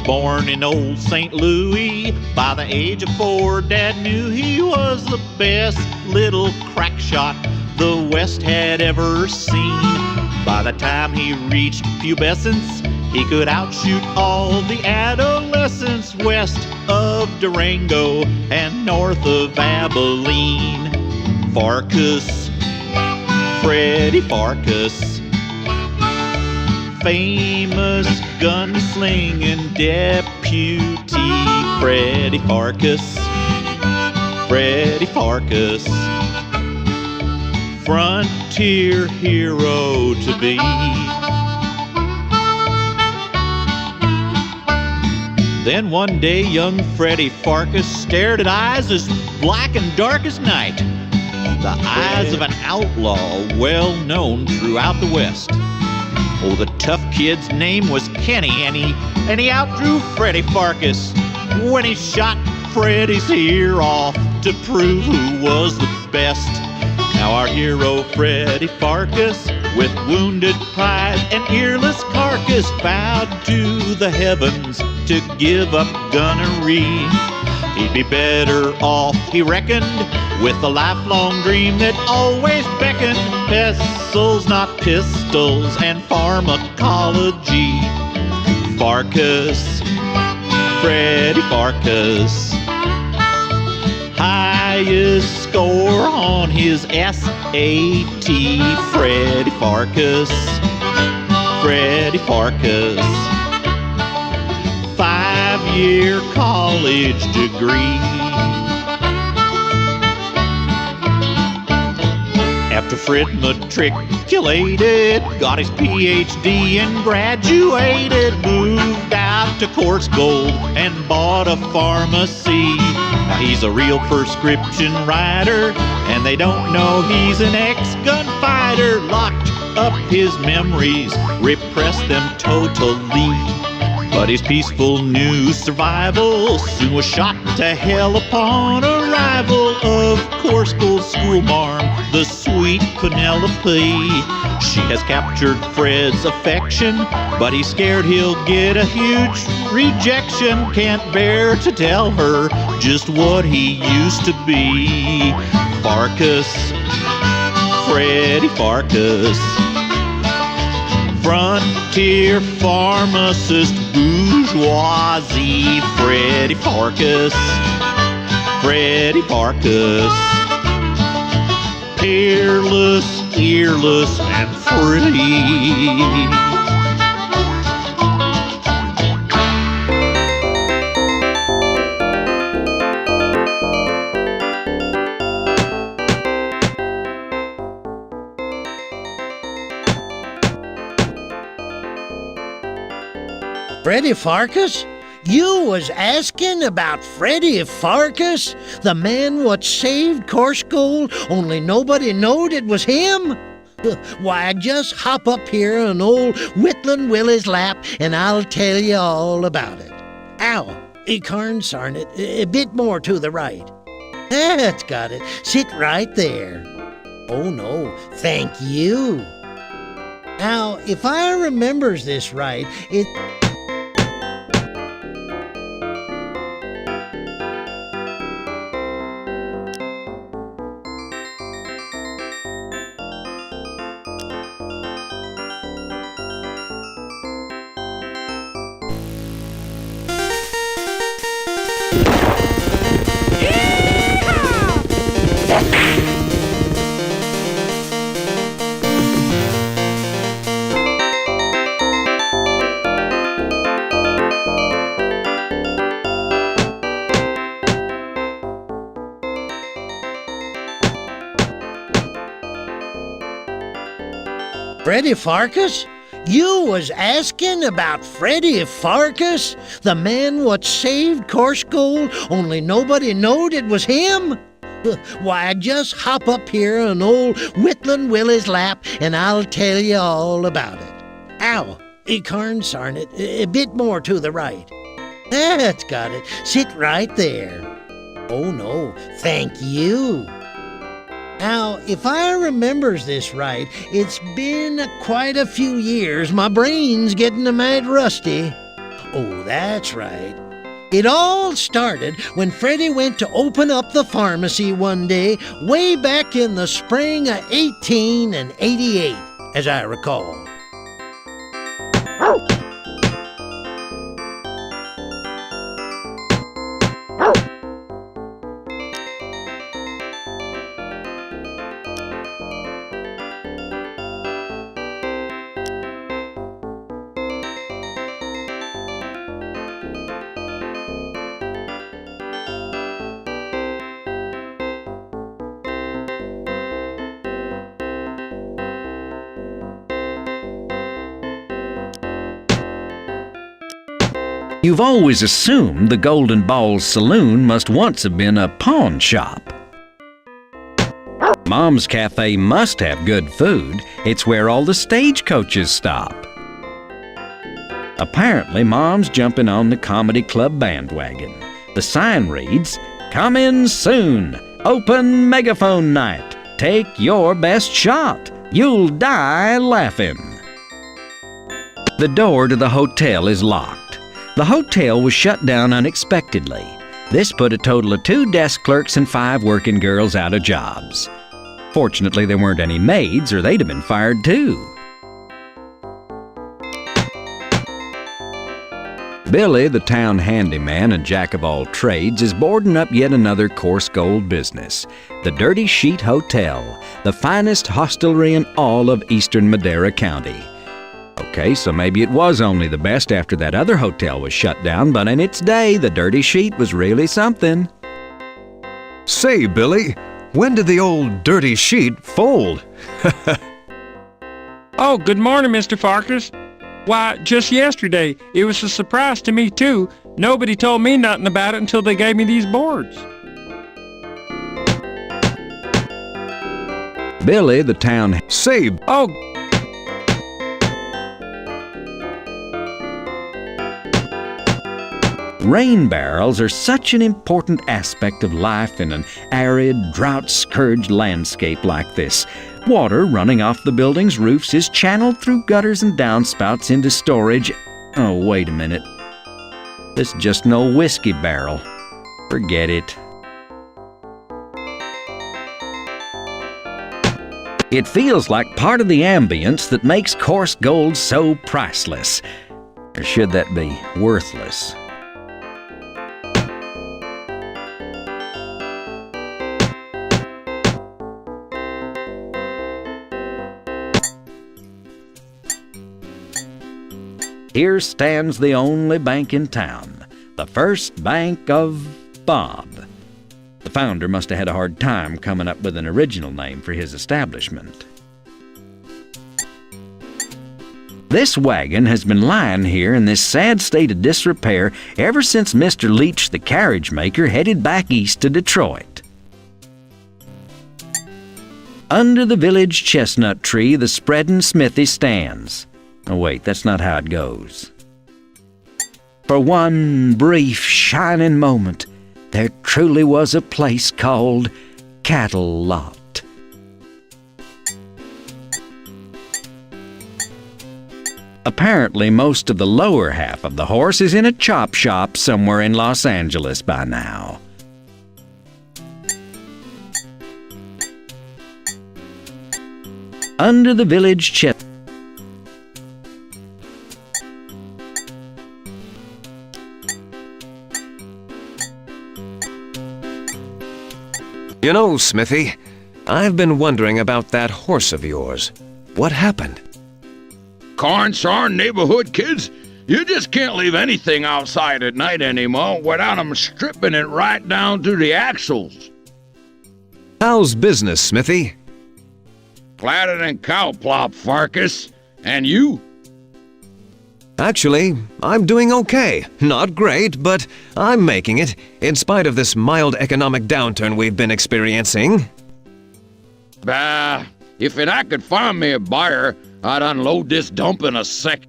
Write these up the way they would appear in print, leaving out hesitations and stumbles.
born in old St. Louis. By the age of 4, Dad knew he was the best little crack shot the West had ever seen. By the time he reached pubescence, he could outshoot all the adolescents west of Durango and north of Abilene. Pharkas, Freddy Pharkas, famous gunslinging deputy. Freddy Pharkas, Freddy Pharkas, frontier hero to be. Then one day young Freddy Pharkas stared at eyes as black and dark as night, the eyes of an outlaw well known throughout the West. Oh, the tough kid's name was Kenny, and he outdrew Freddy Pharkas when he shot Freddy's ear off to prove who was the best. Now our hero Freddy Pharkas, with wounded pride and earless carcass, vowed to the heavens to give up gunnery. He'd be better off, he reckoned, with a lifelong dream that always beckoned pencils, not pistols, and pharmacology. Pharkas, Freddy Pharkas, highest score on his SAT. Freddy Pharkas, Freddy Pharkas, 5-year college degree. After Fred matriculated, got his PhD and graduated, moved out to Course Gold and bought a pharmacy. Now he's a real prescription writer, and they don't know he's an ex-gunfighter. Locked up his memories, repressed them totally. But his peaceful new survival soon was shot to hell upon arrival of Course Gold schoolmarm, the sweet Penelope. She has captured Fred's affection, but he's scared he'll get a huge rejection. Can't bear to tell her just what he used to be. Pharkas, Freddy Pharkas, frontier pharmacist bourgeoisie. Freddy Pharkas, Freddy Pharkas, peerless, earless, and free. Freddy Pharkas? You was asking about Freddy Pharkas? The man what saved Course Gold, only nobody knowed it was him? Why, just hop up here on old Whitland Willie's lap, and I'll tell you all about it. Ow, carnsarn it, a bit more to the right. That's got it. Sit right there. Oh no, thank you. Now, if I remembers this right, it... Freddy Pharkas? You was asking about Freddy Pharkas? The man what saved Course Gold, only nobody knowed it was him? Why, just hop up here on old Whitland Willie's lap, and I'll tell you all about it. Ow, carnsarn it, a bit more to the right. That's got it. Sit right there. Oh no, thank you. Now, if I remembers this right, it's been quite a few years. My brain's getting a mite rusty. Oh, that's right. It all started when Freddy went to open up the pharmacy one day, way back in the spring of 1888, as I recall. You've always assumed the Golden Balls Saloon must once have been a pawn shop. Mom's Cafe must have good food. It's where all the stagecoaches stop. Apparently, Mom's jumping on the comedy club bandwagon. The sign reads, "Come in soon. Open megaphone night. Take your best shot. You'll die laughing." The door to the hotel is locked. The hotel was shut down unexpectedly. This put a total of 2 desk clerks and 5 working girls out of jobs. Fortunately, there weren't any maids, or they'd have been fired too. Billy, the town handyman and jack of all trades, is boarding up yet another coarse gold business, the Dirty Sheet Hotel, the finest hostelry in all of eastern Madera County. Okay, so maybe it was only the best after that other hotel was shut down, but in its day, the Dirty Sheet was really something. Say, Billy, when did the old Dirty Sheet fold? Oh, good morning, Mr. Pharkas. Why, just yesterday. It was a surprise to me, too. Nobody told me nothing about it until they gave me these boards. Billy, the town... Say, Oh, Rain barrels are such an important aspect of life in an arid, drought-scourged landscape like this. Water running off the building's roofs is channeled through gutters and downspouts into storage. Oh, wait a minute. This is just an old whiskey barrel. Forget it. It feels like part of the ambience that makes coarse gold so priceless. Or should that be worthless? Here stands the only bank in town, the First Bank of Bob. The founder must have had a hard time coming up with an original name for his establishment. This wagon has been lying here in this sad state of disrepair ever since Mr. Leach, the carriage maker, headed back east to Detroit. Under the village chestnut tree, the spreading smithy stands. Oh, wait, that's not how it goes. For one brief, shining moment, there truly was a place called Cattle Lot. Apparently, most of the lower half of the horse is in a chop shop somewhere in Los Angeles by now. Under the village chestnut. you know, Smithy, I've been wondering about that horse of yours. What happened? Consarn neighborhood kids, you just can't leave anything outside at night anymore without 'em stripping it right down to the axles. How's business, Smithy? Flatter than cow plop, Pharkas. And you? Actually, I'm doing okay. Not great, but I'm making it, in spite of this mild economic downturn we've been experiencing. Bah, if I could find me a buyer, I'd unload this dump in a sec.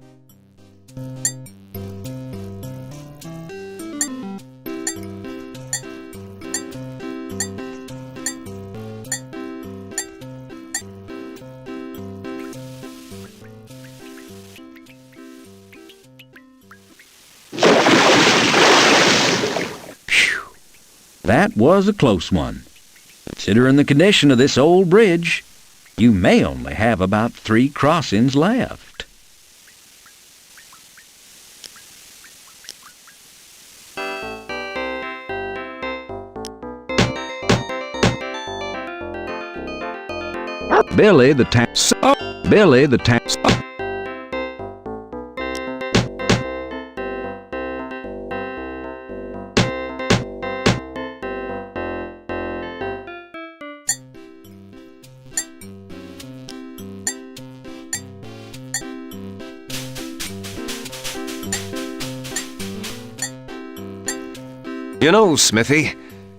That was a close one. Considering the condition of this old bridge, you may only have about 3 crossings left. Billy the tax. Billy the tax. You know, Smithy,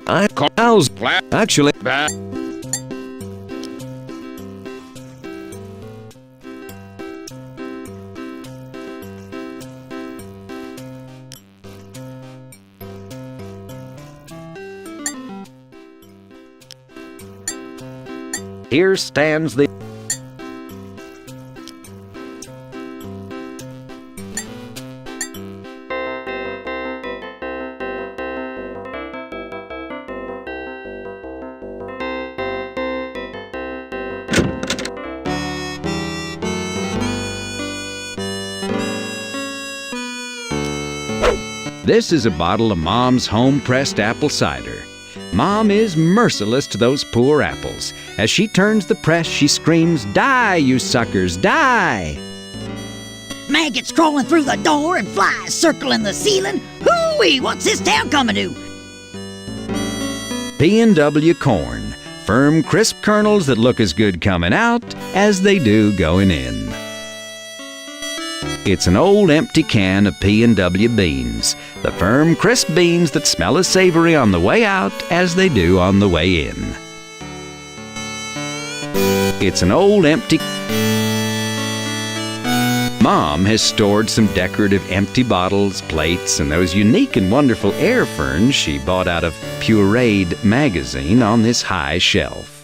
how's actually bad. Here stands the This is a bottle of Mom's home-pressed apple cider. Mom is merciless to those poor apples. As she turns the press, she screams, "Die, you suckers, die!" Maggots crawling through the door and flies circling the ceiling. Hooey, what's this town coming to? P&W corn. Firm, crisp kernels that look as good coming out as they do going in. It's an old empty can of P&W beans. The firm, crisp beans that smell as savory on the way out as they do on the way in. It's an old empty... Mom has stored some decorative empty bottles, plates, and those unique and wonderful air ferns she bought out of Pureed magazine on this high shelf.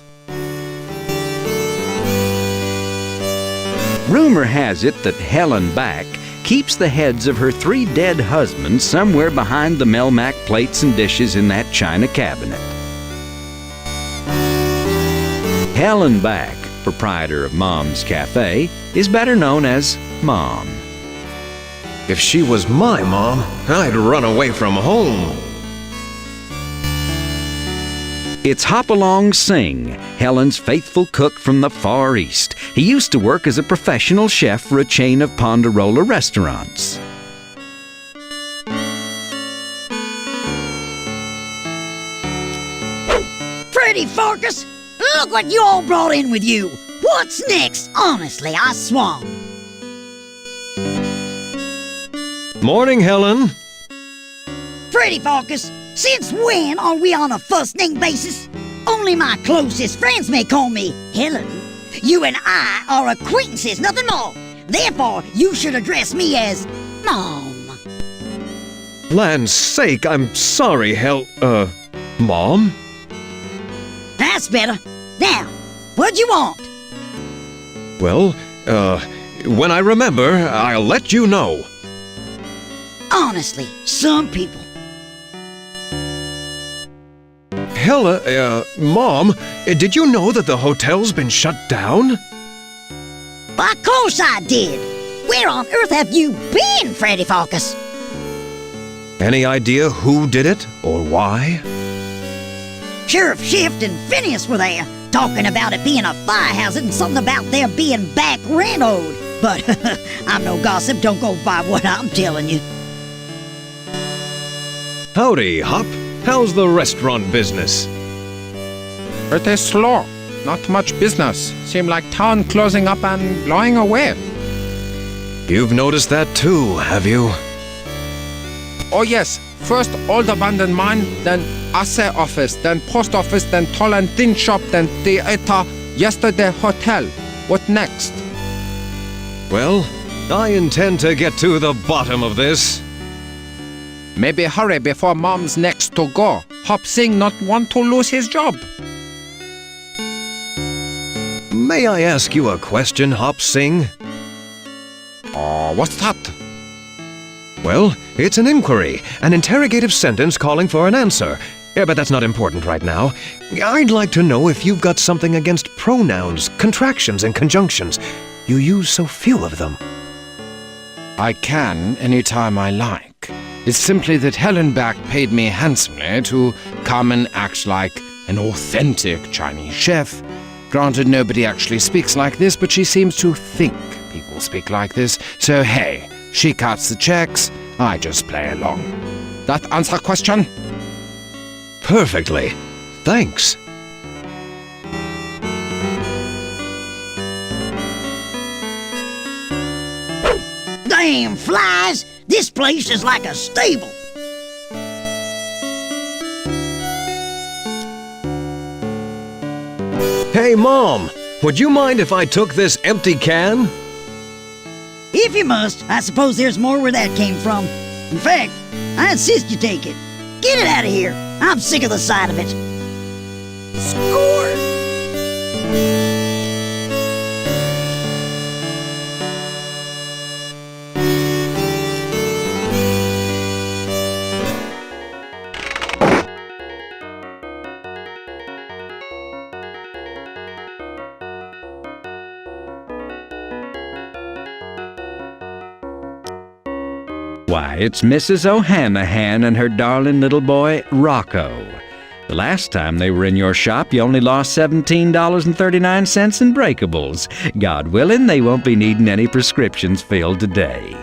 Rumor has it that Helen Back keeps the heads of her 3 dead husbands somewhere behind the Melmac plates and dishes in that china cabinet. Helen Back, proprietor of Mom's Cafe, is better known as Mom. If she was my mom, I'd run away from home. It's Hopalong Singh, Helen's faithful cook from the Far East. He used to work as a professional chef for a chain of Ponderola restaurants. Freddy Pharkas, look what you all brought in with you. What's next? Honestly, I swan. Morning, Helen. Freddy Pharkas, since when are we on a first-name basis? Only my closest friends may call me Helen. You and I are acquaintances, nothing more. Therefore, you should address me as Mom. Land's sake, I'm sorry, Mom? That's better. Now, what'd you want? Well, when I remember, I'll let you know. Honestly, some people. Mom, did you know that the hotel's been shut down? Of course I did. Where on earth have you been, Freddy Pharkas? Any idea who did it or why? Sheriff Shift and Phineas were there, talking about it being a fire hazard and something about there being back rent owed. But I'm no gossip, don't go by what I'm telling you. Howdy, Hop. How's the restaurant business? Pretty slow. Not much business. Seem like town closing up and blowing away. You've noticed that too, have you? Oh yes, first old abandoned mine, then assay office, then post office, then tall and thin shop, then theater, yesterday hotel. What next? Well, I intend to get to the bottom of this. Maybe hurry before Mom's next to go. Hop Singh not want to lose his job. May I ask you a question, Hop Singh? Oh, what's that? Well, it's an inquiry, an interrogative sentence calling for an answer. Yeah, but that's not important right now. I'd like to know if you've got something against pronouns, contractions, and conjunctions. You use so few of them. I can anytime I like. It's simply that Helen Back paid me handsomely to come and act like an authentic Chinese chef. Granted, nobody actually speaks like this, but she seems to think people speak like this. So hey, she cuts the checks, I just play along. That answer question? Perfectly. Thanks. Damn flies! This place is like a stable. Hey, Mom, would you mind if I took this empty can? If you must, I suppose there's more where that came from. In fact, I insist you take it. Get it out of here. I'm sick of the sight of it. Score! Why, it's Mrs. O'Hanahan and her darling little boy, Rocco. The last time they were in your shop, you only lost $17.39 in breakables. God willing, they won't be needing any prescriptions filled today.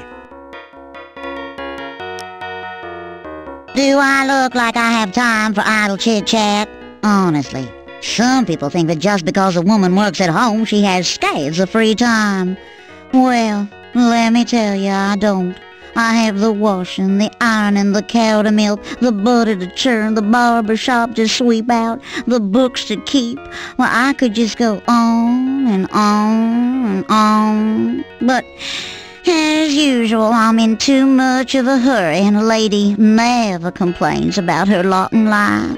Do I look like I have time for idle chit-chat? Honestly, some people think that just because a woman works at home, she has scads of free time. Well, let me tell you, I don't. I have the washing, the ironing, the cow to milk, the butter to churn, the barber shop to sweep out, the books to keep. Well, I could just go on and on and on. But as usual, I'm in too much of a hurry, and a lady never complains about her lot in life.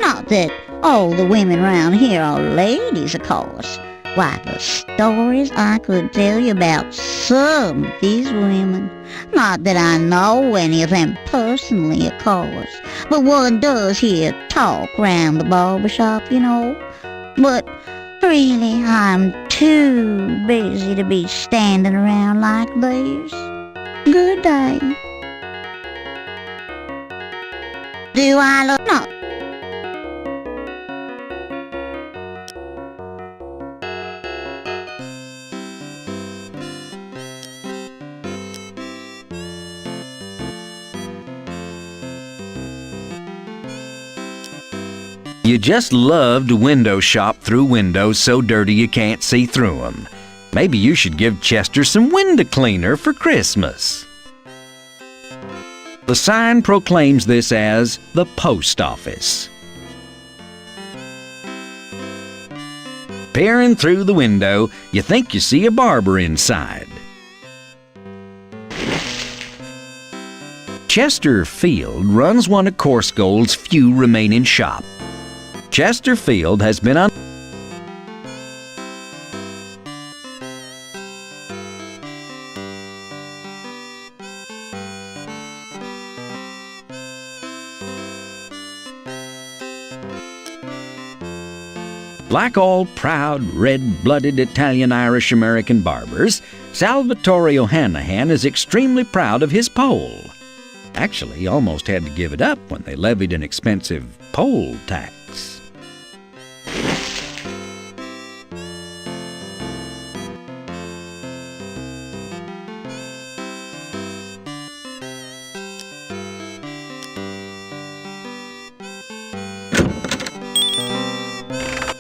Not that all the women round here are ladies, of course. Why, the stories I could tell you about some of these women. Not that I know any of them personally, of course, but one does hear talk round the barber shop, you know. But really, I'm too busy to be standing around like this. Good day. Do I look? No. You just love to window shop through windows so dirty you can't see through them. Maybe you should give Chester some window cleaner for Christmas. The sign proclaims this as the post office. Peering through the window, you think you see a barber inside. Chester Field runs one of Course Gold's few remaining shops. Chester Field has been on Like all proud, red-blooded Italian-Irish-American barbers, Salvatore O'Hanahan is extremely proud of his pole. Actually, he almost had to give it up when they levied an expensive poll tax.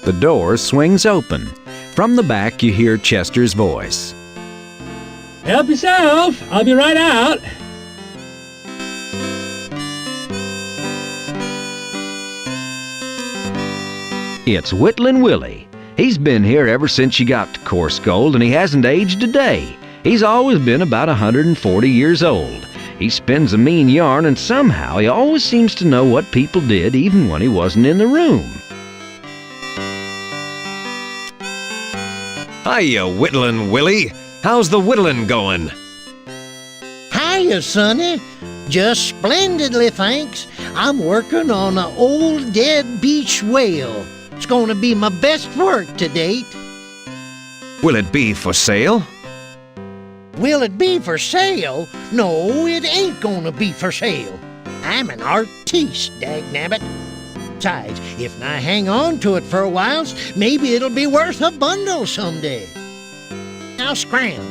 The door swings open. From the back, you hear Chester's voice. Help yourself. I'll be right out. It's Whittlin' Willie. He's been here ever since you got to Course Gold, and he hasn't aged a day. He's always been about 140 years old. He spins a mean yarn, and somehow he always seems to know what people did even when he wasn't in the room. Hiya, Whittlin' Willie. How's the whittlin' going? Hiya, Sonny. Just splendidly, thanks. I'm working on an old dead beach whale. It's going to be my best work to date. Will it be for sale? Will it be for sale? No, it ain't going to be for sale. I'm an artiste, dagnabbit. Besides, if I hang on to it for a while, maybe it'll be worth a bundle someday. Now scram.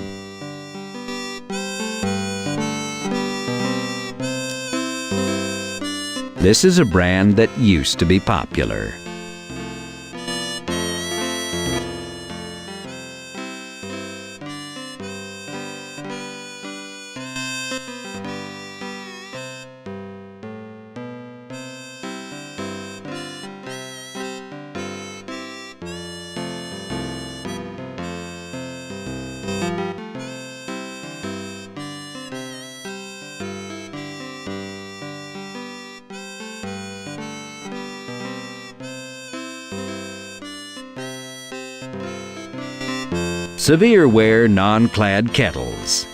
This is a brand that used to be popular. Severe wear non-clad kettles.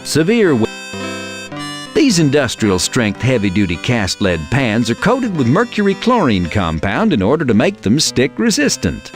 Severe wear. These industrial-strength heavy-duty cast lead pans are coated with mercury chlorine compound in order to make them stick-resistant.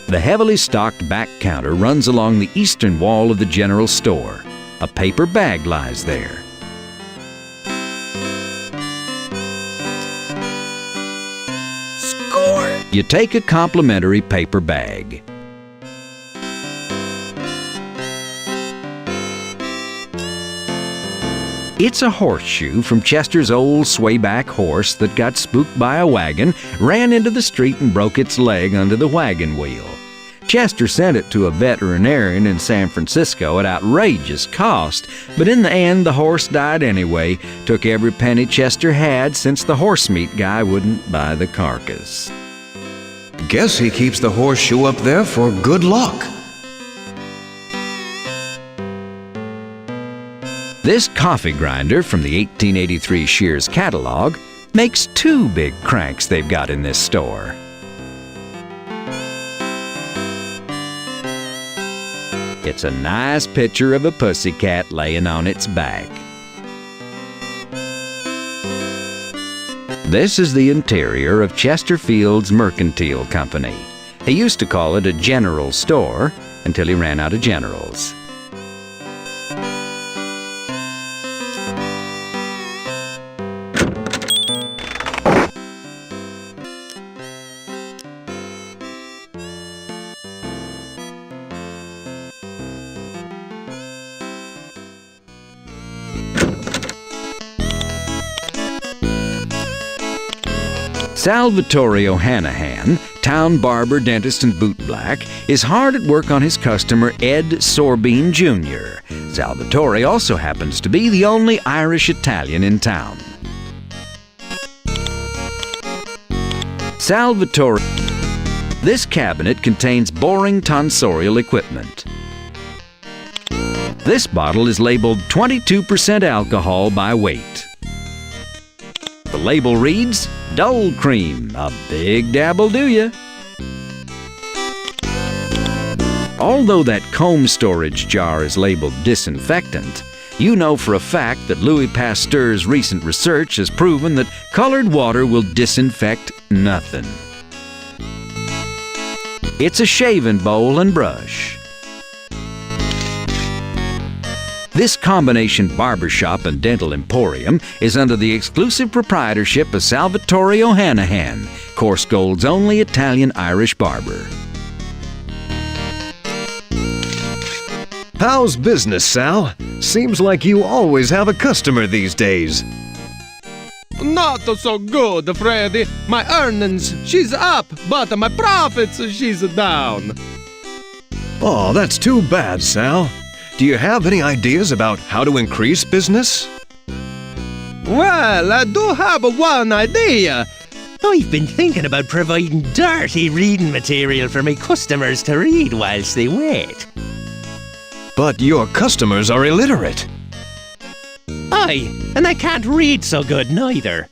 The heavily stocked back counter runs along the eastern wall of the general store. A paper bag lies there. Score! You take a complimentary paper bag. It's a horseshoe from Chester's old swayback horse that got spooked by a wagon, ran into the street and broke its leg under the wagon wheel. Chester sent it to a veterinarian in San Francisco at outrageous cost, but in the end the horse died anyway. Took every penny Chester had since the horse meat guy wouldn't buy the carcass. Guess he keeps the horseshoe up there for good luck. This coffee grinder from the 1883 Shears catalog makes two big cranks they've got in this store. It's a nice picture of a pussycat laying on its back. This is the interior of Chesterfield's Mercantile Company. He used to call it a general store until he ran out of generals. Salvatore O'Hanahan, town barber, dentist, and bootblack, is hard at work on his customer Ed Sorbine Jr. Salvatore also happens to be the only Irish Italian in town. Salvatore. This cabinet contains boring tonsorial equipment. This bottle is labeled 22% alcohol by weight. The label reads, Dull Cream, a big dab'll do ya. Although that comb storage jar is labeled disinfectant, you know for a fact that Louis Pasteur's recent research has proven that colored water will disinfect nothing. It's a shaving bowl and brush. This combination barbershop and dental emporium is under the exclusive proprietorship of Salvatore O'Hanahan, Coarse Gold's only Italian-Irish barber. How's business, Sal? Seems like you always have a customer these days. Not so good, Freddy. My earnings, she's up, but my profits, she's down. Oh, that's too bad, Sal. Do you have any ideas about how to increase business? Well, I do have one idea. I've been thinking about providing dirty reading material for my customers to read whilst they wait. But your customers are illiterate. Aye, and I can't read so good neither.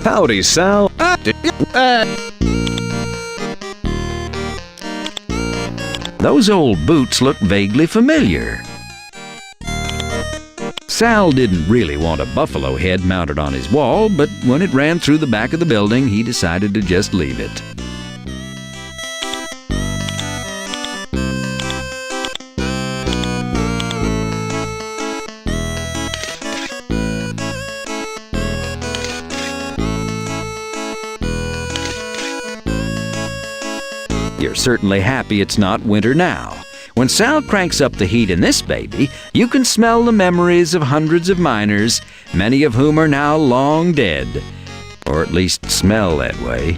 Howdy, Sal. Those old boots look vaguely familiar. Sal didn't really want a buffalo head mounted on his wall, but when it ran through the back of the building, he decided to just leave it. You're certainly happy it's not winter now. When Sal cranks up the heat in this baby, you can smell the memories of hundreds of miners, many of whom are now long dead, or at least smell that way.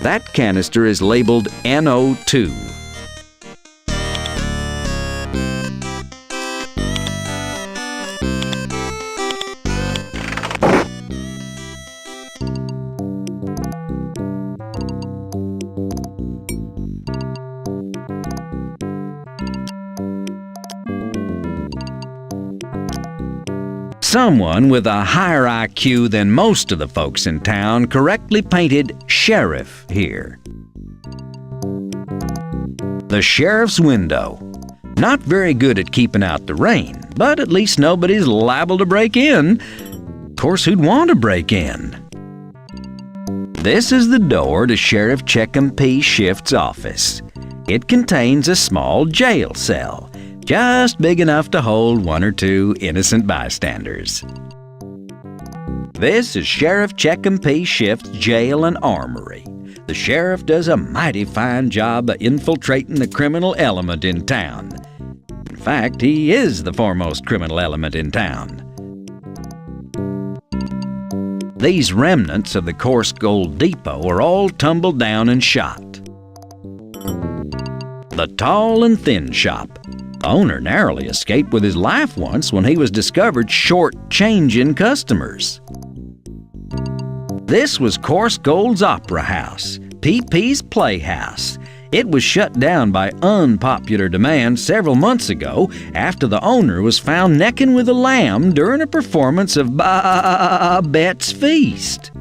That canister is labeled NO2. Someone with a higher IQ than most of the folks in town correctly painted sheriff here. The sheriff's window. Not very good at keeping out the rain, but at least nobody's liable to break in. Of course, who'd want to break in? This is the door to Sheriff Checkham P. Shift's office. It contains a small jail cell, just big enough to hold one or two innocent bystanders. This is Sheriff Checkham P. Shift's jail and armory. The sheriff does a mighty fine job of infiltrating the criminal element in town. In fact, he is the foremost criminal element in town. These remnants of the coarse gold depot are all tumbled down and shot. The tall and thin shop. The owner narrowly escaped with his life once when he was discovered short-changing customers. This was Coarse Gold's Opera House, P.P.'s Playhouse. It was shut down by unpopular demand several months ago after the owner was found necking with a lamb during a performance of Babette's Feast.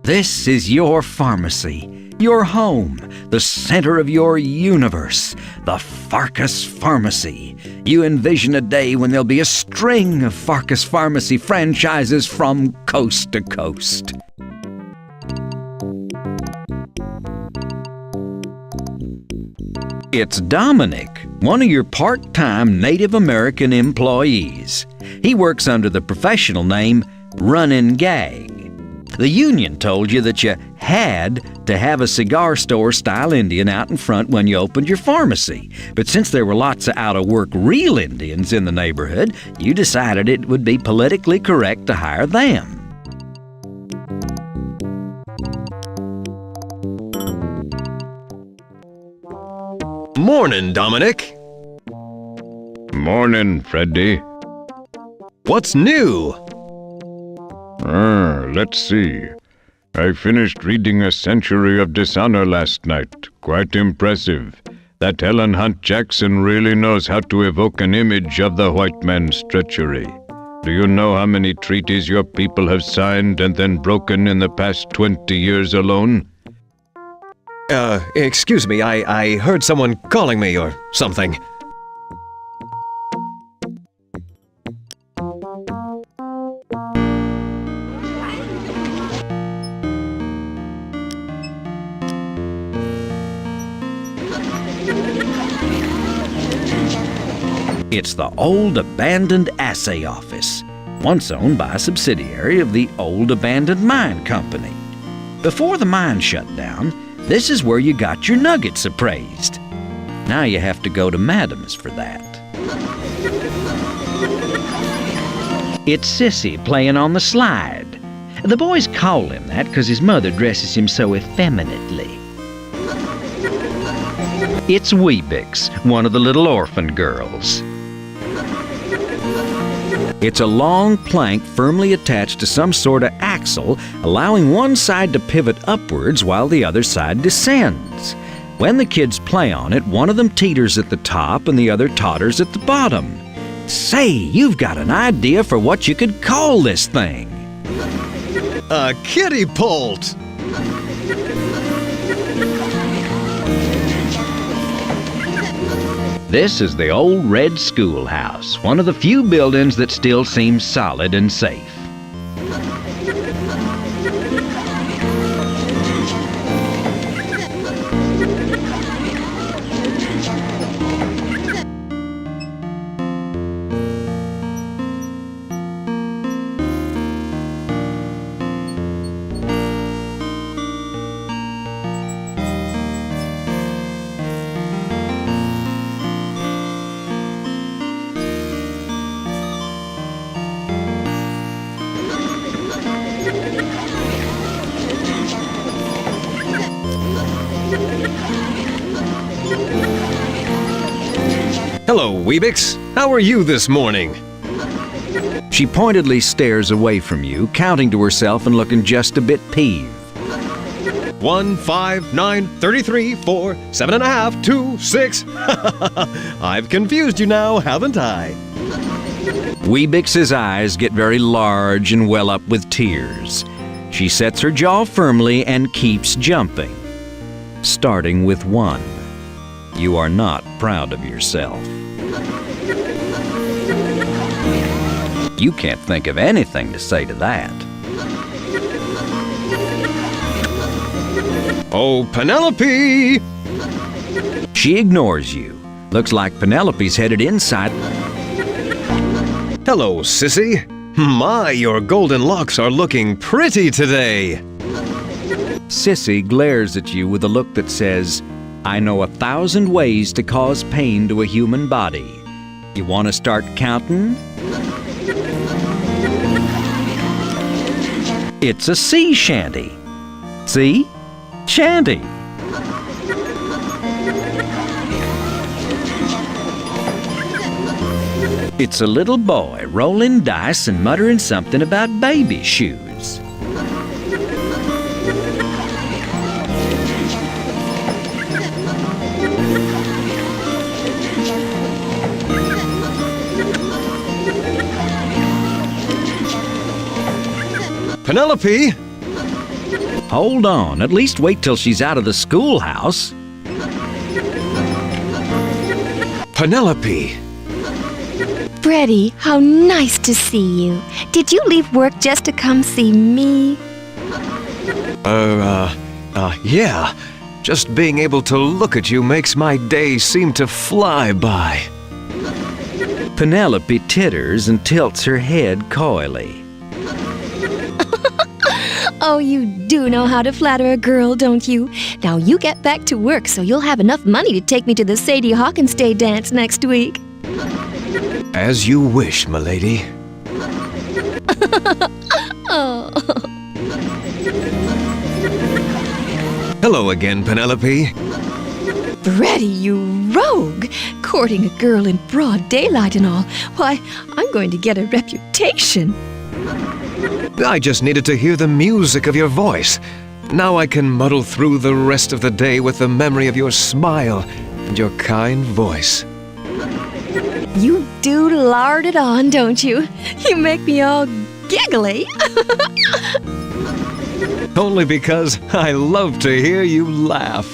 This is your pharmacy. Your home, the center of your universe, the Pharkas Pharmacy. You envision a day when there'll be a string of Pharkas Pharmacy franchises from coast to coast. It's Dominic, one of your part-time Native American employees. He works under the professional name Runnin' Gag. The union told you that you had to have a cigar store-style Indian out in front when you opened your pharmacy. But since there were lots of out-of-work real Indians in the neighborhood, you decided it would be politically correct to hire them. Morning, Dominic. Morning, Freddy. What's new? Let's see. I finished reading A Century of Dishonor last night. Quite impressive. That Helen Hunt Jackson really knows how to evoke an image of the white man's treachery. Do you know how many treaties your people have signed and then broken in the past 20 years alone? Excuse me, I heard someone calling me or something. It's the old abandoned assay office, once owned by a subsidiary of the old abandoned mine company. Before the mine shut down, this is where you got your nuggets appraised. Now you have to go to Madam's for that. It's Sissy playing on the slide. The boys call him that because his mother dresses him so effeminately. It's Weebix, one of the little orphan girls. It's a long plank firmly attached to some sort of axle, allowing one side to pivot upwards while the other side descends. When the kids play on it, one of them teeters at the top and the other totters at the bottom. Say, you've got an idea for what you could call this thing. A kiddie pult! This is the old red schoolhouse, one of the few buildings that still seems solid and safe. Hello, Weebix. How are you this morning? She pointedly stares away from you, counting to herself and looking just a bit peeved. 1, 5, 9, 33, 4, 7.5, 2, 6. I've confused you now, haven't I? Weebix's eyes get very large and well up with tears. She sets her jaw firmly and keeps jumping, starting with 1. You are not proud of yourself. You can't think of anything to say to that. Oh, Penelope! She ignores you. Looks like Penelope's headed inside. Hello, sissy. My, your golden locks are looking pretty today. Sissy glares at you with a look that says, I know 1,000 ways to cause pain to a human body. You want to start counting? It's a sea shanty. See? Shanty. It's a little boy rolling dice and muttering something about baby shoes. Penelope! Hold on, at least wait till she's out of the schoolhouse. Penelope! Freddy, how nice to see you. Did you leave work just to come see me? Yeah. Just being able to look at you makes my day seem to fly by. Penelope titters and tilts her head coyly. Oh, you do know how to flatter a girl, don't you? Now you get back to work so you'll have enough money to take me to the Sadie Hawkins Day dance next week. As you wish, m'lady. Oh. Hello again, Penelope. Freddy, you rogue! Courting a girl in broad daylight and all. Why, I'm going to get a reputation. I just needed to hear the music of your voice. Now I can muddle through the rest of the day with the memory of your smile and your kind voice. You do lard it on, don't you? You make me all giggly. Only because I love to hear you laugh.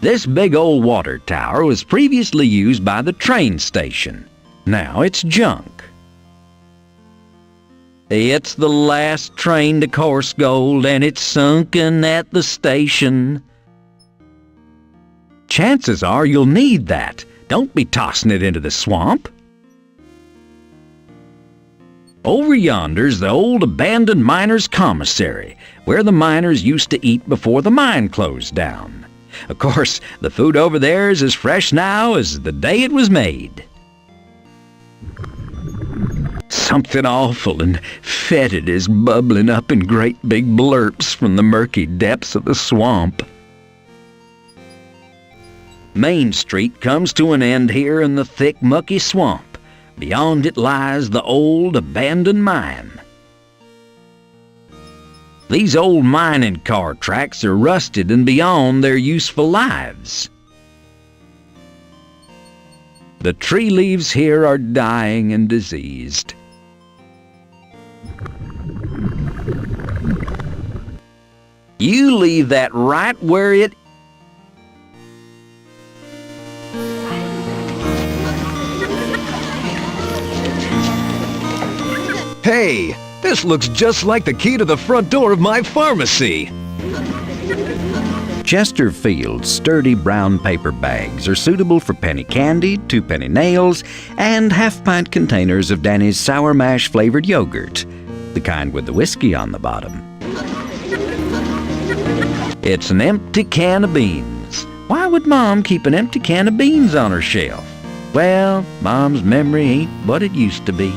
This big old water tower was previously used by the train station. Now it's junk. It's the last train to Course Gold and it's sunken at the station. Chances are you'll need that. Don't be tossing it into the swamp. Over yonder's the old abandoned miners' commissary, where the miners used to eat before the mine closed down. Of course, the food over there is as fresh now as the day it was made. Something awful and fetid is bubbling up in great big blurps from the murky depths of the swamp. Main Street comes to an end here in the thick, mucky swamp. Beyond it lies the old, abandoned mine. These old mining car tracks are rusted and beyond their useful lives. The tree leaves here are dying and diseased. You leave that right where it Hey, this looks just like the key to the front door of my pharmacy. Chesterfield's sturdy brown paper bags are suitable for penny candy, 2-penny nails, and half-pint containers of Danny's Sour Mash-flavored yogurt, the kind with the whiskey on the bottom. It's an empty can of beans. Why would Mom keep an empty can of beans on her shelf? Well, Mom's memory ain't what it used to be.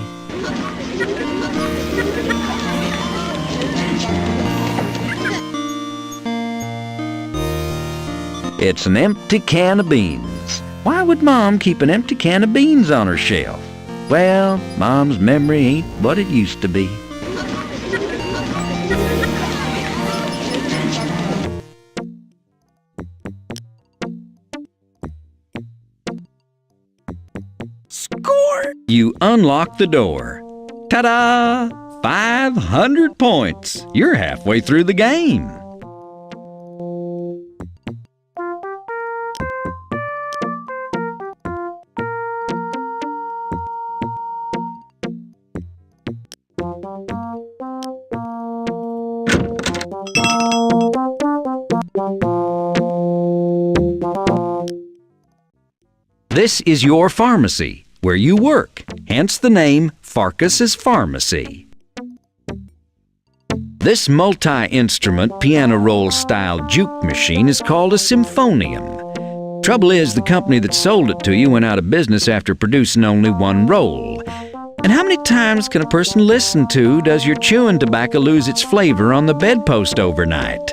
It's an empty can of beans. Why would Mom keep an empty can of beans on her shelf? Well, Mom's memory ain't what it used to be. Score! You unlock the door. Ta-da! 500 points. You're halfway through the game. This is your pharmacy, where you work, hence the name Pharkas' Pharmacy. This multi-instrument piano roll-style juke machine is called a symphonium. Trouble is, the company that sold it to you went out of business after producing only one roll. And how many times can a person listen to "Does your chewing tobacco lose its flavor on the bedpost overnight?"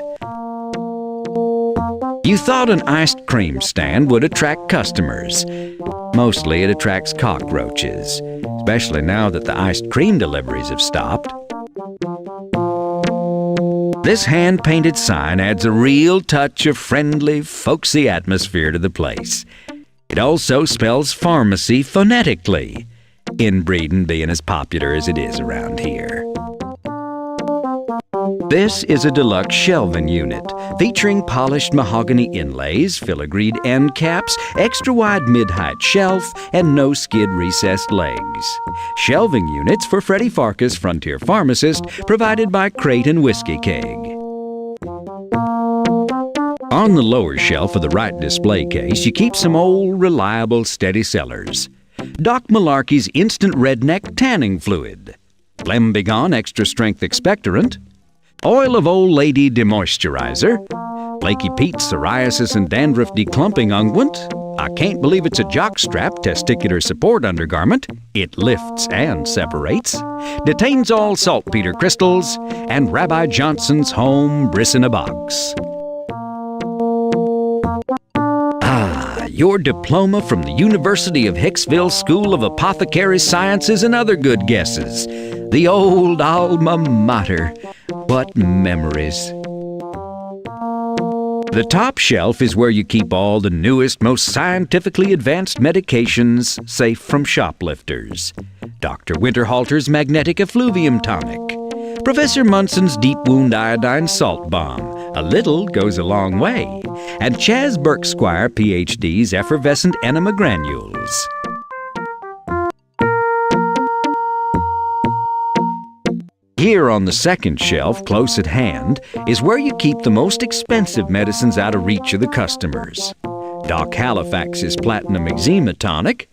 You thought an iced cream stand would attract customers. Mostly it attracts cockroaches, especially now that the iced cream deliveries have stopped. This hand-painted sign adds a real touch of friendly, folksy atmosphere to the place. It also spells pharmacy phonetically, inbreeding being as popular as it is around here. This is a deluxe shelving unit featuring polished mahogany inlays, filigreed end caps, extra-wide mid-height shelf, and no-skid recessed legs. Shelving units for Freddy Pharkas, Frontier Pharmacist, provided by Crate and Whiskey Keg. On the lower shelf of the right display case, you keep some old, reliable, steady sellers. Doc Malarkey's Instant Redneck Tanning Fluid, Flembigone Extra Strength Expectorant, Oil of Old Lady Demoisturizer, Flaky Pete's Psoriasis and Dandruff Declumping Unguent, I Can't Believe It's a Jockstrap Testicular Support Undergarment, it lifts and separates, Detains All Saltpeter Crystals, and Rabbi Johnson's Home Briss in a Box. Your diploma from the University of Hicksville School of Apothecary Sciences and other good guesses. The old alma mater. What memories. The top shelf is where you keep all the newest, most scientifically advanced medications safe from shoplifters. Dr. Winterhalter's Magnetic Effluvium Tonic. Professor Munson's Deep Wound Iodine Salt Bomb. A little goes a long way. And Chaz Burksquire, Ph.D.'s Effervescent Enema Granules. Here on the second shelf, close at hand, is where you keep the most expensive medicines out of reach of the customers. Doc Halifax's Platinum Eczema Tonic,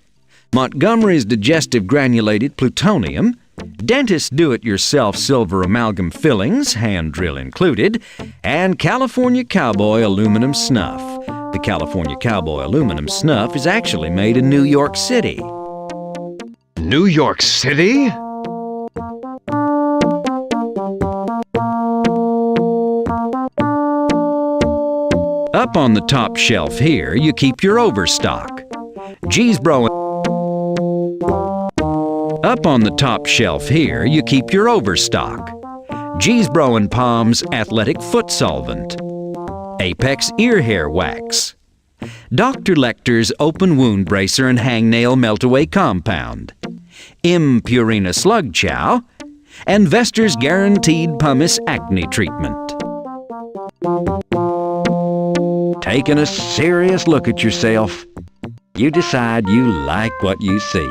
Montgomery's Digestive Granulated Plutonium, Dentist Do-It-Yourself Silver Amalgam Fillings, hand drill included, and California Cowboy Aluminum Snuff, The California Cowboy aluminum snuff is actually made in New York City. New York City? Up on the top shelf here, you keep your overstock. Up on the top shelf here, you keep your overstock. Giesbro & Palm's Athletic Foot Solvent. Apex Ear Hair Wax. Dr. Lecter's Open Wound Bracer and Hangnail Melt-Away Compound. M. Purina Slug Chow. And Vester's Guaranteed Pumice Acne Treatment. Taking a serious look at yourself, you decide you like what you see.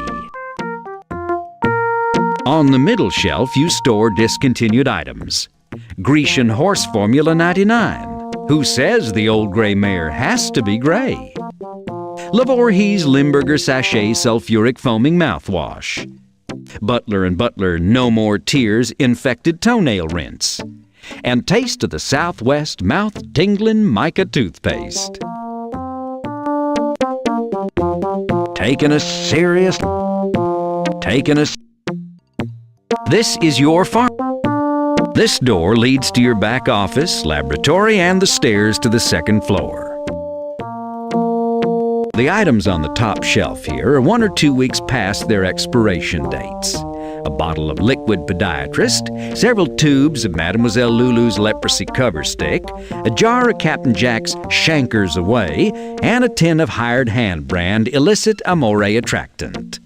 On the middle shelf, you store discontinued items. Grecian Horse Formula 99. Who says the old gray mare has to be gray? Lavorhees Limburger Sachet Sulfuric Foaming Mouthwash. Butler & Butler No More Tears Infected Toenail Rinse. And Taste of the Southwest Mouth-Tingling Mica Toothpaste. This is your farm. This door leads to your back office, laboratory, and the stairs to the second floor. The items on the top shelf here are 1 or 2 weeks past their expiration dates. A bottle of liquid podiatrist, several tubes of Mademoiselle Lulu's leprosy cover stick, a jar of Captain Jack's Shankers Away, and a tin of hired hand brand illicit amore attractant.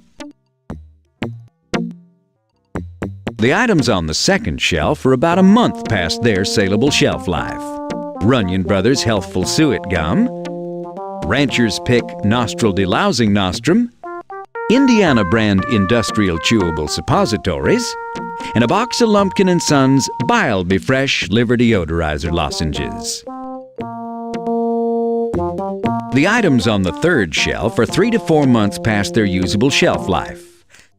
The items on the second shelf are about a month past their saleable shelf life. Runyon Brothers Healthful Suet Gum, Rancher's Pick Nostril Delousing Nostrum, Indiana brand industrial chewable suppositories, and a box of Lumpkin & Sons Bile Be Fresh liver deodorizer lozenges. The items on the third shelf are 3 to 4 months past their usable shelf life.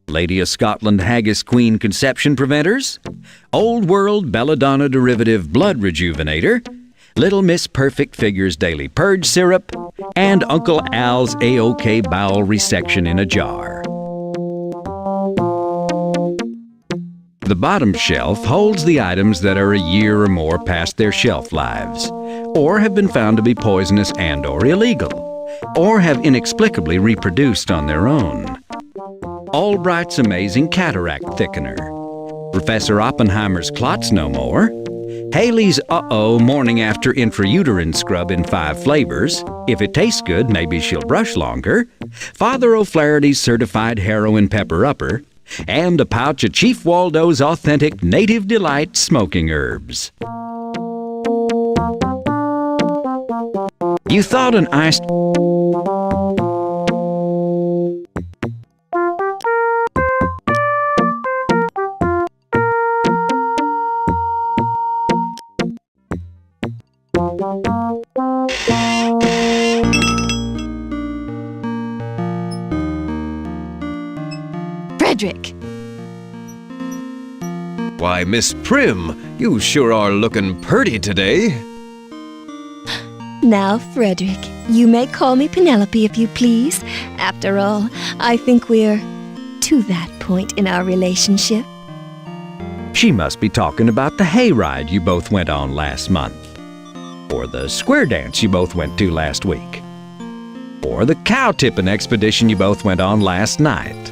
Lady of Scotland Haggis Queen Conception Preventers, Old World Belladonna Derivative Blood Rejuvenator, Little Miss Perfect Figures Daily Purge Syrup, and Uncle Al's A-OK Bowel Resection in a Jar. The bottom shelf holds the items that are a year or more past their shelf lives, or have been found to be poisonous and/or illegal, or have inexplicably reproduced on their own. Albright's Amazing Cataract Thickener, Professor Oppenheimer's Clots No More, Haley's Uh-Oh Morning After Intrauterine Scrub in 5 flavors. If it tastes good, maybe she'll brush longer. Father O'Flaherty's Certified Heroin Pepper Upper, and a pouch of Chief Waldo's Authentic Native Delight Smoking Herbs. You thought an iced... Frederick! Why, Miss Prim, you sure are looking purty today. Now, Frederick, you may call me Penelope if you please. After all, I think we're to that point in our relationship. She must be talking about the hayride you both went on last month, or the square dance you both went to last week, or the cow tipping expedition you both went on last night.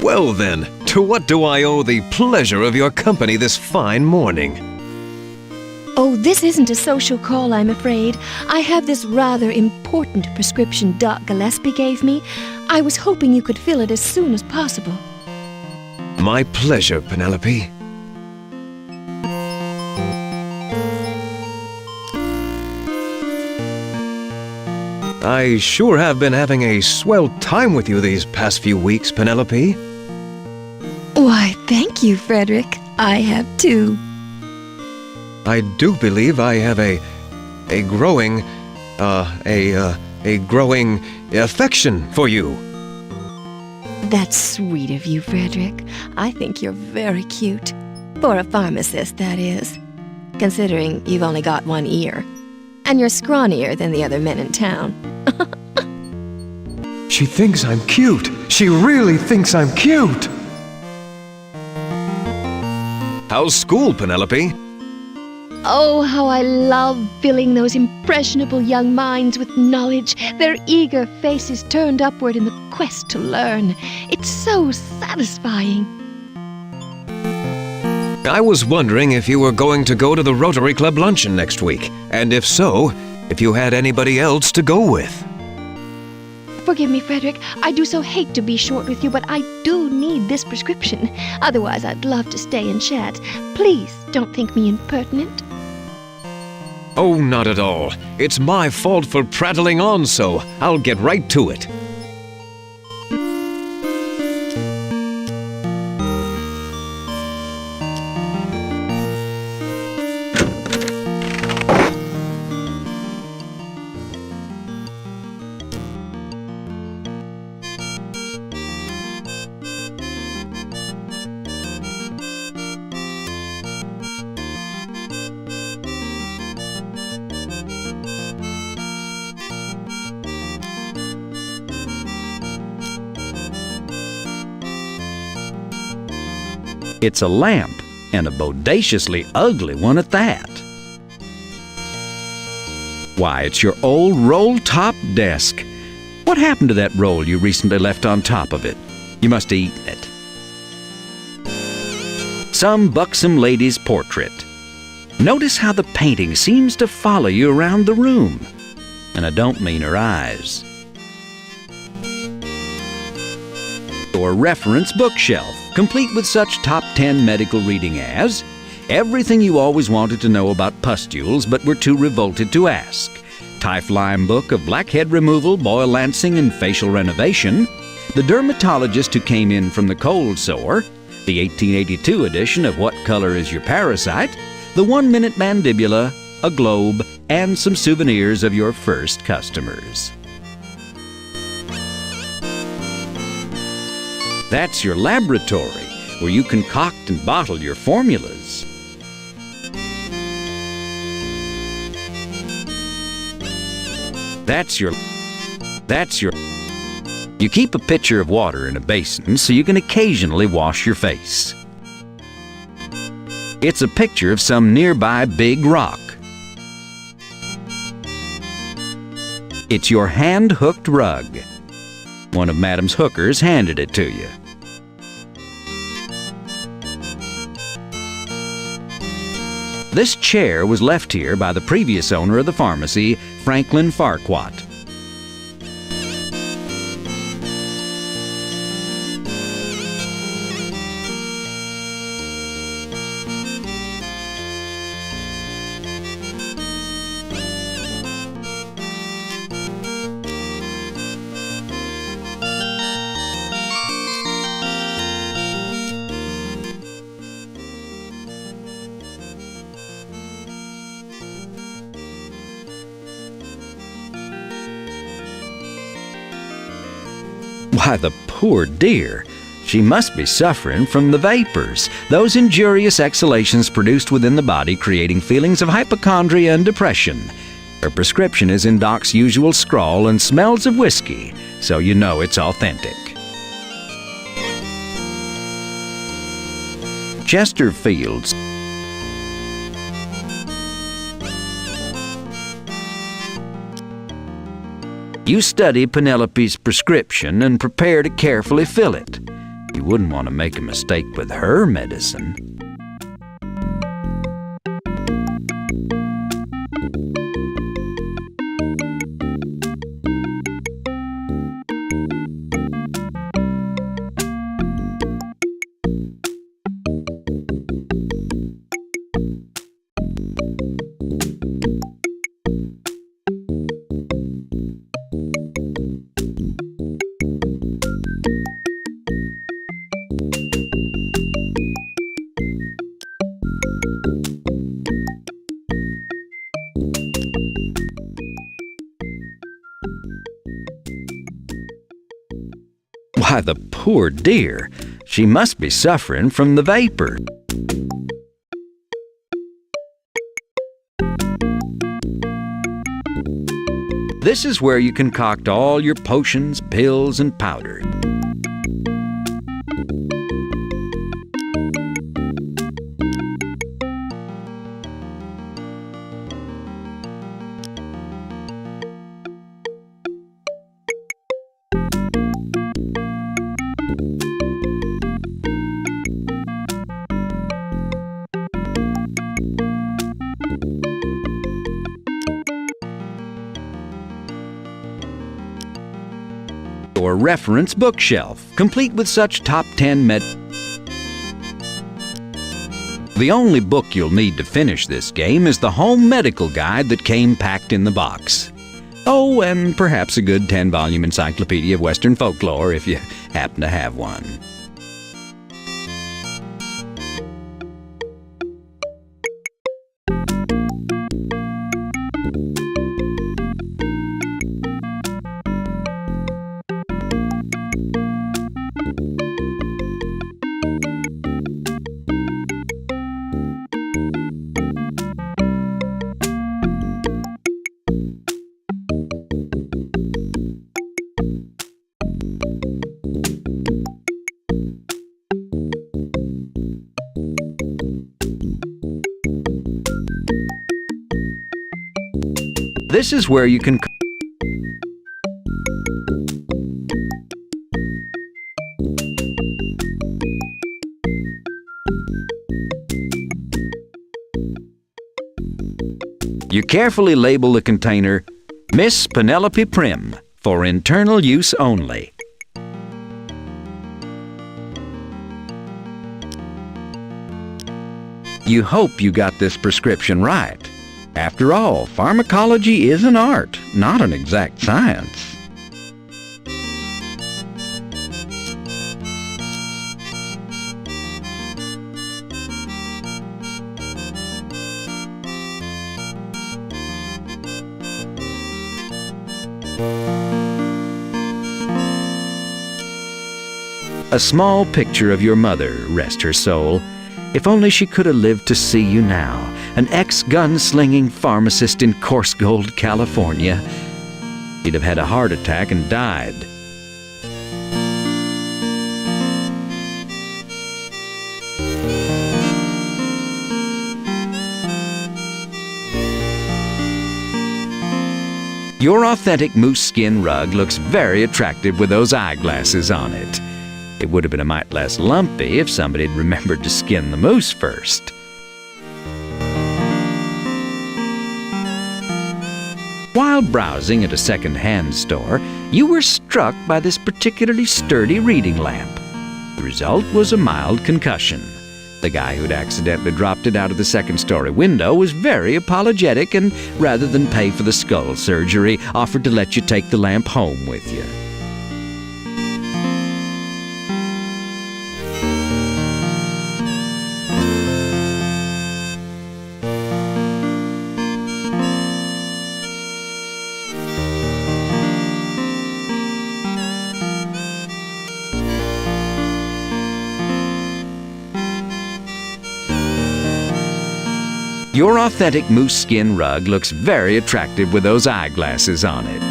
Well then, to what do I owe the pleasure of your company this fine morning? Oh, this isn't a social call, I'm afraid. I have this rather important prescription Doc Gillespie gave me. I was hoping you could fill it as soon as possible. My pleasure, Penelope. I sure have been having a swell time with you these past few weeks, Penelope. Why, thank you, Frederick. I have too. I do believe I have a growing affection for you. That's sweet of you, Frederick. I think you're very cute. For a pharmacist, that is. Considering you've only got one ear. And you're scrawnier than the other men in town. She thinks I'm cute. She really thinks I'm cute. How's school, Penelope? Oh, how I love filling those impressionable young minds with knowledge, their eager faces turned upward in the quest to learn. It's so satisfying. I was wondering if you were going to go to the Rotary Club luncheon next week, and if so, if you had anybody else to go with. Forgive me, Frederick. I do so hate to be short with you, but I do need this prescription. Otherwise, I'd love to stay and chat. Please don't think me impertinent. Oh, not at all. It's my fault for prattling on so. I'll get right to it. It's a lamp, and a bodaciously ugly one at that. Why, it's your old roll-top desk. What happened to that roll you recently left on top of it? You must have eaten it. Some buxom lady's portrait. Notice how the painting seems to follow you around the room. And I don't mean her eyes. Or reference bookshelf, complete with such top 10 medical reading as Everything You Always Wanted to Know About Pustules But Were Too Revolted to Ask, Typhlime Book of Blackhead Removal, Boil Lancing, and Facial Renovation, The Dermatologist Who Came In from the Cold Sore, the 1882 edition of What Color Is Your Parasite, the 1-Minute Mandibula, a globe, and some souvenirs of your first customers. That's your laboratory, where you concoct and bottle your formulas. That's your... You keep a pitcher of water in a basin so you can occasionally wash your face. It's a picture of some nearby big rock. It's your hand-hooked rug. One of Madam's hookers handed it to you. This chair was left here by the previous owner of the pharmacy, Franklin Farquhar. Why, the poor dear! She must be suffering from the vapors, those injurious exhalations produced within the body creating feelings of hypochondria and depression. Her prescription is in Doc's usual scrawl and smells of whiskey, so you know it's authentic. Chesterfield's. You study Penelope's prescription and prepare to carefully fill it. You wouldn't want to make a mistake with her medicine. Why, the poor dear! She must be suffering from the vapor. This is where you concoct all your potions, pills, and powder. Or reference bookshelf, complete with such top 10 The only book you'll need to finish this game is the home medical guide that came packed in the box. Oh, and perhaps a good 10-volume encyclopedia of Western folklore if you happen to have one. This is where you can You carefully label the container Miss Penelope Prim for internal use only. You hope you got this prescription right. After all, pharmacology is an art, not an exact science. A small picture of your mother, rest her soul. If only she could have lived to see you now, an ex-gun-slinging pharmacist in Coarse Gold, California. She'd have had a heart attack and died. Your authentic moose skin rug looks very attractive with those eyeglasses on it. It would have been a mite less lumpy if somebody had remembered to skin the moose first. While browsing at a second-hand store, you were struck by this particularly sturdy reading lamp. The result was a mild concussion. The guy who'd accidentally dropped it out of the second-story window was very apologetic and, rather than pay for the skull surgery, offered to let you take the lamp home with you. Your authentic moose skin rug looks very attractive with those eyeglasses on it.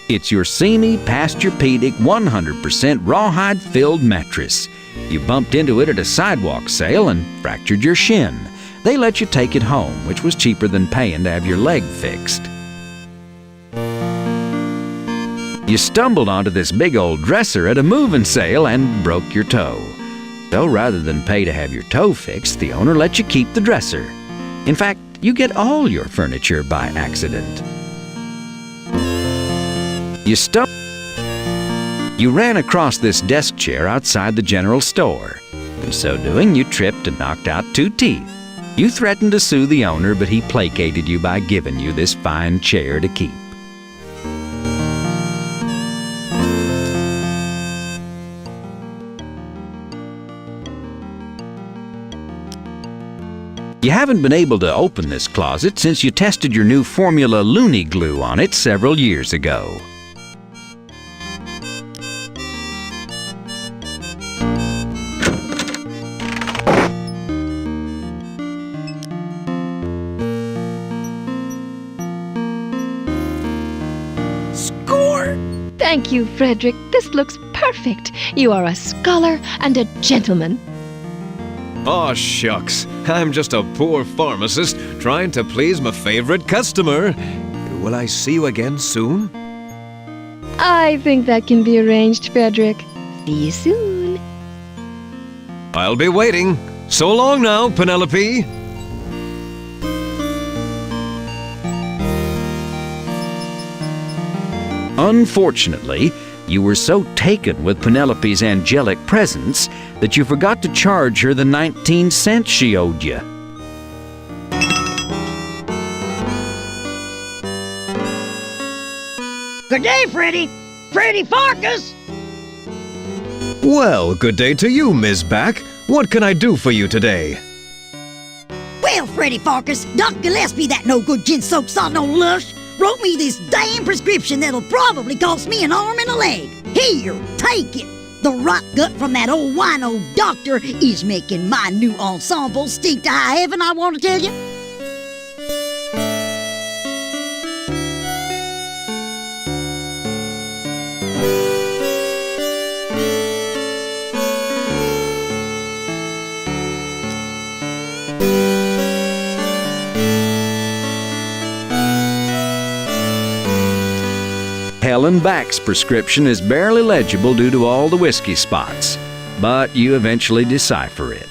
It's your seamy, pasture-pedic, 100% rawhide-filled mattress. You bumped into it at a sidewalk sale and fractured your shin. They let you take it home, which was cheaper than paying to have your leg fixed. You stumbled onto this big old dresser at a moving sale and broke your toe. So rather than pay to have your toe fixed, the owner let you keep the dresser. In fact, you get all your furniture by accident. You ran across this desk chair outside the general store. In so doing, you tripped and knocked out 2 teeth. You threatened to sue the owner, but he placated you by giving you this fine chair to keep. You haven't been able to open this closet since you tested your new formula Looney glue on it several years ago. Thank you, Frederick. This looks perfect. You are a scholar and a gentleman. Aw, shucks. I'm just a poor pharmacist trying to please my favorite customer. Will I see you again soon? I think that can be arranged, Frederick. See you soon. I'll be waiting. So long now, Penelope. Unfortunately, you were so taken with Penelope's angelic presence that you forgot to charge her the 19 cents she owed you. Good day, Freddy. Freddy Pharkas. Well, good day to you, Ms. Back. What can I do for you today? Well, Freddy Pharkas, Doc Gillespie, that no-good gin-soaked sodden old lush, wrote me this damn prescription that'll probably cost me an arm and a leg. Here, take it. The rot gut from that old wino doctor is making my new ensemble stink to high heaven, I want to tell you. Helen Back's prescription is barely legible due to all the whiskey spots, but you eventually decipher it.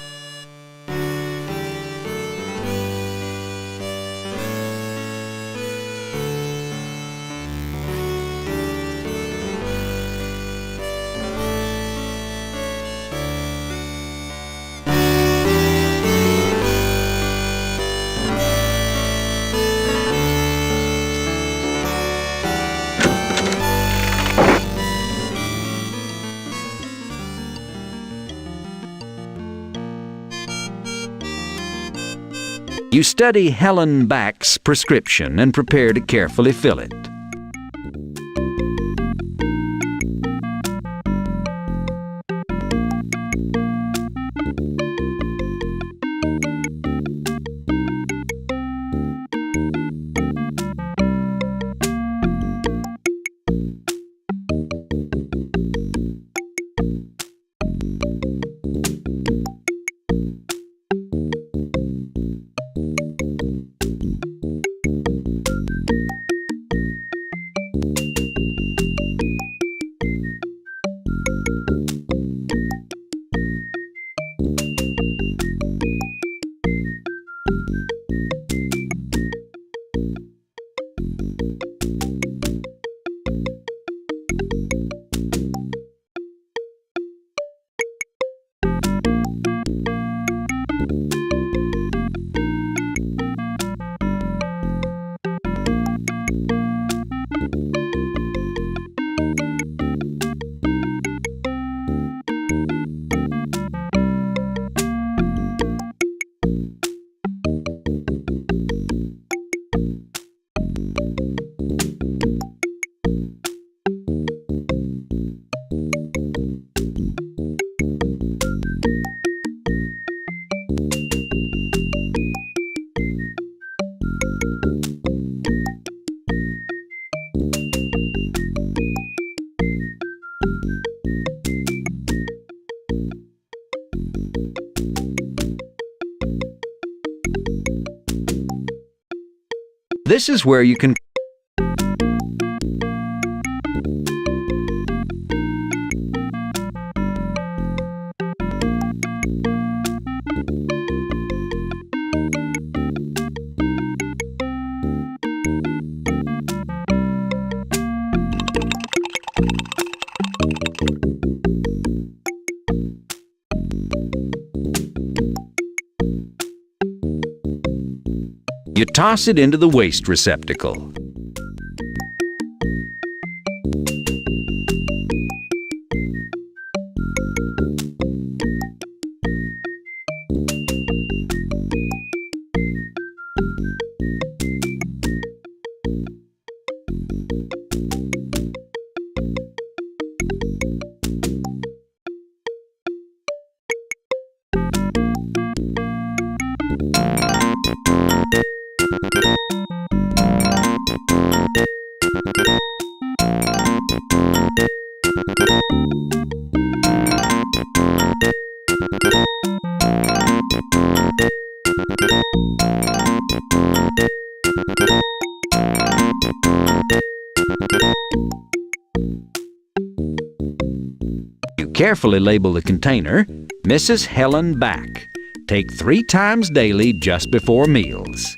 You study Helen Back's prescription and prepare to carefully fill it. This is where you can You toss it into the waste receptacle. Carefully label the container, Mrs. Helen Back. Take 3 times daily just before meals.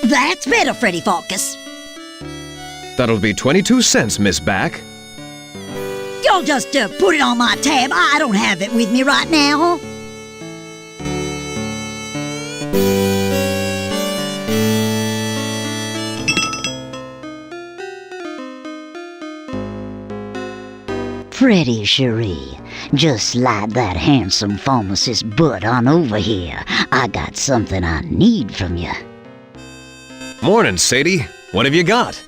That's better, Freddy Pharkas. That'll be 22 cents, Miss Back. Y'all just put it on my tab. I don't have it with me right now. Freddy, cherie, just slide that handsome pharmacist butt on over here. I got something I need from you. Morning, Sadie. What have you got?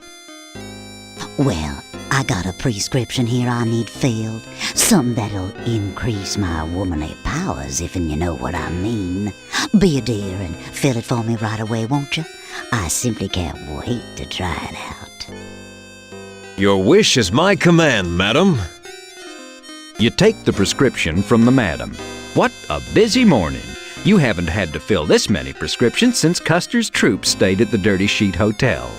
Well, I got a prescription here I need filled. Something that'll increase my womanly powers, if you know what I mean. Be a dear and fill it for me right away, won't you? I simply can't wait to try it out. Your wish is my command, madam. You take the prescription from the madam. What a busy morning. You haven't had to fill this many prescriptions since Custer's troops stayed at the Dirty Sheet Hotel.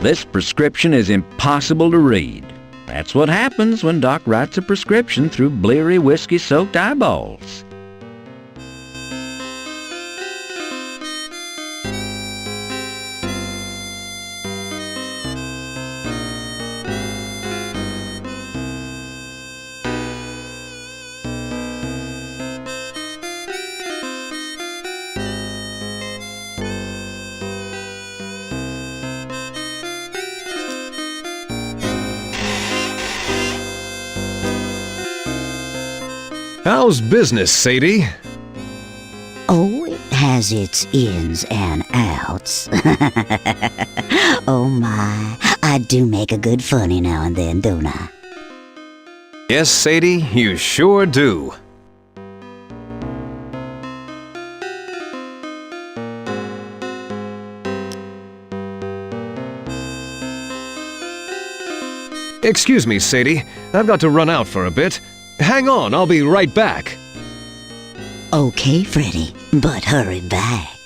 This prescription is impossible to read. That's what happens when Doc writes a prescription through bleary, whiskey-soaked eyeballs. How's business, Sadie? Oh, it has its ins and outs. Oh my, I do make a good funny now and then, don't I? Yes, Sadie, you sure do. Excuse me, Sadie. I've got to run out for a bit. Hang on, I'll be right back. Okay, Freddy, but hurry back.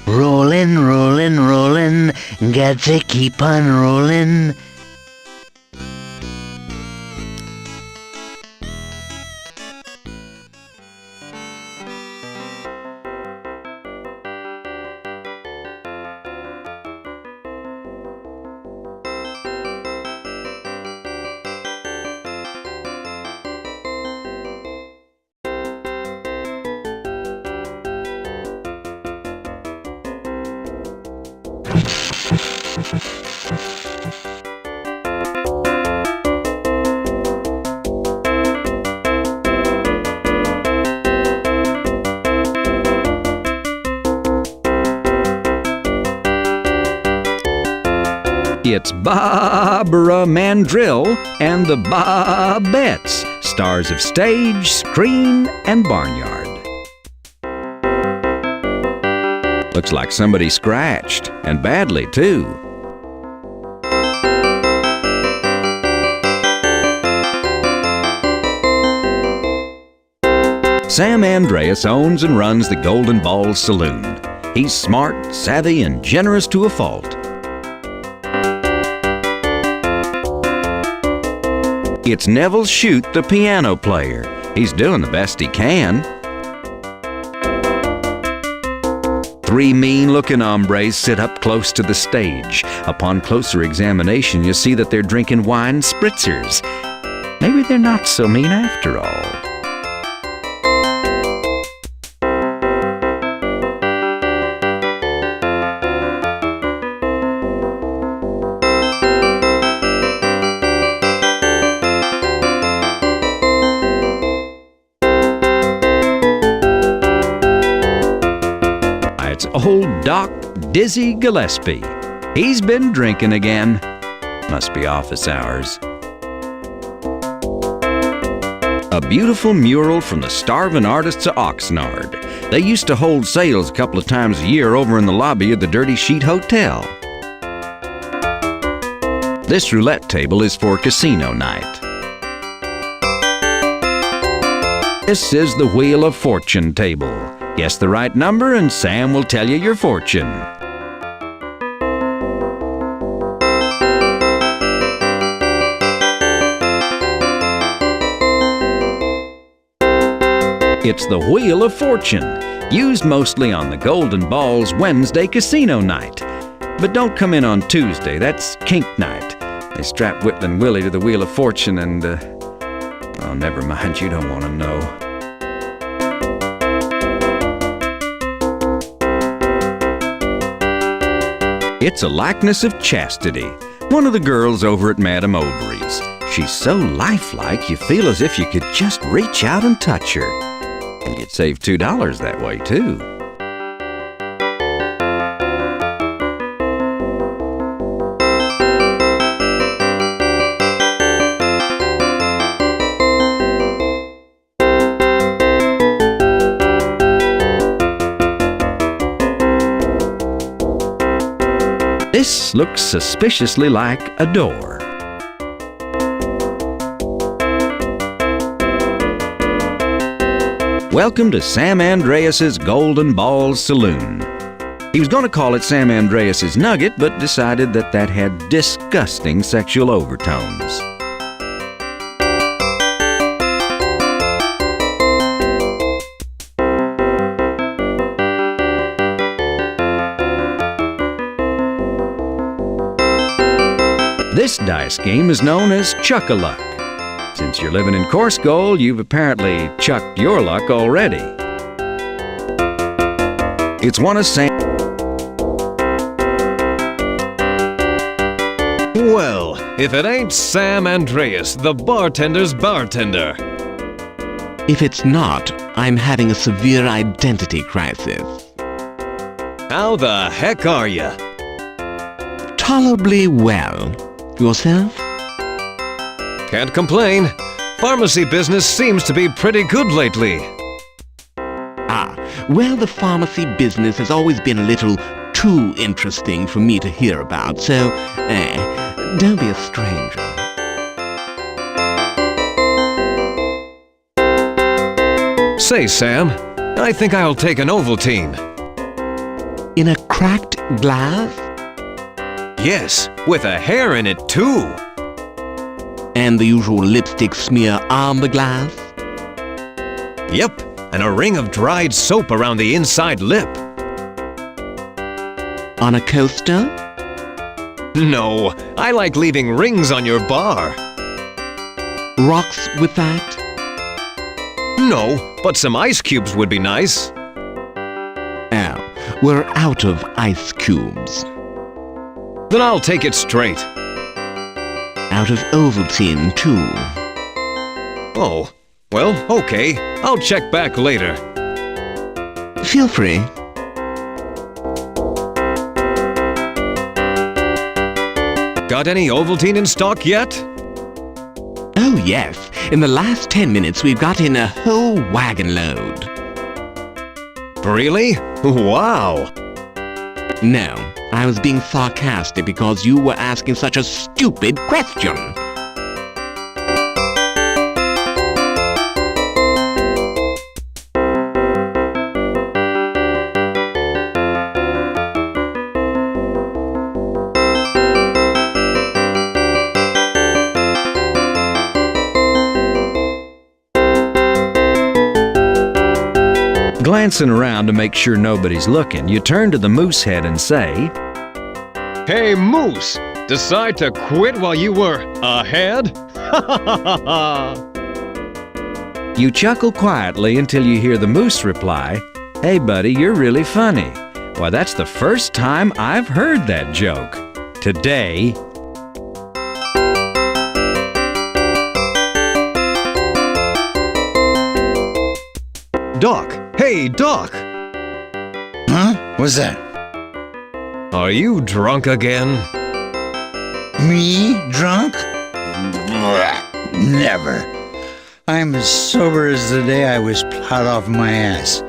Rollin', rollin', rollin', got to keep on rollin'. It's Barbara Mandrill and the Bobettes, stars of stage, screen, and barnyard. Looks like somebody scratched, and badly too. Sam Andreas owns and runs the Golden Balls Saloon. He's smart, savvy, and generous to a fault. It's Neville Shute, the piano player. He's doing the best he can. 3 mean-looking hombres sit up close to the stage. Upon closer examination, you see that they're drinking wine spritzers. Maybe they're not so mean after all. It's old Doc Dizzy Gillespie. He's been drinking again. Must be office hours. A beautiful mural from the starving artists of Oxnard. They used to hold sales a couple of times a year over in the lobby of the Dirty Sheet Hotel. This roulette table is for casino night. This is the Wheel of Fortune table. Guess the right number and Sam will tell you your fortune. It's the Wheel of Fortune, used mostly on the Golden Balls Wednesday casino night. But don't come in on Tuesday, that's kink night. They strap Whitland Willie to the Wheel of Fortune and, oh, never mind, you don't want to know. It's a likeness of Chastity, one of the girls over at Madame Overy's. She's so lifelike you feel as if you could just reach out and touch her. And you'd save $2 that way, too. This looks suspiciously like a door. Welcome to Sam Andreas's Golden Balls Saloon. He was going to call it Sam Andreas's Nugget, but decided that that had disgusting sexual overtones. This dice game is known as Chuck-a-Luck. Since you're living in Course Gold, you've apparently chucked your luck already. It's one of Sam... Well, if it ain't Sam Andreas, the bartender's bartender. If it's not, I'm having a severe identity crisis. How the heck are you? Tolerably well. Yourself? Can't complain. Pharmacy business seems to be pretty good lately. Well, the pharmacy business has always been a little too interesting for me to hear about, so, don't be a stranger. Say, Sam, I think I'll take an Ovaltine. In a cracked glass? Yes, with a hair in it, too. And the usual lipstick smear on the glass? Yep, and a ring of dried soap around the inside lip. On a coaster? No, I like leaving rings on your bar. Rocks with that? No, but some ice cubes would be nice. Oh, we're out of ice cubes. Then I'll take it straight. Out of Ovaltine, too. Oh, well, okay. I'll check back later. Feel free. Got any Ovaltine in stock yet? Oh, yes. In the last 10 minutes, we've got in a whole wagon load. Really? Wow. No, I was being sarcastic because you were asking such a stupid question. Glancing around to make sure nobody's looking, you turn to the moose head and say, Hey, Moose! Decide to quit while you were ahead? You chuckle quietly until you hear the moose reply, Hey buddy, you're really funny. Why, that's the first time I've heard that joke. Today. Doc! Hey, Doc! Huh? What's that? Are you drunk again? Me? Drunk? Never. I'm as sober as the day I was plowed off my ass.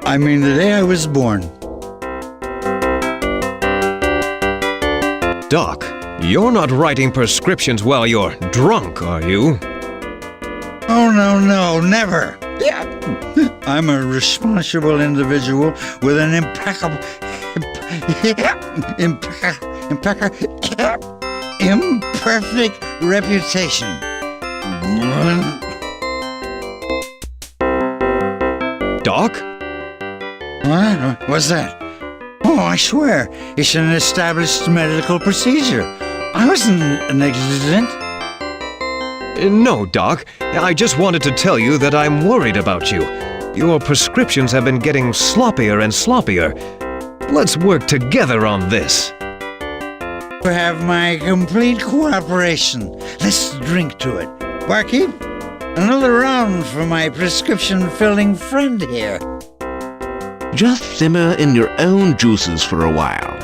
I mean, the day I was born. Doc, you're not writing prescriptions while you're drunk, are you? Oh, no, never. I'm a responsible individual with an imperfect reputation. Doc? What? What's that? Oh, I swear, it's an established medical procedure. I wasn't negligent. No, Doc. I just wanted to tell you that I'm worried about you. Your prescriptions have been getting sloppier and sloppier. Let's work together on this. You have my complete cooperation. Let's drink to it. Barkeep, another round for my prescription-filling friend here. Just simmer in your own juices for a while.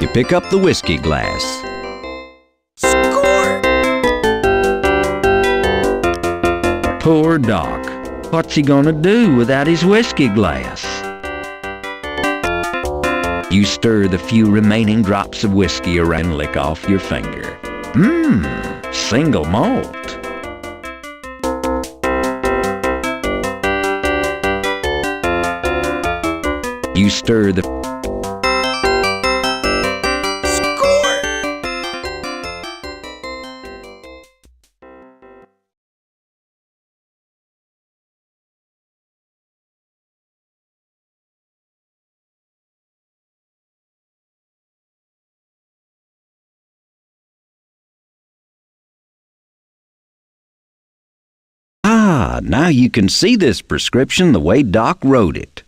You pick up the whiskey glass. Score! Poor Doc. What's he gonna do without his whiskey glass? You stir the few remaining drops of whiskey around and lick off your finger. Single malt. You stir the... Score! Ah, now you can see this prescription the way Doc wrote it.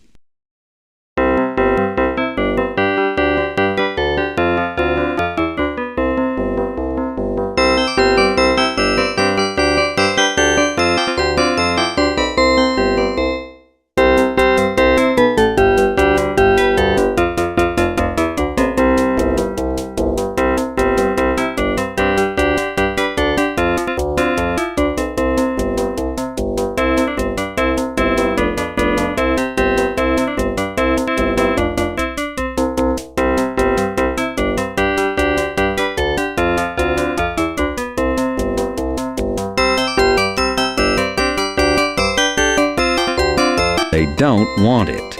They don't want it.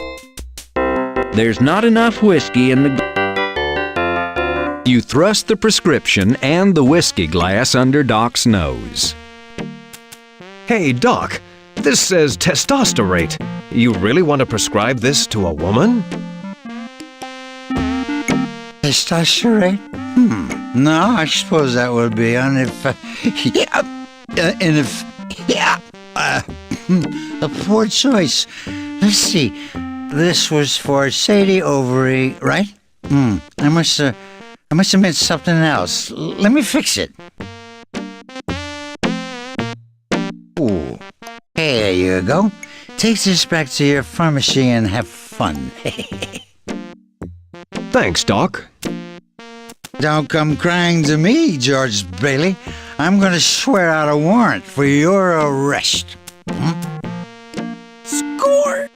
There's not enough whiskey in the... You thrust the prescription and the whiskey glass under Doc's nose. Hey, Doc, this says testosterate. You really want to prescribe this to a woman? Testosterate? No, I suppose that would be a poor choice. Let's see. This was for Sadie Ovary, right? I must have meant something else. Let me fix it. Ooh. Hey, there you go. Take this back to your pharmacy and have fun. Thanks, Doc. Don't come crying to me, George Bailey. I'm going to swear out a warrant for your arrest. Score!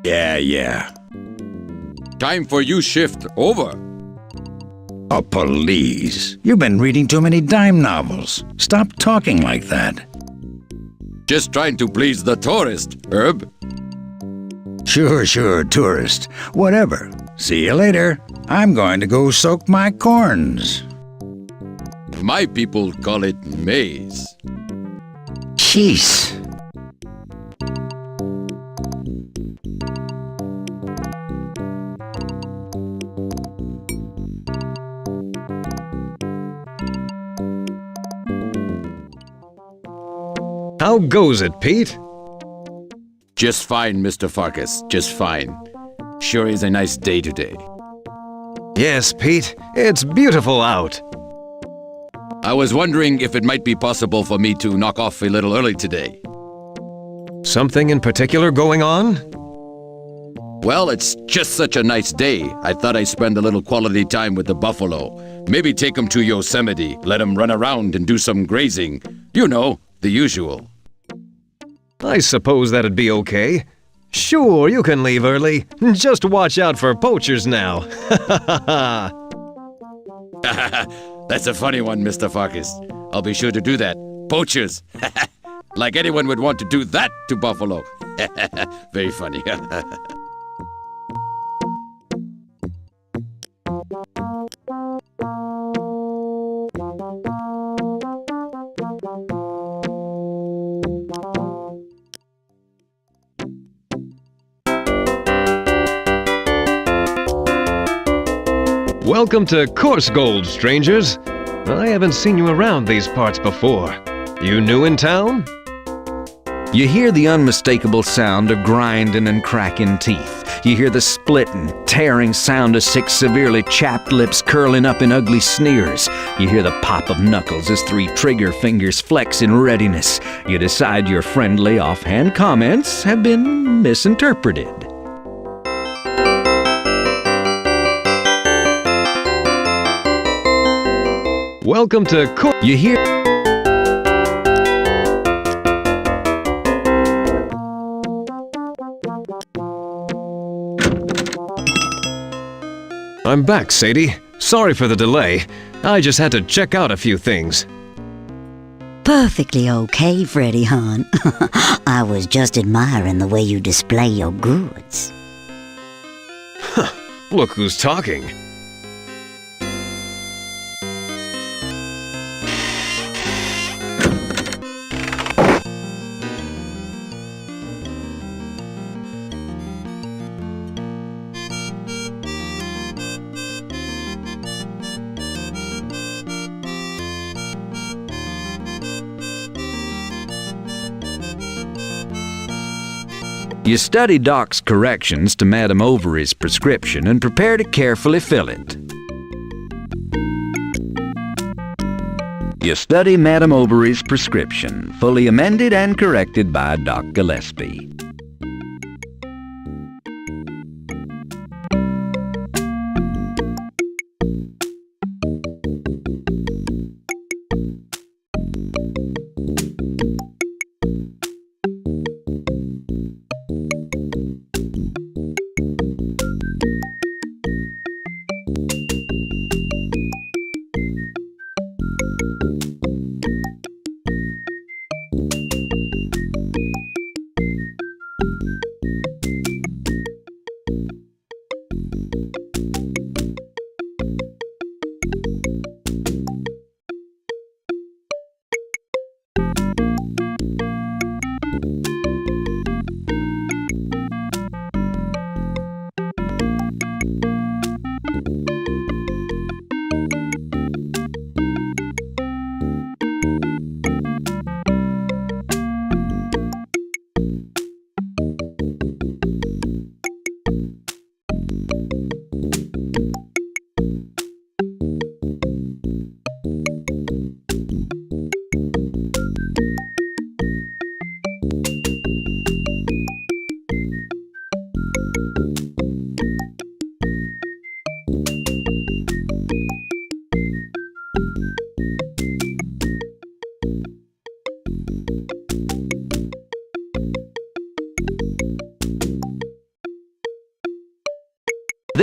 Yeah. Time for you shift over. Oh, please. You've been reading too many dime novels. Stop talking like that. Just trying to please the tourist, Herb. Sure, tourist. Whatever. See you later. I'm going to go soak my corns. My people call it maize. Jeez. How goes it, Pete? Just fine, Mr. Pharkas. Just fine. Sure is a nice day today. Yes, Pete. It's beautiful out. I was wondering if it might be possible for me to knock off a little early today. Something in particular going on? Well, it's just such a nice day. I thought I'd spend a little quality time with the buffalo. Maybe take 'em to Yosemite, let 'em run around and do some grazing. You know, the usual. I suppose that'd be okay. Sure, you can leave early. Just watch out for poachers now. That's a funny one, Mr. Pharkas. I'll be sure to do that. Poachers. Like anyone would want to do that to buffalo. Very funny. Welcome to Course Gold, strangers. I haven't seen you around these parts before. You new in town? You hear the unmistakable sound of grinding and cracking teeth. You hear the splitting, tearing sound of 6 severely chapped lips curling up in ugly sneers. You hear the pop of knuckles as 3 trigger fingers flex in readiness. You decide your friendly offhand comments have been misinterpreted. Welcome to You hear... I'm back, Sadie. Sorry for the delay. I just had to check out a few things. Perfectly okay, Freddy, hon. I was just admiring the way you display your goods. Look who's talking. You study Doc's corrections to Madame Overy's prescription and prepare to carefully fill it. You study Madame Overy's prescription, fully amended and corrected by Doc Gillespie.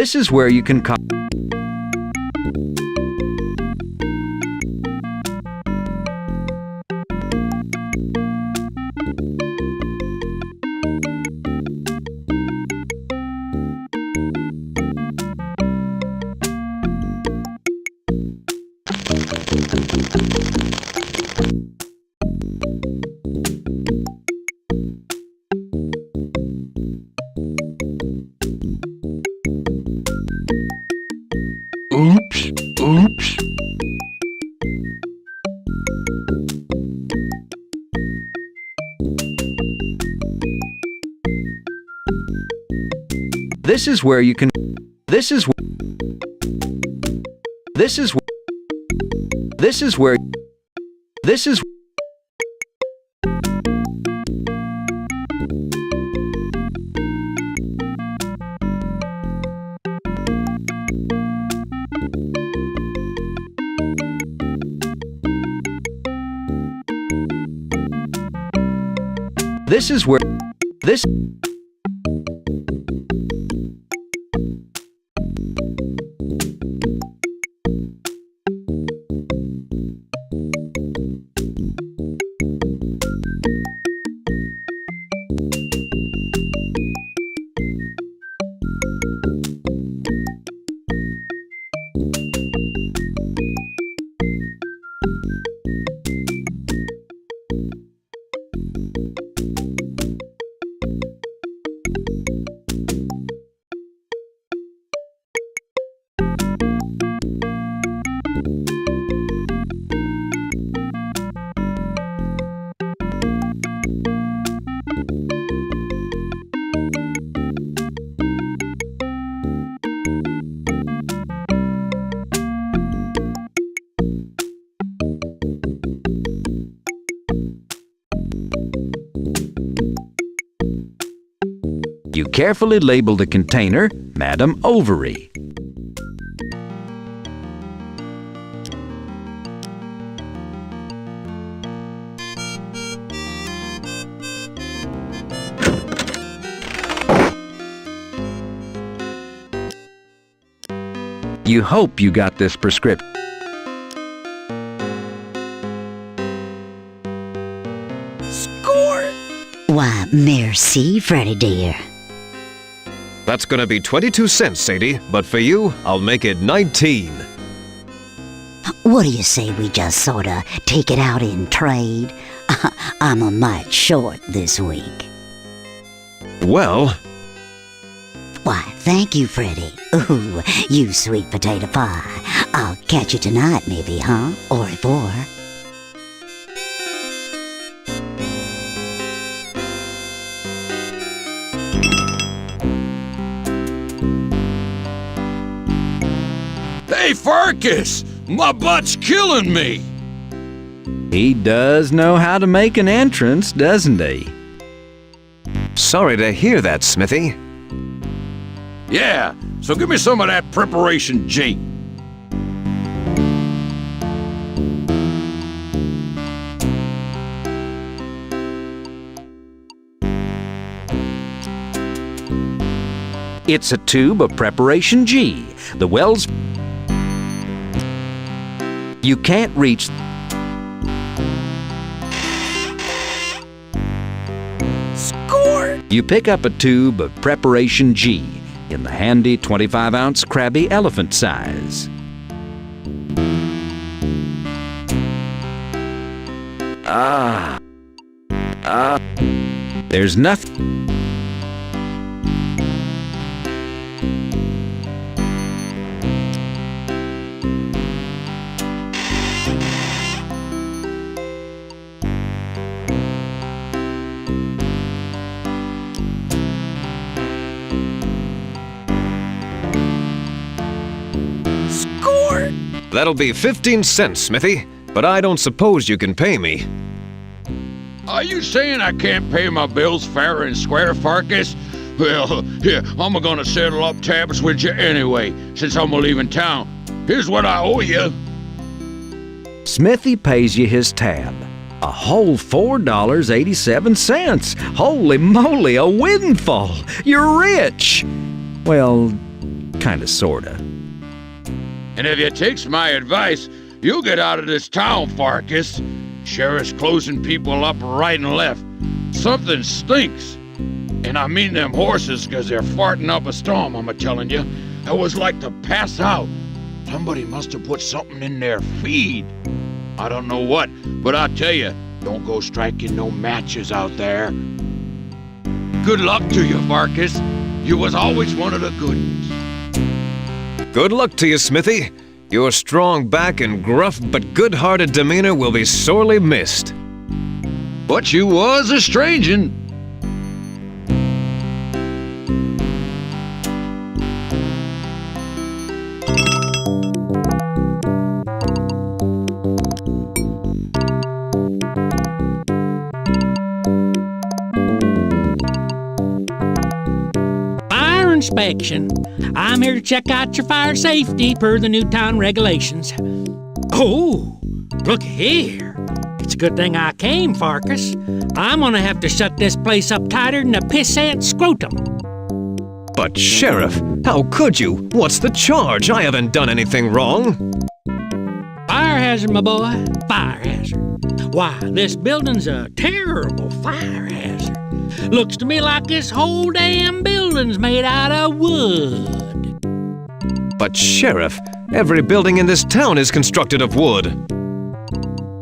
This is where you can Oops. This is where you can This is where This is where this You carefully label the container, Madam Ovary. You hope you got this prescription. Score! Why, merci, Freddy dear. That's gonna be 22 cents, Sadie, but for you, I'll make it 19. What do you say we just sorta take it out in trade? I'm a mite short this week. Well... Why, thank you, Freddy. Ooh, you sweet potato pie. I'll catch you tonight, maybe, huh? Au revoir. Hey, Pharkas! My butt's killing me! He does know how to make an entrance, doesn't he? Sorry to hear that, Smithy. Yeah, so give me some of that preparation G. It's a tube of preparation G. The wells... You can't reach... Score! You pick up a tube of preparation G in the handy 25-ounce Krabby elephant size. There's nothing... That'll be 15 cents, Smithy, but I don't suppose you can pay me. Are you saying I can't pay my bills fair and square, Pharkas? Well, here, I'm gonna settle up tabs with you anyway, since I'm leaving town. Here's what I owe you. Smithy pays you his tab. A whole $4.87. Holy moly, a windfall! You're rich! Well, kinda sorta. And if you takes my advice, you'll get out of this town, Pharkas. Sheriff's closing people up right and left. Something stinks. And I mean them horses, 'cause they're farting up a storm, I'm a-telling you. It was like to pass out. Somebody must have put something in their feed. I don't know what, but I'll tell you, don't go striking no matches out there. Good luck to you, Pharkas. You was always one of the good ones. Good luck to you, Smithy. Your strong back and gruff but good-hearted demeanor will be sorely missed. But you was a strange un. Inspection. I'm here to check out your fire safety per the new town regulations. Oh, look here. It's a good thing I came, Pharkas. I'm gonna have to shut this place up tighter than a pissant scrotum. But, Sheriff, how could you? What's the charge? I haven't done anything wrong. Fire hazard, my boy. Fire hazard. Why, this building's a terrible fire hazard. Looks to me like this whole damn building's made out of wood. But, Sheriff, every building in this town is constructed of wood.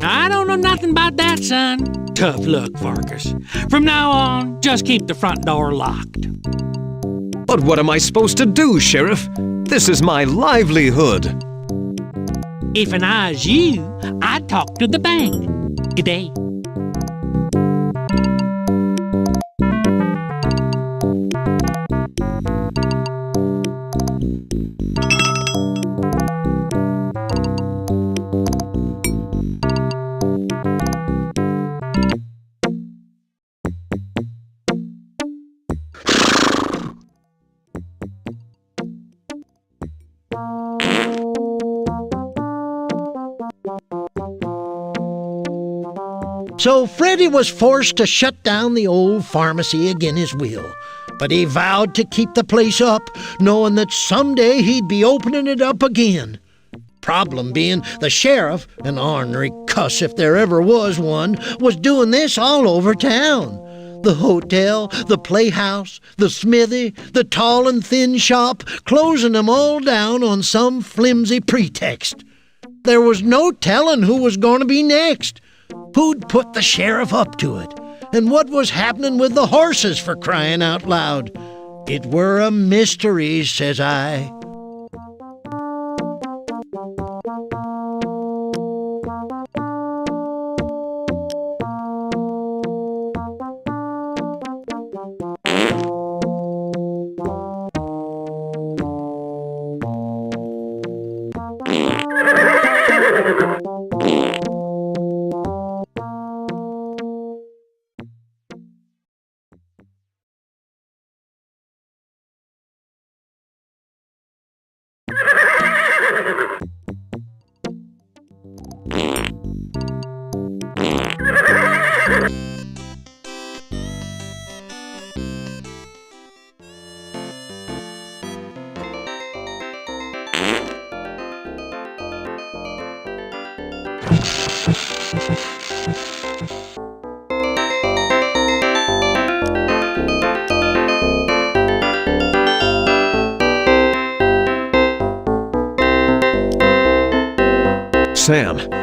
I don't know nothing about that, son. Tough luck, Pharkas. From now on, just keep the front door locked. But what am I supposed to do, Sheriff? This is my livelihood. If I was you, I'd talk to the bank. Good day. So Freddy was forced to shut down the old pharmacy again his will. But he vowed to keep the place up, knowing that someday he'd be opening it up again. Problem being, the sheriff, an ornery cuss if there ever was one, was doing this all over town. The hotel, the playhouse, the smithy, the tall and thin shop, closing them all down on some flimsy pretext. There was no telling who was going to be next. Who'd put the sheriff up to it? And what was happening with the horses, for crying out loud? It were a mystery, says I.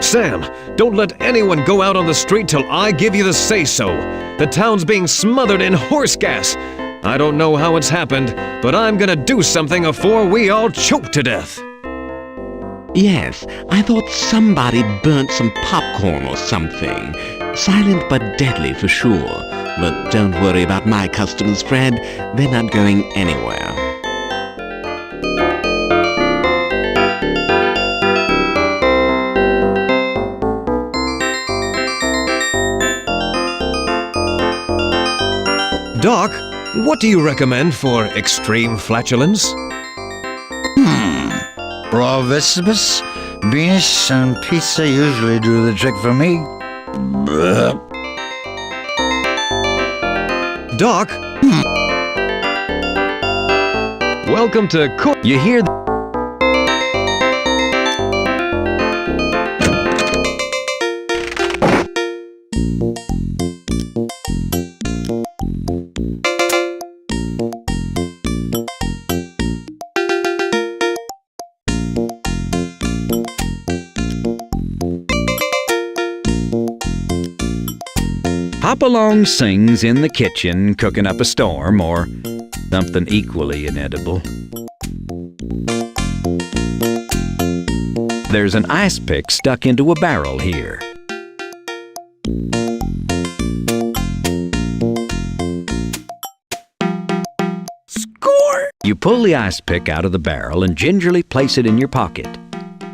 Sam, don't let anyone go out on the street till I give you the say-so. The town's being smothered in horse gas. I don't know how it's happened, but I'm gonna do something afore we all choke to death. Yes, I thought somebody burnt some popcorn or something. Silent but deadly for sure. But don't worry about my customers, Fred. They're not going anywhere. Doc, what do you recommend for extreme flatulence? Raw vegetables, beans, and pizza usually do the trick for me. Doc? Welcome to You hear Hopalong sings in the kitchen, cooking up a storm or something equally inedible. There's an ice pick stuck into a barrel here. Score! You pull the ice pick out of the barrel and gingerly place it in your pocket.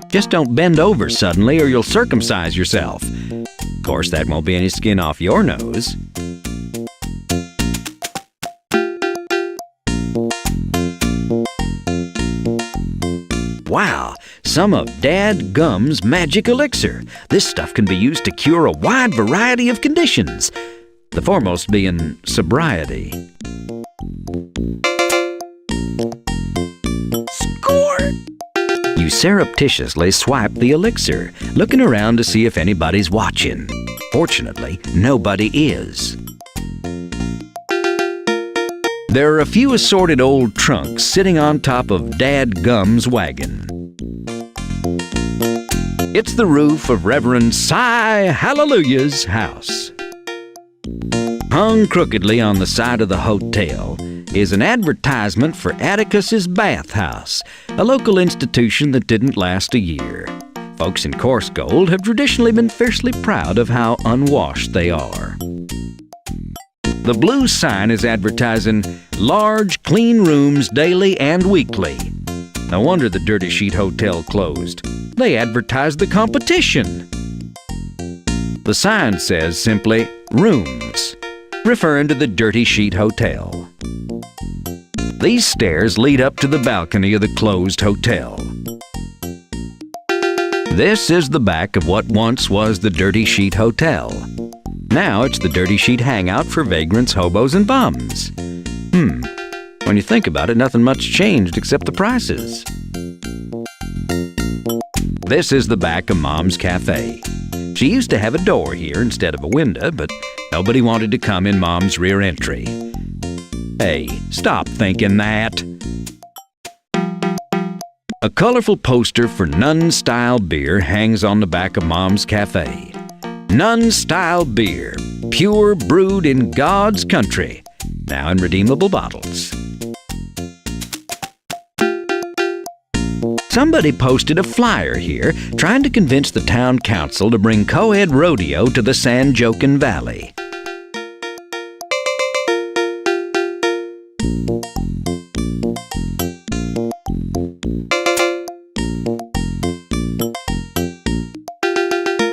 Just don't bend over suddenly or you'll circumcise yourself. Of course, that won't be any skin off your nose. Wow, some of Dad Gum's magic elixir. This stuff can be used to cure a wide variety of conditions, the foremost being sobriety. Score! You surreptitiously swipe the elixir, looking around to see if anybody's watching. Fortunately, nobody is. There are a few assorted old trunks sitting on top of Dad Gum's wagon. It's the roof of Reverend Cy Hallelujah's house. Hung crookedly on the side of the hotel is an advertisement for Atticus's Bathhouse, a local institution that didn't last a year. Folks in coarse gold have traditionally been fiercely proud of how unwashed they are. The blue sign is advertising large, clean rooms daily and weekly. No wonder the Dirty Sheet Hotel closed. They advertised the competition. The sign says simply, rooms, referring to the Dirty Sheet Hotel. These stairs lead up to the balcony of the closed hotel. This is the back of what once was the Dirty Sheet Hotel. Now it's the Dirty Sheet hangout for vagrants, hobos, and bums. When you think about it, nothing much changed except the prices. This is the back of Mom's Cafe. She used to have a door here instead of a window, but nobody wanted to come in Mom's rear entry. Hey, stop thinking that. A colorful poster for Nun-style beer hangs on the back of Mom's Cafe. Nun-style beer, pure brewed in God's country, now in redeemable bottles. Somebody posted a flyer here trying to convince the town council to bring co-ed rodeo to the San Joaquin Valley.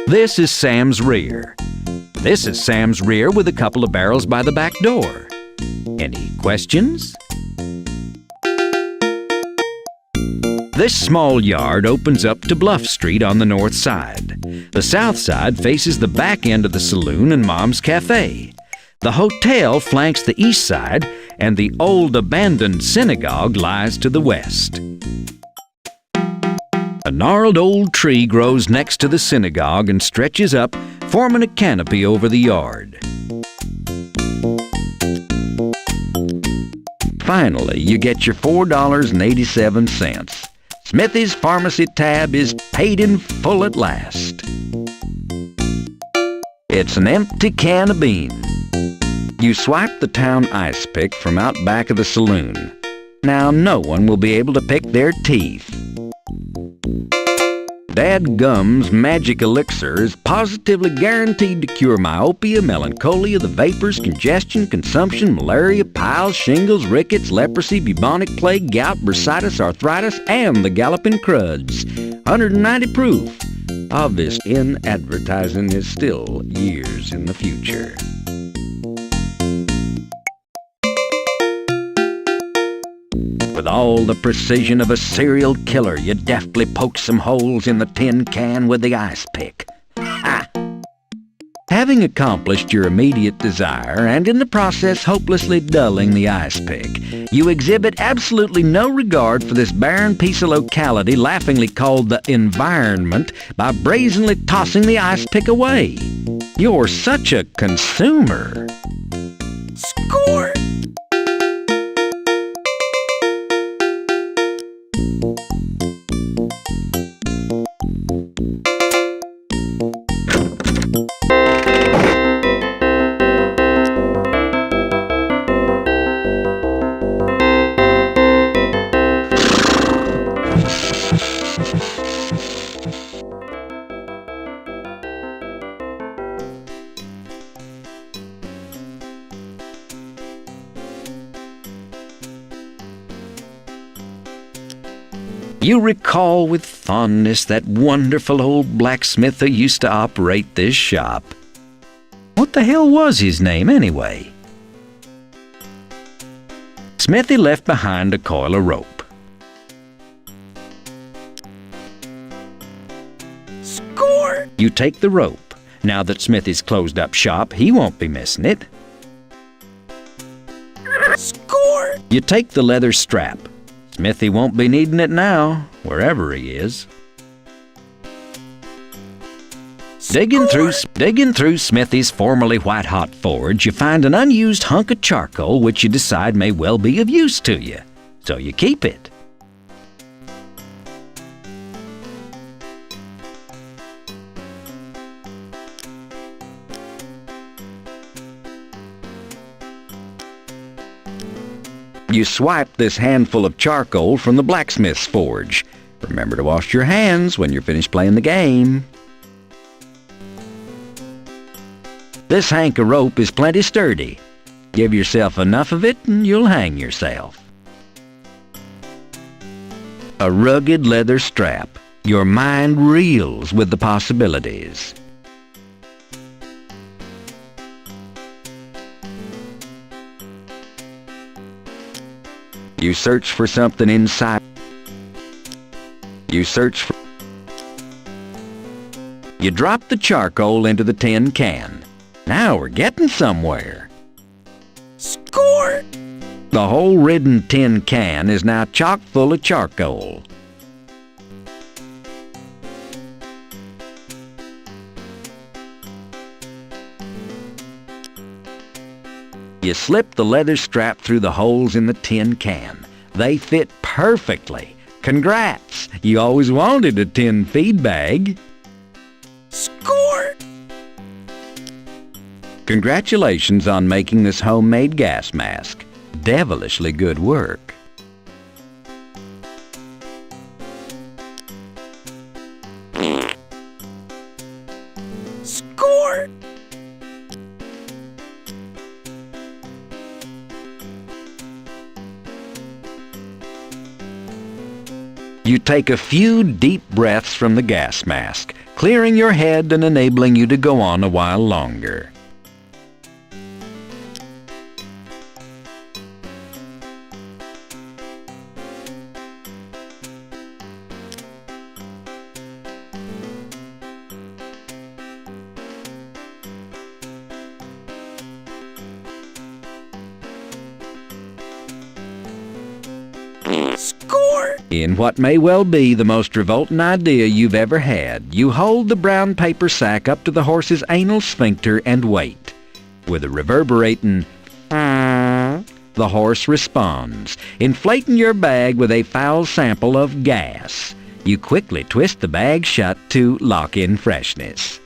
This is Sam's rear. This is Sam's rear with a couple of barrels by the back door. Any questions? This small yard opens up to Bluff Street on the north side. The south side faces the back end of the saloon and Mom's Cafe. The hotel flanks the east side, and the old abandoned synagogue lies to the west. A gnarled old tree grows next to the synagogue and stretches up, forming a canopy over the yard. Finally, you get your $4.87. Smithy's pharmacy tab is paid in full at last. It's an empty can of beans. You swipe the town ice pick from out back of the saloon. Now no one will be able to pick their teeth. Dad Gum's magic elixir is positively guaranteed to cure myopia, melancholia, the vapors, congestion, consumption, malaria, piles, shingles, rickets, leprosy, bubonic plague, gout, bursitis, arthritis, and the galloping cruds. 190 proof. Obvious in advertising is still years in the future. With all the precision of a serial killer, you deftly poke some holes in the tin can with the ice pick. Ha! Having accomplished your immediate desire, and in the process hopelessly dulling the ice pick, you exhibit absolutely no regard for this barren piece of locality laughingly called the environment by brazenly tossing the ice pick away. You're such a consumer. Score! You recall with fondness that wonderful old blacksmith who used to operate this shop. What the hell was his name, anyway? Smithy left behind a coil of rope. Score! You take the rope. Now that Smithy's closed up shop, he won't be missing it. Score! You take the leather strap. Smithy won't be needing it now, wherever he is. Digging through Smithy's formerly white-hot forge, you find an unused hunk of charcoal which you decide may well be of use to you, so you keep it. You swipe this handful of charcoal from the blacksmith's forge. Remember to wash your hands when you're finished playing the game. This hank of rope is plenty sturdy. Give yourself enough of it and you'll hang yourself. A rugged leather strap. Your mind reels with the possibilities. You search for something inside. You drop the charcoal into the tin can. Now we're getting somewhere. Score! The hole-ridden tin can is now chock full of charcoal. You slip the leather strap through the holes in the tin can. They fit perfectly. Congrats! You always wanted a tin feed bag. Score! Congratulations on making this homemade gas mask. Devilishly good work. Score! You take a few deep breaths from the gas mask, clearing your head and enabling you to go on a while longer. Score! In what may well be the most revolting idea you've ever had, you hold the brown paper sack up to the horse's anal sphincter and wait. With a reverberating the horse responds, inflating your bag with a foul sample of gas. You quickly twist the bag shut to lock in freshness.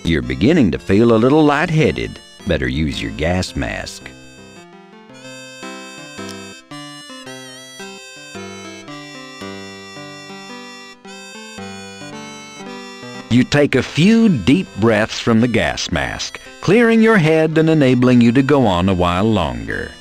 You're beginning to feel a little lightheaded. Better use your gas mask. You take a few deep breaths from the gas mask, clearing your head and enabling you to go on a while longer.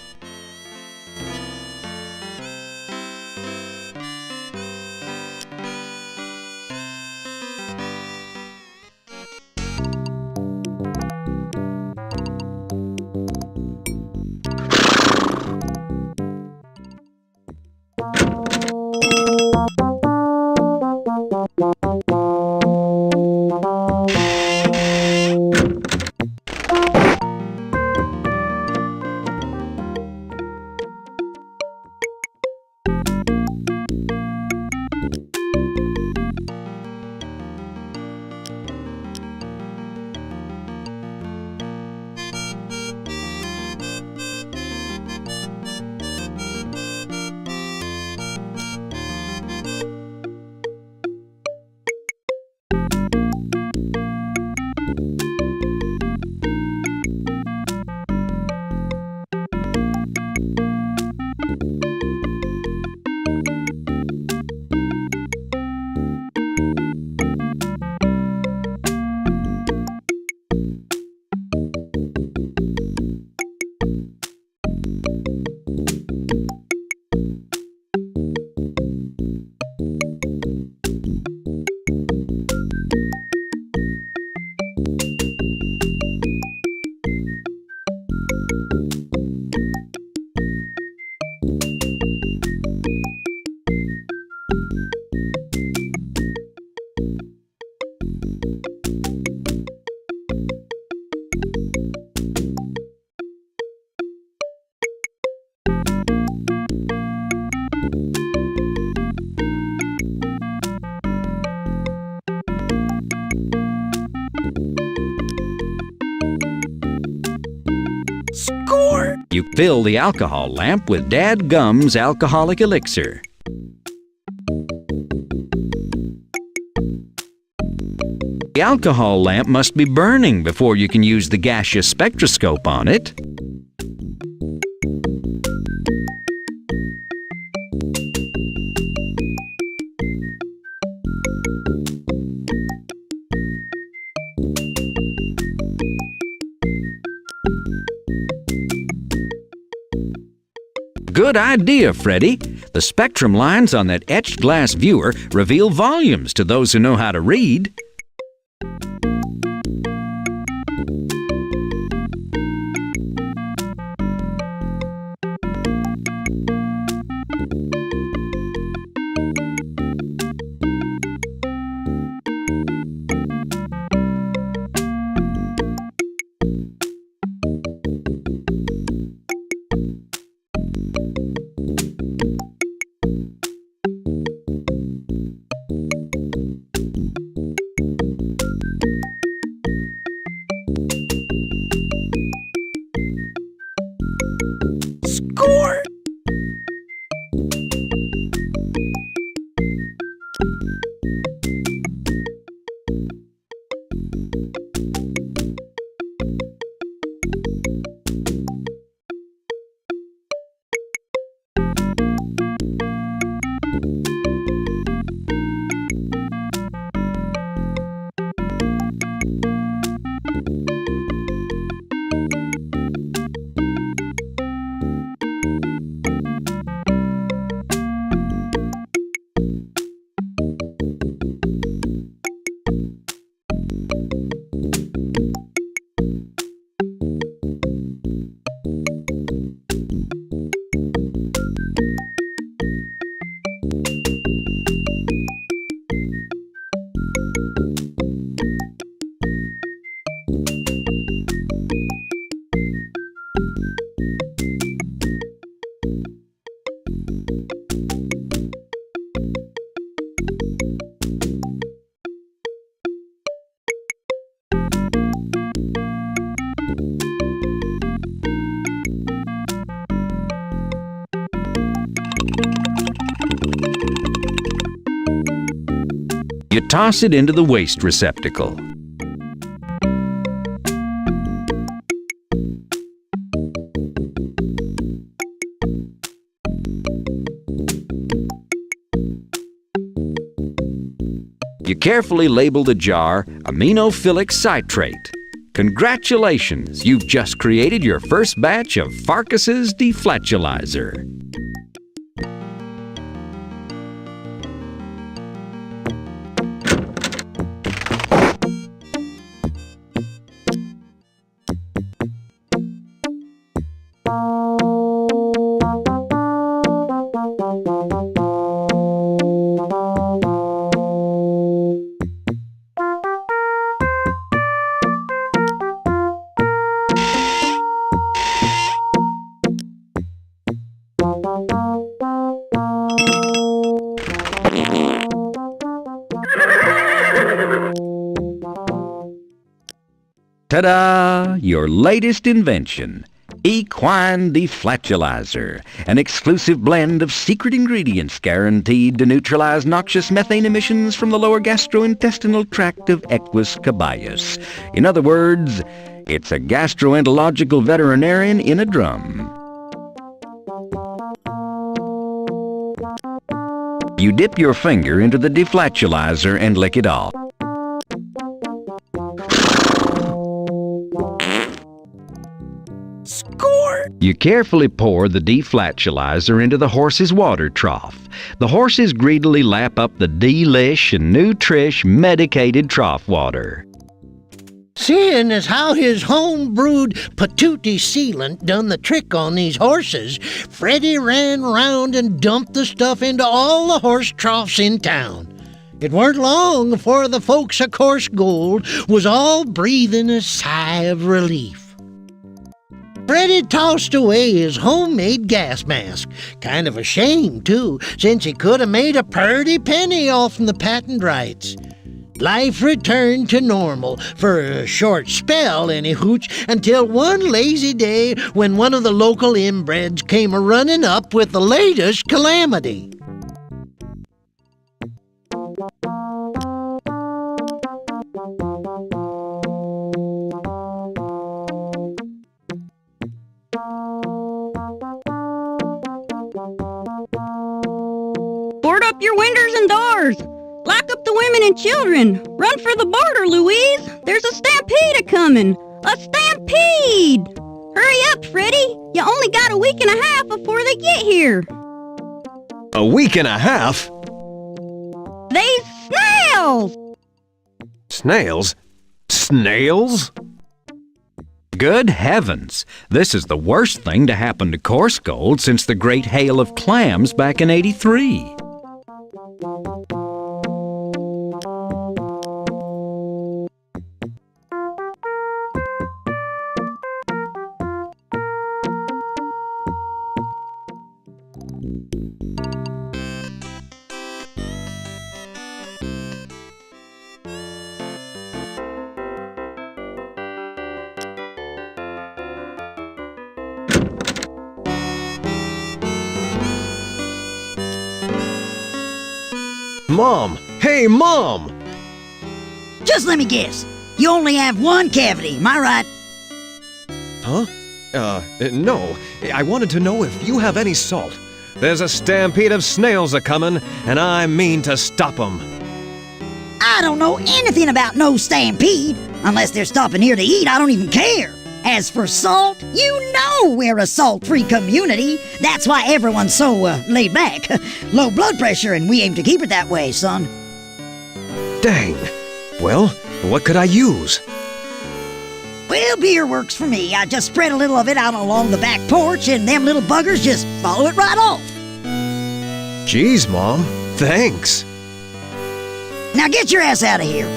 You fill the alcohol lamp with Dad Gum's alcoholic elixir. The alcohol lamp must be burning before you can use the gaseous spectroscope on it. Good idea, Freddy. The spectrum lines on that etched glass viewer reveal volumes to those who know how to read. Score! You toss it into the waste receptacle. You carefully label the jar aminophilic citrate. Congratulations, you've just created your first batch of Pharkas's deflatulizer. Ta-da! Your latest invention, Equine Deflatulizer, an exclusive blend of secret ingredients guaranteed to neutralize noxious methane emissions from the lower gastrointestinal tract of Equus caballos. In other words, it's a gastroenterological veterinarian in a drum. You dip your finger into the deflatulizer and lick it off. Score! You carefully pour the deflatulizer into the horse's water trough. The horses greedily lap up the delish and nutrish medicated trough water. Seeing as how his home-brewed patootie sealant done the trick on these horses, Freddy ran round and dumped the stuff into all the horse troughs in town. It weren't long before the folks of Course Gold was all breathing a sigh of relief. Freddy tossed away his homemade gas mask. Kind of a shame, too, since he could have made a purty penny off from the patent rights. Life returned to normal, for a short spell, any hooch, until one lazy day when one of the local inbreds came a-running up with the latest calamity. Board up your windows and doors. Lock up the women and children. Run for the border, Louise. There's a stampede a-coming. A stampede! Hurry up, Freddy. You only got a week and a half before they get here. A week and a half? They's snails! Snails? Snails? Good heavens! This is the worst thing to happen to coarse gold since the great hail of clams back in '83. Mom! Hey, Mom! Just let me guess. You only have one cavity, am I right? Huh? No. I wanted to know if you have any salt. There's a stampede of snails a-comin', and I mean to stop 'em. I don't know anything about no stampede. Unless they're stopping here to eat, I don't even care. As for salt, you know we're a salt-free community. That's why everyone's so, laid back. Low blood pressure, and we aim to keep it that way, son. Dang. Well, what could I use? Well, beer works for me. I just spread a little of it out along the back porch, and them little buggers just follow it right off. Geez, Mom. Thanks. Now get your ass out of here.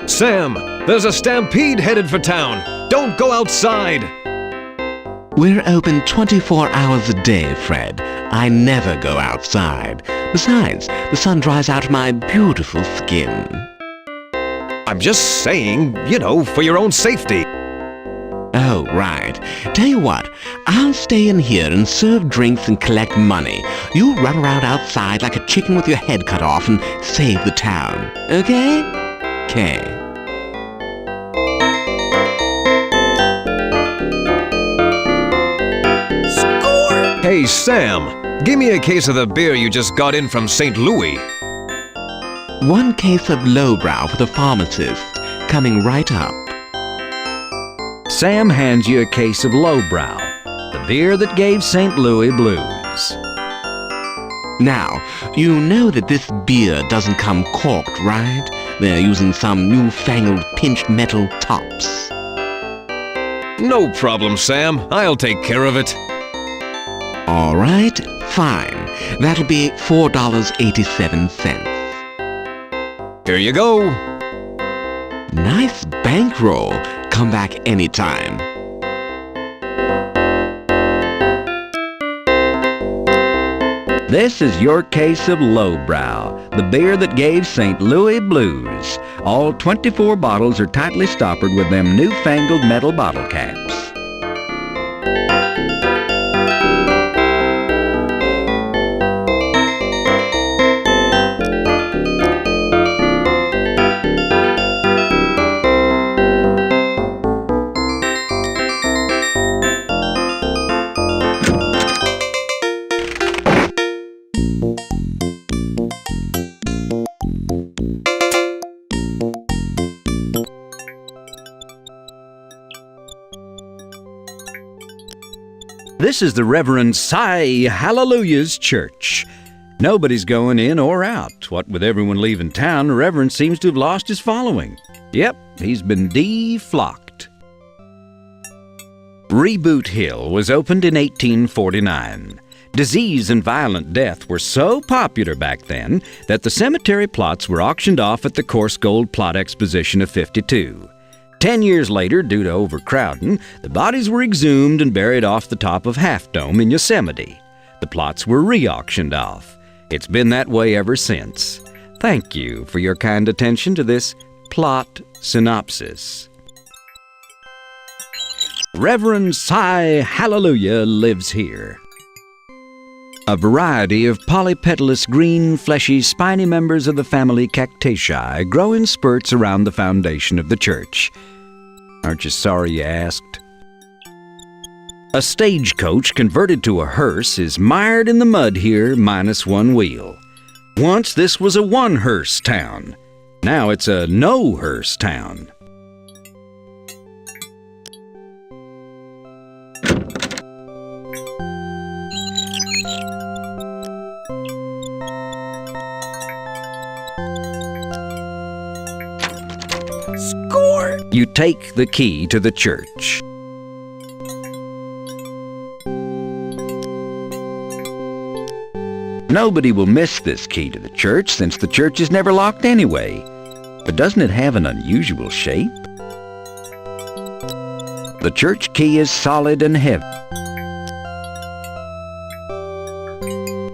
Sam, there's a stampede headed for town. Don't go outside. We're open 24 hours a day, Fred. I never go outside. Besides, the sun dries out my beautiful skin. I'm just saying, for your own safety. Oh, right. Tell you what, I'll stay in here and serve drinks and collect money. You run around outside like a chicken with your head cut off and save the town. Okay? Okay. Hey, Sam, give me a case of the beer you just got in from St. Louis. One case of lowbrow for the Pharmacist, coming right up. Sam hands you a case of lowbrow, the beer that gave St. Louis blues. Now, you know that this beer doesn't come corked, right? They're using some newfangled pinched metal tops. No problem, Sam. I'll take care of it. All right, fine. That'll be $4.87. Here you go. Nice bankroll. Come back anytime. This is your case of lowbrow, the beer that gave St. Louis blues. All 24 bottles are tightly stoppered with them newfangled metal bottle caps. This is the Reverend Cy Hallelujah's church. Nobody's going in or out. What with everyone leaving town, the Reverend seems to have lost his following. Yep, he's been deflocked. Reboot Hill was opened in 1849. Disease and violent death were so popular back then that the cemetery plots were auctioned off at the Coarse Gold Plot Exposition of '52. 10 years later, due to overcrowding, the bodies were exhumed and buried off the top of Half Dome in Yosemite. The plots were re-auctioned off. It's been that way ever since. Thank you for your kind attention to this plot synopsis. Reverend Cy Hallelujah lives here. A variety of polypetalous green, fleshy, spiny members of the family Cactaceae grow in spurts around the foundation of the church. Aren't you sorry you asked? A stagecoach converted to a hearse is mired in the mud here, minus one wheel. Once this was a one-hearse town. Now it's a no-hearse town. Score! You take the key to the church. Nobody will miss this key to the church since the church is never locked anyway. But doesn't it have an unusual shape? The church key is solid and heavy.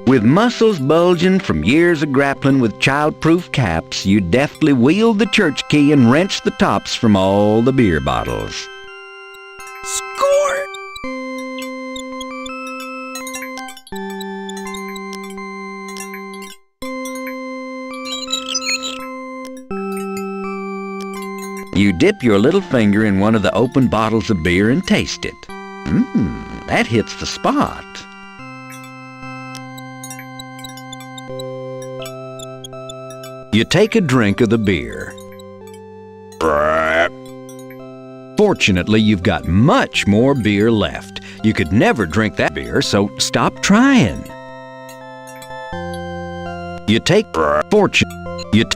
With muscles bulging from years of grappling with child-proof caps, you deftly wield the church key and wrench the tops from all the beer bottles. Score! You dip your little finger in one of the open bottles of beer and taste it. That hits the spot. You take a drink of the beer. Fortunately, you've got much more beer left. You could never drink that beer, so stop trying. You take fortune. You're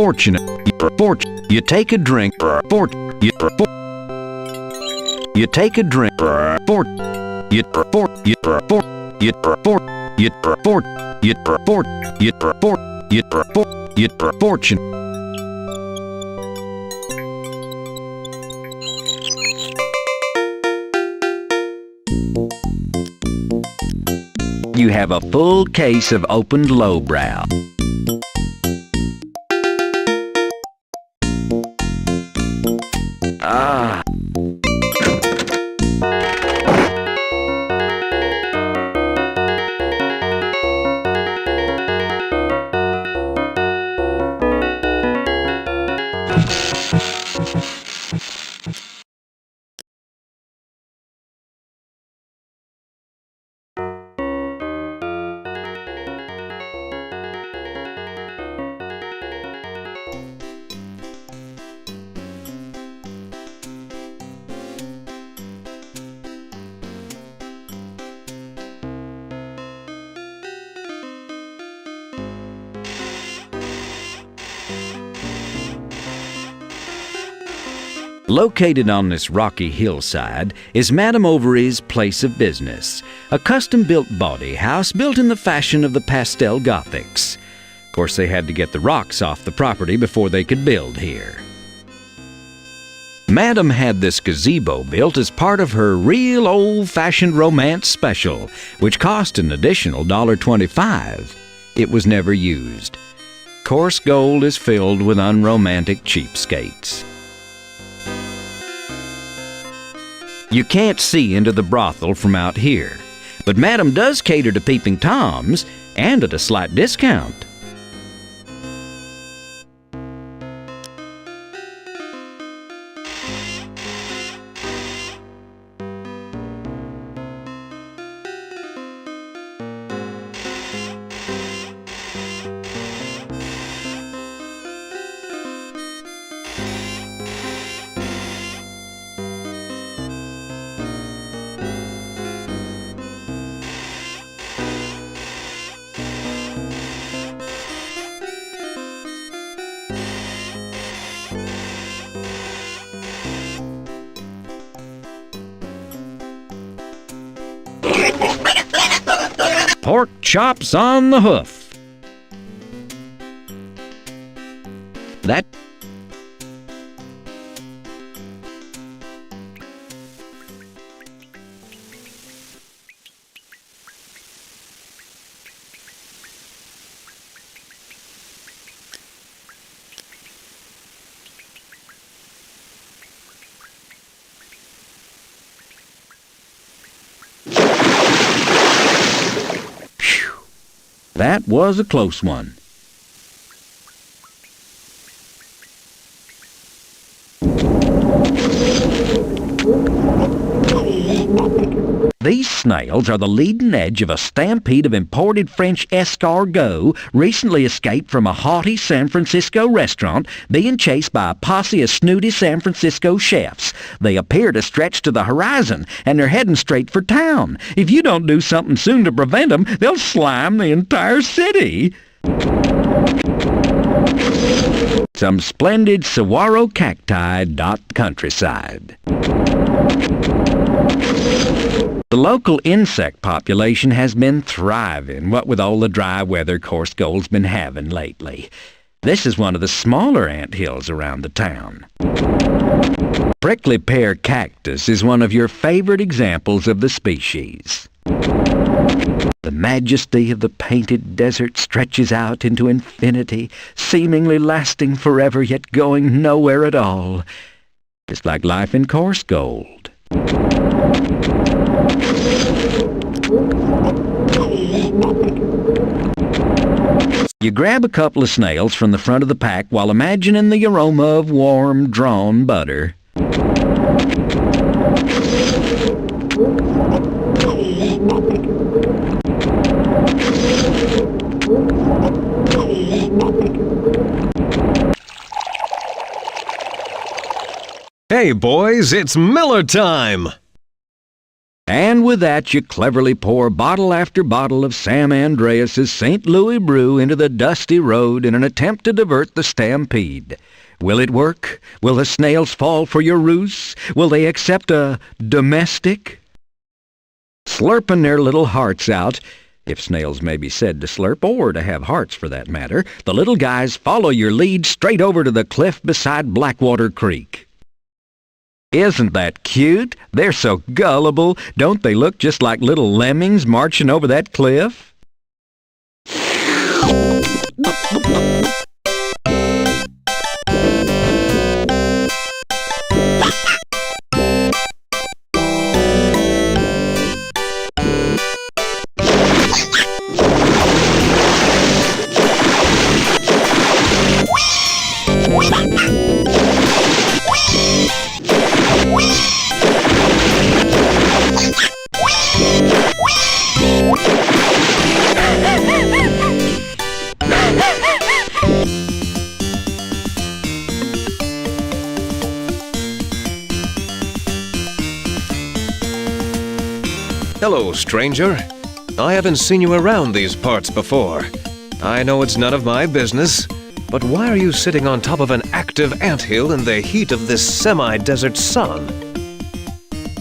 fortunate. You take a drink. You take a drink. Fortune. You have a full case of opened lowbrow. Ah. Located on this rocky hillside is Madame Overy's place of business, a custom-built bawdy house built in the fashion of the pastel Gothics. Of course, they had to get the rocks off the property before they could build here. Madame had this gazebo built as part of her real old-fashioned romance special, which cost an additional $1.25. It was never used. Coarse gold is filled with unromantic cheapskates. You can't see into the brothel from out here, but Madame does cater to peeping toms, and at a slight discount. pork chops on the hoof. That That was a close one. These snails are the leading edge of a stampede of imported French escargot recently escaped from a haughty San Francisco restaurant being chased by a posse of snooty San Francisco chefs. They appear to stretch to the horizon, and they're heading straight for town. If you don't do something soon to prevent them, they'll slime the entire city. Some splendid saguaro cacti dot the countryside. The local insect population has been thriving, what with all the dry weather Coarse Gold's been having lately. This is one of the smaller anthills around the town. Prickly pear cactus is one of your favorite examples of the species. The majesty of the painted desert stretches out into infinity, seemingly lasting forever yet going nowhere at all. It's like life in Coarse Gold. You grab a couple of snails from the front of the pack while imagining the aroma of warm, drawn butter. Hey boys, it's Miller time! And with that, you cleverly pour bottle after bottle of Sam Andreas's St. Louis brew into the dusty road in an attempt to divert the stampede. Will it work? Will the snails fall for your ruse? Will they accept a domestic? Slurping their little hearts out, if snails may be said to slurp, or to have hearts for that matter, the little guys follow your lead straight over to the cliff beside Blackwater Creek. Isn't that cute? They're so gullible. Don't they look just like little lemmings marching over that cliff? Hello, stranger. I haven't seen you around these parts before. I know it's none of my business, but why are you sitting on top of an active anthill in the heat of this semi-desert sun?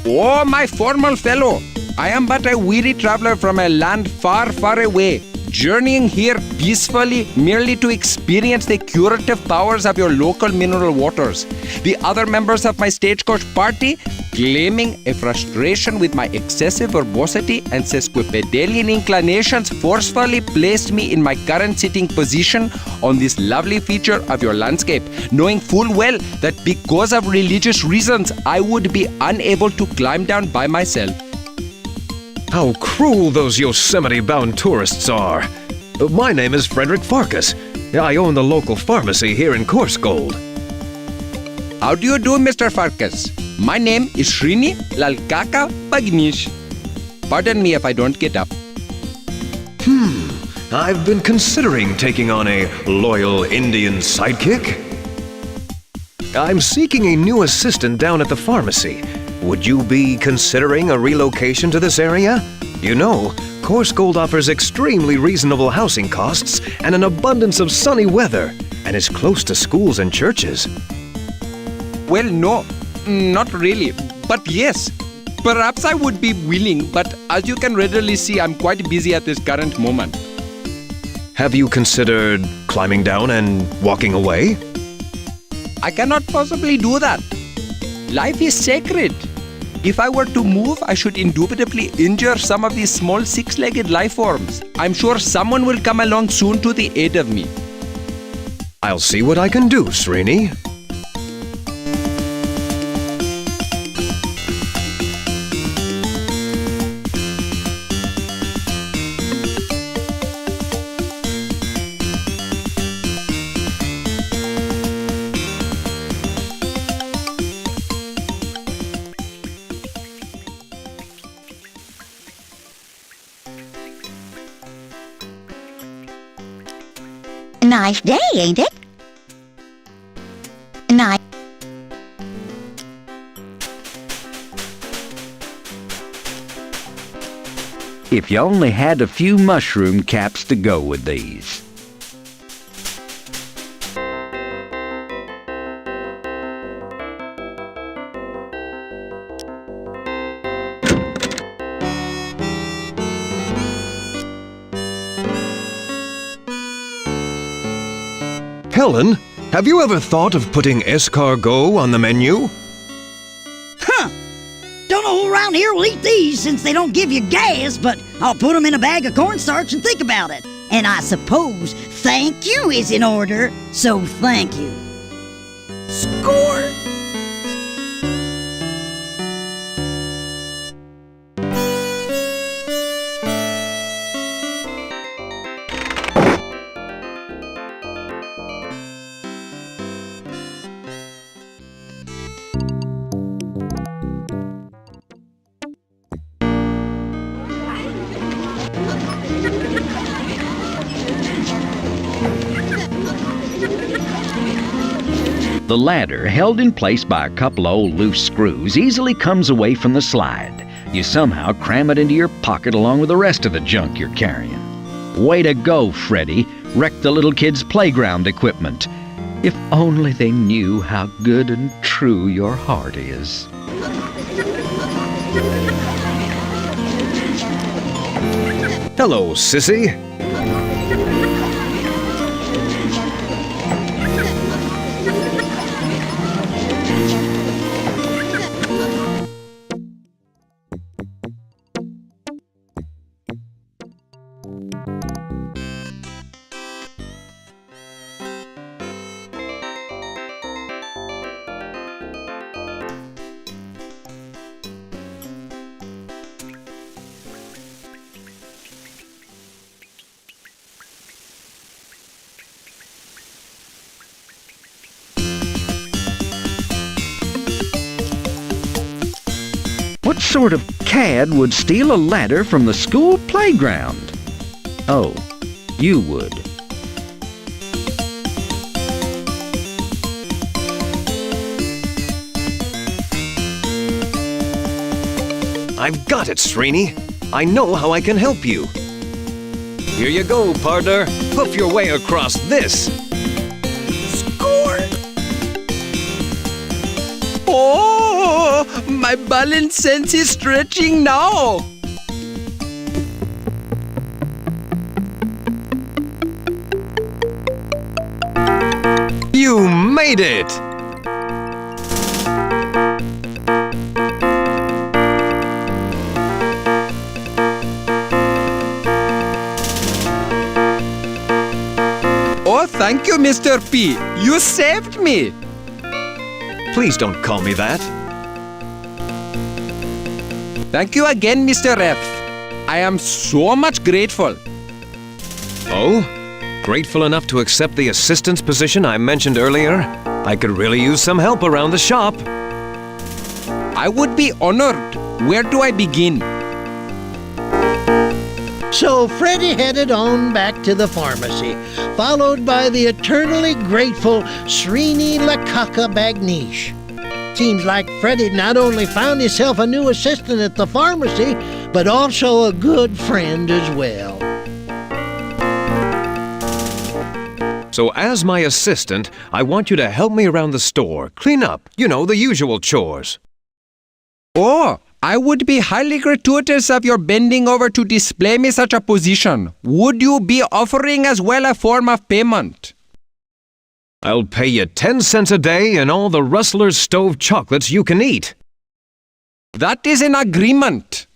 Oh, my formal fellow, I am but a weary traveler from a land far, far away, journeying here peacefully merely to experience the curative powers of your local mineral waters. The other members of my stagecoach party, claiming a frustration with my excessive verbosity and sesquipedalian inclinations, forcefully placed me in my current sitting position on this lovely feature of your landscape, knowing full well that because of religious reasons I would be unable to climb down by myself. How cruel those Yosemite-bound tourists are! My name is Frederick Pharkas. I own the local pharmacy here in Coarse Gold. How do you do, Mr. Pharkas? My name is Srini Lalkaka Bagnish. Pardon me if I don't get up. I've been considering taking on a loyal Indian sidekick. I'm seeking a new assistant down at the pharmacy. Would you be considering a relocation to this area? You know, Coarse Gold offers extremely reasonable housing costs and an abundance of sunny weather, and is close to schools and churches. Well, no, not really, but yes. Perhaps I would be willing, but as you can readily see, I'm quite busy at this current moment. Have you considered climbing down and walking away? I cannot possibly do that. Life is sacred. If I were to move, I should indubitably injure some of these small six-legged life forms. I'm sure someone will come along soon to the aid of me. I'll see what I can do, Srini. Nice day, ain't it? Nice. If you only had a few mushroom caps to go with these. Helen, have you ever thought of putting escargot on the menu? Huh. Don't know who around here will eat these since they don't give you gas, but I'll put them in a bag of cornstarch and think about it. And I suppose thank you is in order, so thank you. Score! The ladder, held in place by a couple of old loose screws, easily comes away from the slide. You somehow cram it into your pocket along with the rest of the junk you're carrying. Way to go, Freddy. Wrecked the little kids' playground equipment. If only they knew how good and true your heart is. Hello, sissy. What sort of cad would steal a ladder from the school playground? Oh, you would. I've got it, Srini. I know how I can help you. Here you go, partner. Hoof your way across this. Score! Oh, my balance sense is stretching now. You made it! Oh, thank you, Mr. P. You saved me. Please don't call me that. Thank you again, Mr. F. I am so much grateful. Oh? Grateful enough to accept the assistant's position I mentioned earlier? I could really use some help around the shop. I would be honored. Where do I begin? So Freddy headed on back to the pharmacy, followed by the eternally grateful Srini Lakaka Bagnish. Seems like Freddy not only found himself a new assistant at the pharmacy, but also a good friend as well. So as my assistant, I want you to help me around the store. Clean up, you know, the usual chores. Oh, I would be highly gratuitous of your bending over to display me such a position. Would you be offering as well a form of payment? I'll pay you 10 cents a day and all the Rustler's Stove chocolates you can eat. That is an agreement.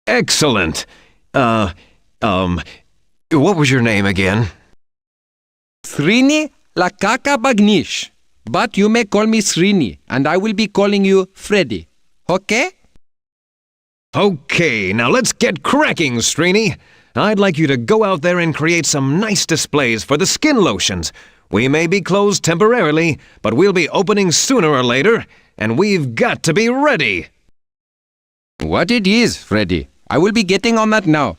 Excellent. What was your name again? Srini Lakaka Bagnish. But you may call me Srini, and I will be calling you Freddy. Okay? Okay, now let's get cracking, Srini. I'd like you to go out there and create some nice displays for the skin lotions. We may be closed temporarily, but we'll be opening sooner or later, and we've got to be ready. What it is, Freddy. I will be getting on that now.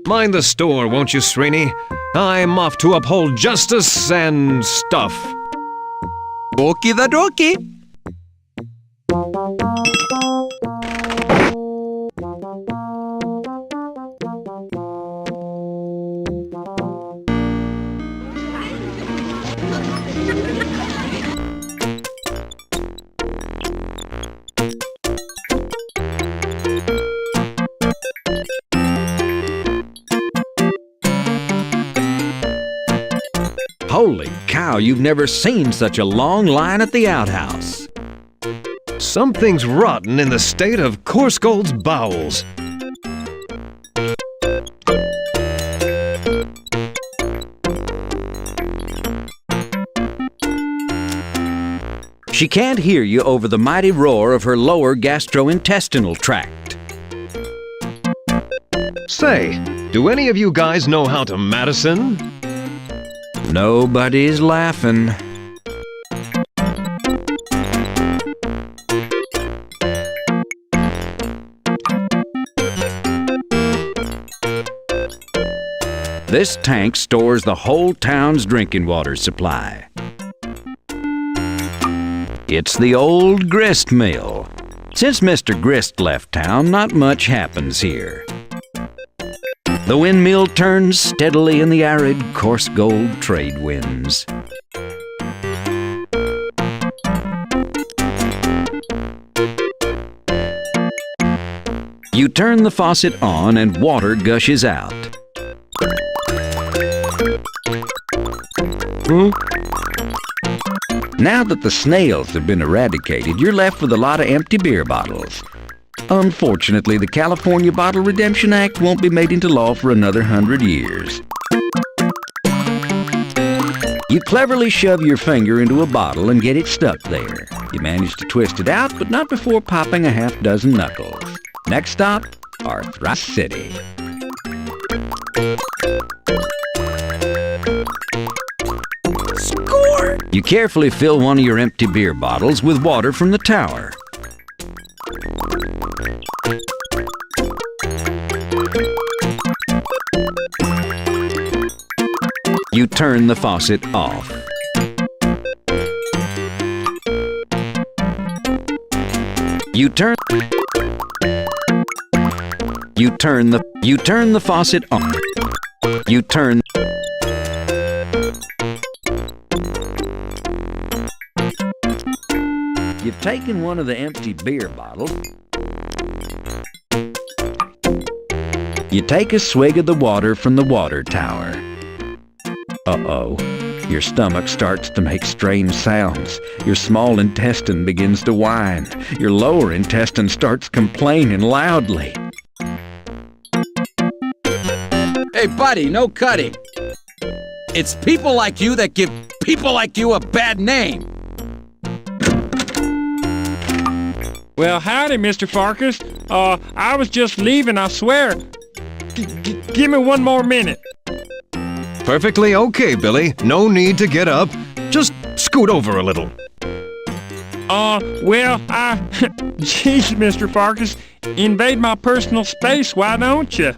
Mind the store, won't you, Srini? I'm off to uphold justice and stuff. Okie the dokie. Holy cow, you've never seen such a long line at the outhouse. Something's rotten in the state of Korsgold's bowels. She can't hear you over the mighty roar of her lower gastrointestinal tract. Say, do any of you guys know how to Madison? Nobody's laughing. This tank stores the whole town's drinking water supply. It's the old grist mill. Since Mr. Grist left town, not much happens here. The windmill turns steadily in the arid, coarse gold trade winds. You turn the faucet on and water gushes out. Now that the snails have been eradicated, you're left with a lot of empty beer bottles. Unfortunately, the California Bottle Redemption Act won't be made into law for another 100 years. You cleverly shove your finger into a bottle and get it stuck there. You manage to twist it out, but not before popping a half dozen knuckles. Next stop, Arthros City. Score! You carefully fill one of your empty beer bottles with water from the tower. You turn the faucet off. You turn the faucet on. You turn. You've taken one of the empty beer bottles. You take a swig of the water from the water tower. Uh-oh. Your stomach starts to make strange sounds. Your small intestine begins to whine. Your lower intestine starts complaining loudly. Hey, buddy, no cutting. It's people like you that give people like you a bad name. Well, howdy, Mr. Pharkas. I was just leaving, I swear. Give me one more minute. Perfectly okay, Billy. No need to get up. Just scoot over a little. Jeez, Mr. Pharkas, invade my personal space, why don't you?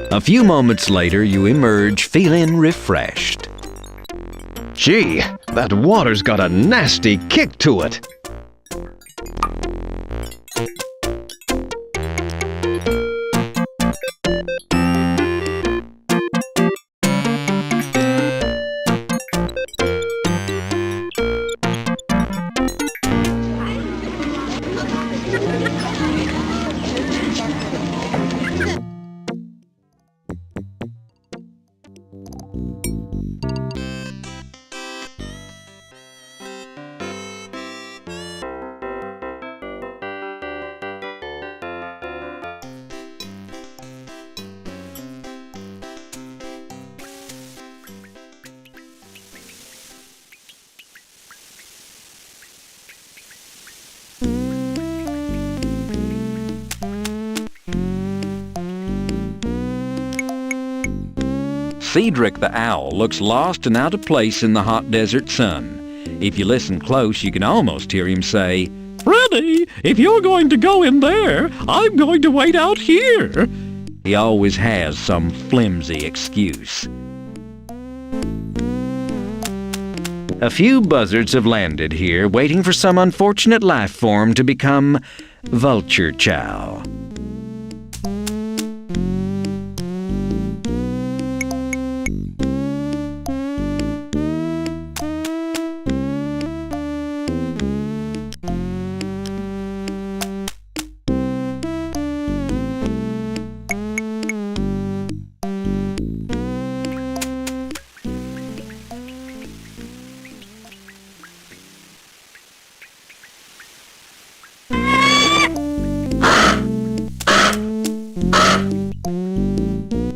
A few moments later, you emerge feeling refreshed. Gee, that water's got a nasty kick to it. Cedric the owl looks lost and out of place in the hot desert sun. If you listen close, you can almost hear him say, Freddy, if you're going to go in there, I'm going to wait out here. He always has some flimsy excuse. A few buzzards have landed here, waiting for some unfortunate life form to become vulture chow.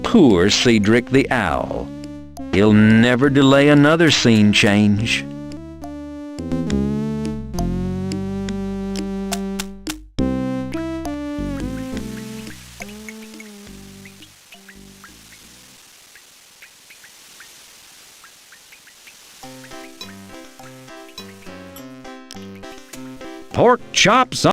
Poor Cedric the owl. He'll never delay another scene change. Pork chops on.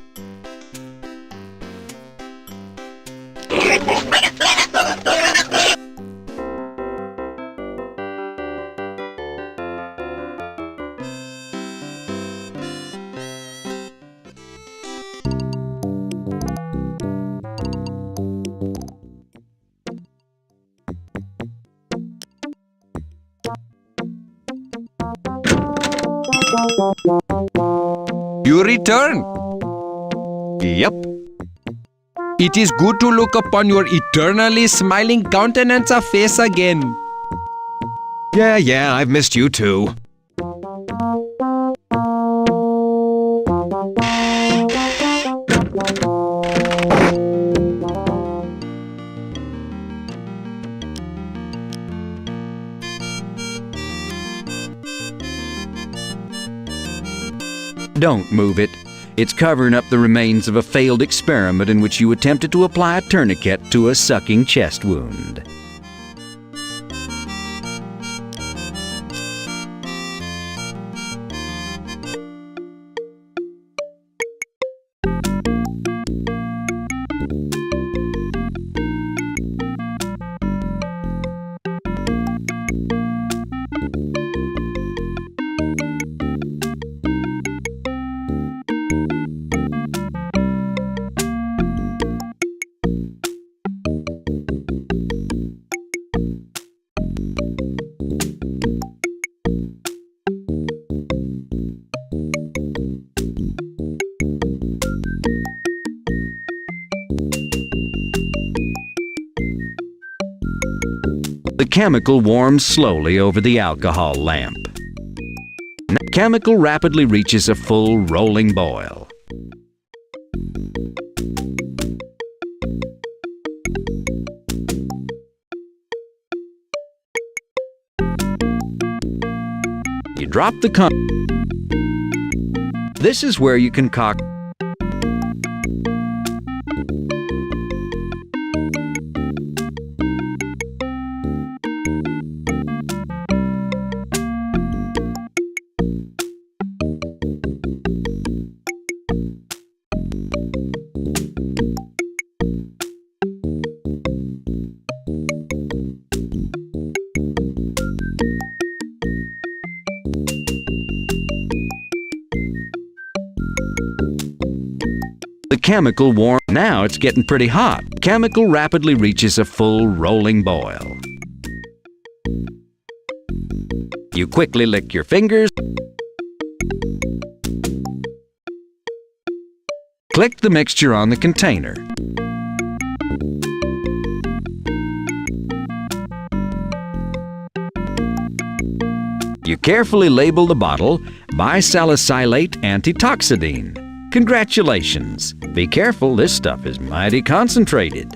You return. Yep. It is good to look upon your eternally smiling countenance of face again. Yeah, I've missed you too. Don't move it. It's covering up the remains of a failed experiment in which you attempted to apply a tourniquet to a sucking chest wound. The chemical warms slowly over the alcohol lamp. The chemical rapidly reaches a full rolling boil. You drop the This is where you concoct the chemical warm. Now it's getting pretty hot. Chemical rapidly reaches a full rolling boil. You quickly lick your fingers. Click the mixture on the container. You carefully label the bottle bisalicylate antitoxidine. Congratulations! Be careful, this stuff is mighty concentrated.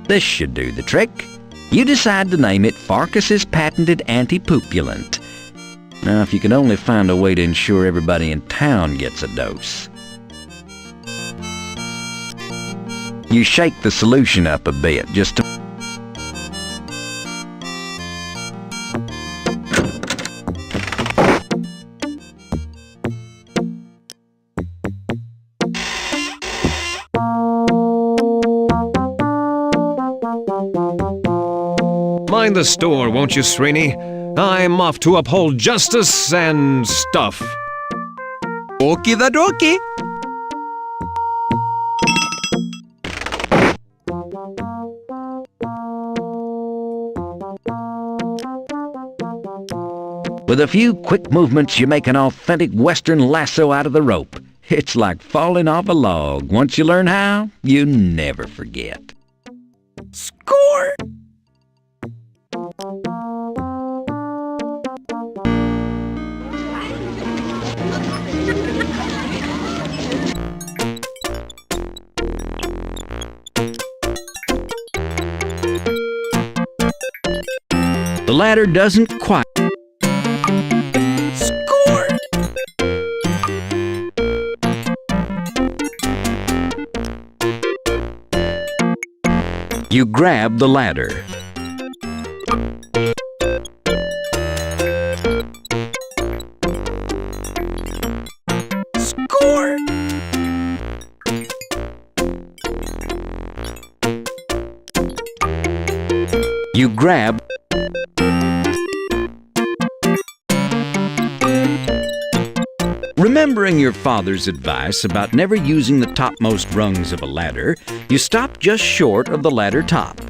This should do the trick. You decide to name it Pharkas' patented anti-poopulant. Now, if you can only find a way to ensure everybody in town gets a dose. You shake the solution up a bit just to... Mind the store, won't you, Srini? I'm off to uphold justice and stuff. Okie the dokie. With a few quick movements, you make an authentic Western lasso out of the rope. It's like falling off a log. Once you learn how, you never forget. Score! The ladder doesn't quite... Score! You grab the ladder. Score! You grab... Remembering your father's advice about never using the topmost rungs of a ladder, you stop just short of the ladder top.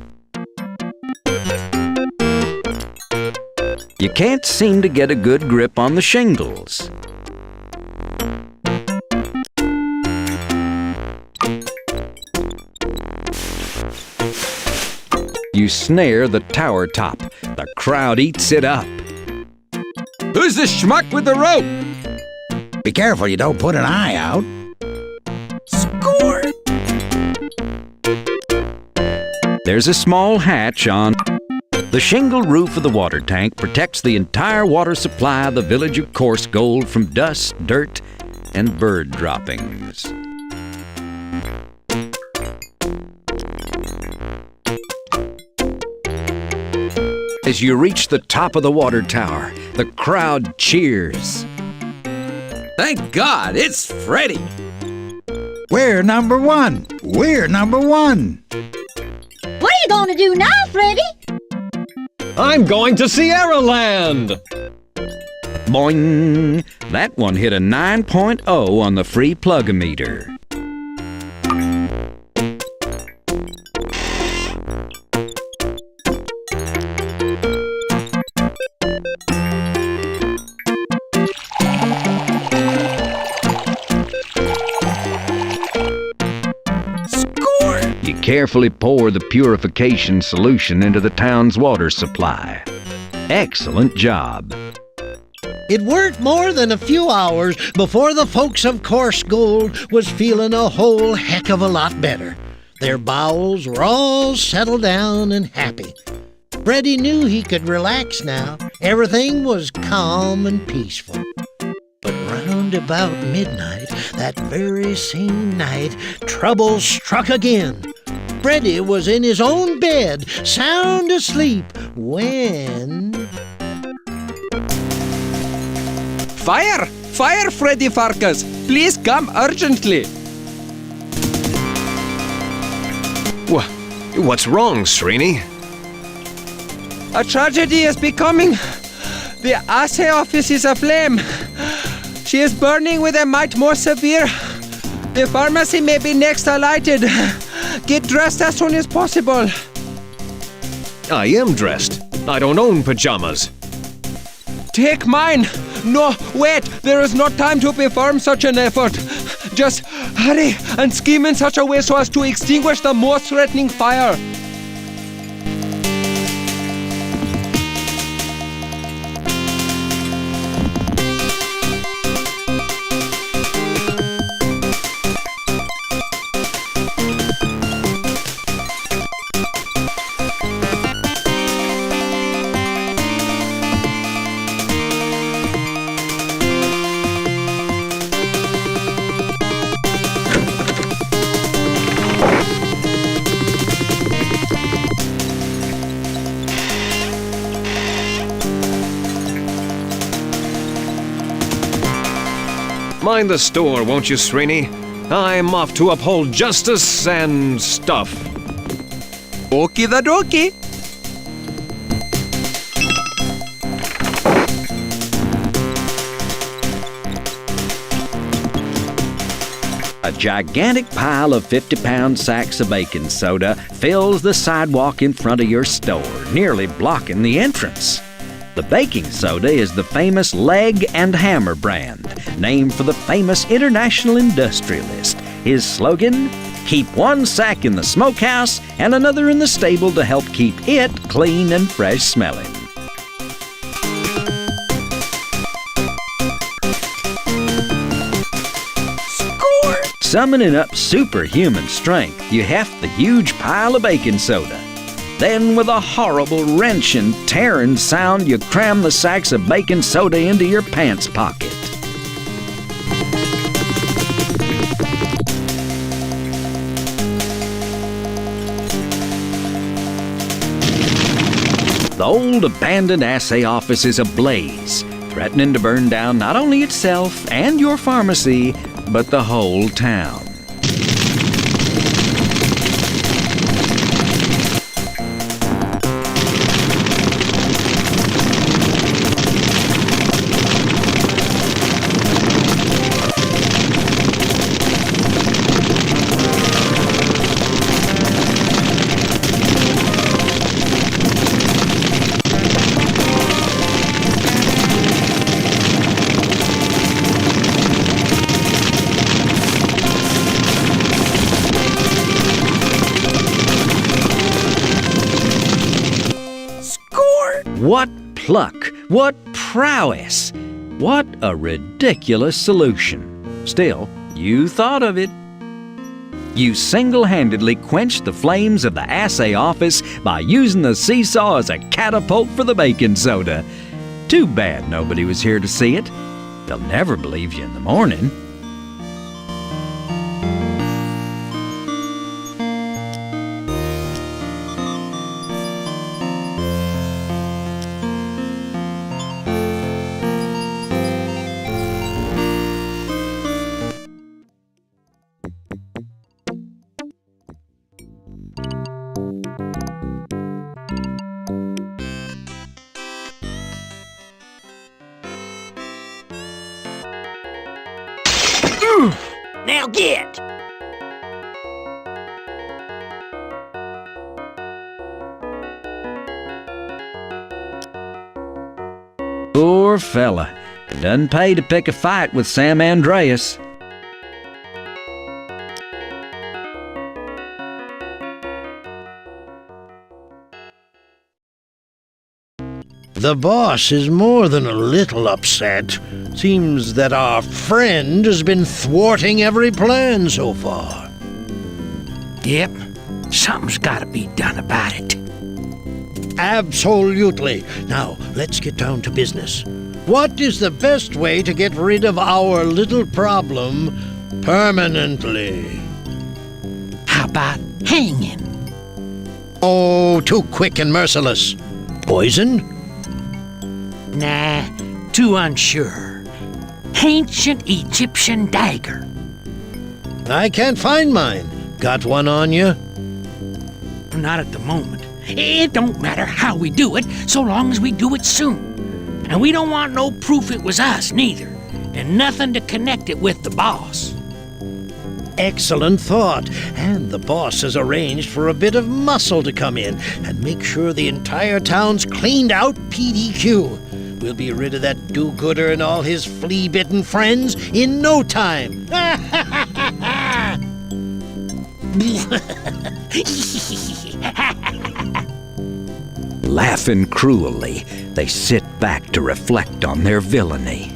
You can't seem to get a good grip on the shingles. You snare the tower top. The crowd eats it up. Who's the schmuck with the rope? Be careful you don't put an eye out. Score! There's a small hatch on. The shingle roof of the water tank protects the entire water supply of the village of Coarse Gold from dust, dirt, and bird droppings. As you reach the top of the water tower, the crowd cheers. Thank God, it's Freddy! We're number one! We're number one! What are you going to do now, Freddy? I'm going to Sierra Land! Boing! That one hit a 9.0 on the free plug-o-meter. You carefully pour the purification solution into the town's water supply. Excellent job. It weren't more than a few hours before the folks of Coarse Gold was feeling a whole heck of a lot better. Their bowels were all settled down and happy. Freddy knew he could relax now. Everything was calm and peaceful. But round about midnight, that very same night, trouble struck again. Freddy was in his own bed, sound asleep, when... Fire! Fire, Freddy Pharkas! Please come urgently! What's wrong, Srini? A tragedy is becoming. The assay office is aflame. She is burning with a might more severe. The pharmacy may be next alighted. Get dressed as soon as possible. I am dressed. I don't own pajamas. Take mine. No, wait. There is not time to perform such an effort. Just hurry and scheme in such a way so as to extinguish the most threatening fire. Mind the store, won't you, Srini? I'm off to uphold justice and stuff. Okie dokie. A gigantic pile of 50-pound sacks of baking soda fills the sidewalk in front of your store, nearly blocking the entrance. The baking soda is the famous Leg and Hammer brand, named for the famous international industrialist. His slogan, keep one sack in the smokehouse and another in the stable to help keep it clean and fresh smelling. Score! Summoning up superhuman strength, you heft the huge pile of baking soda. Then, with a horrible wrenching, tearing sound, you cram the sacks of baking soda into your pants pocket. The old abandoned assay office is ablaze, threatening to burn down not only itself and your pharmacy, but the whole town. What pluck! What prowess! What a ridiculous solution. Still, you thought of it. You single-handedly quenched the flames of the assay office by using the seesaw as a catapult for the baking soda. Too bad nobody was here to see it. They'll never believe you in the morning. Now get! Poor fella. It doesn't pay to pick a fight with Sam Andreas. The boss is more than a little upset. Seems that our friend has been thwarting every plan so far. Yep, something's gotta be done about it. Absolutely. Now, let's get down to business. What is the best way to get rid of our little problem permanently? How about hanging? Oh, too quick and merciless. Poison? Nah, too unsure. Ancient Egyptian dagger. I can't find mine. Got one on you? Not at the moment. It don't matter how we do it, so long as we do it soon. And we don't want no proof it was us, neither. And nothing to connect it with the boss. Excellent thought. And the boss has arranged for a bit of muscle to come in and make sure the entire town's cleaned out PDQ. We'll be rid of that do-gooder and all his flea-bitten friends in no time. Laughing cruelly, they sit back to reflect on their villainy.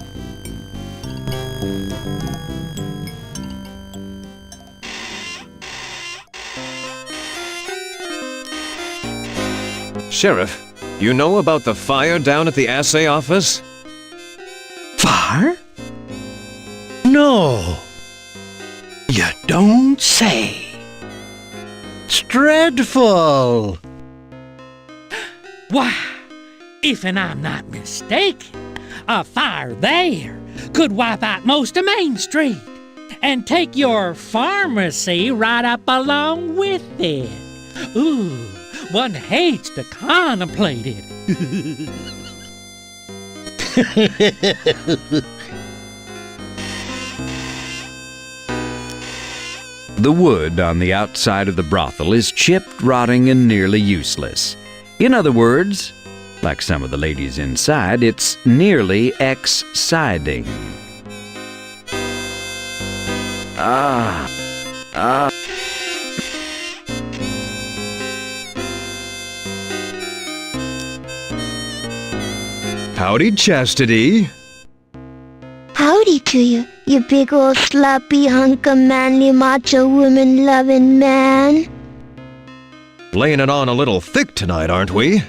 Sheriff, you know about the fire down at the assay office? Fire? No. You don't say. It's dreadful. Why, if I'm not mistaken, a fire there could wipe out most of Main Street and take your pharmacy right up along with it. Ooh, one hates to contemplate it. The wood on the outside of the brothel is chipped, rotting, and nearly useless. In other words, like some of the ladies inside, it's nearly ex-siding. Howdy, Chastity. Howdy to you, you big old sloppy hunk of manly macho woman-loving man. Laying it on a little thick tonight, aren't we?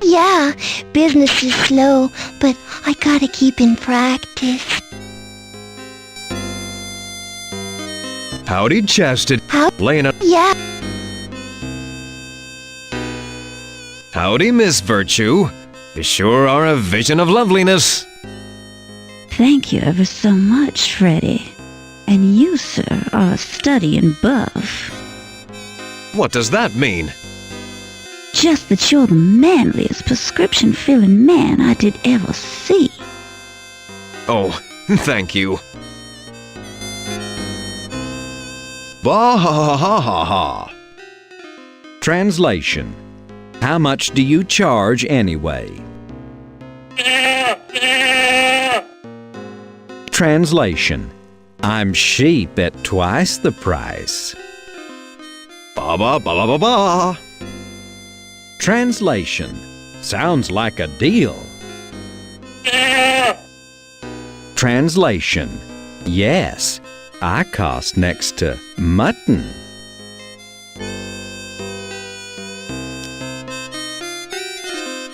Yeah, business is slow, but I gotta keep in practice. Howdy, Chastity. Laying it. Yeah. Howdy, Miss Virtue. You sure are a vision of loveliness. Thank you ever so much, Freddy. And you, sir, are a study in buff. What does that mean? Just that you're the manliest prescription-filling man I did ever see. Oh, thank you. Bah-ha-ha-ha-ha. Translation: how much do you charge anyway? Translation: I'm sheep at twice the price. Ba-ba-ba-ba-ba-ba. Translation: sounds like a deal. Translation: yes, I cost next to mutton.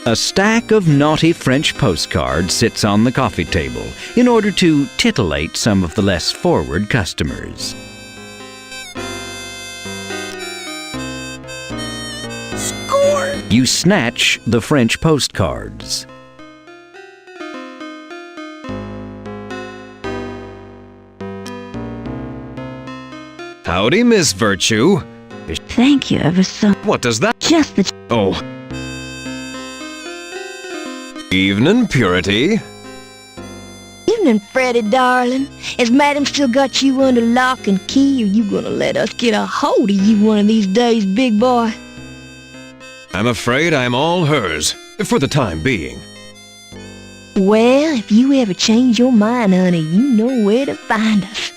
A stack of naughty French postcards sits on the coffee table in order to titillate some of the less forward customers. Score! You snatch the French postcards. Howdy, Miss Virtue. Thank you ever so... What does that... Just that... Oh. Evening, Purity. Evening, Freddy, darling. Has Madam still got you under lock and key, or you gonna let us get a hold of you one of these days, big boy? I'm afraid I'm all hers, for the time being. Well, if you ever change your mind, honey, you know where to find us.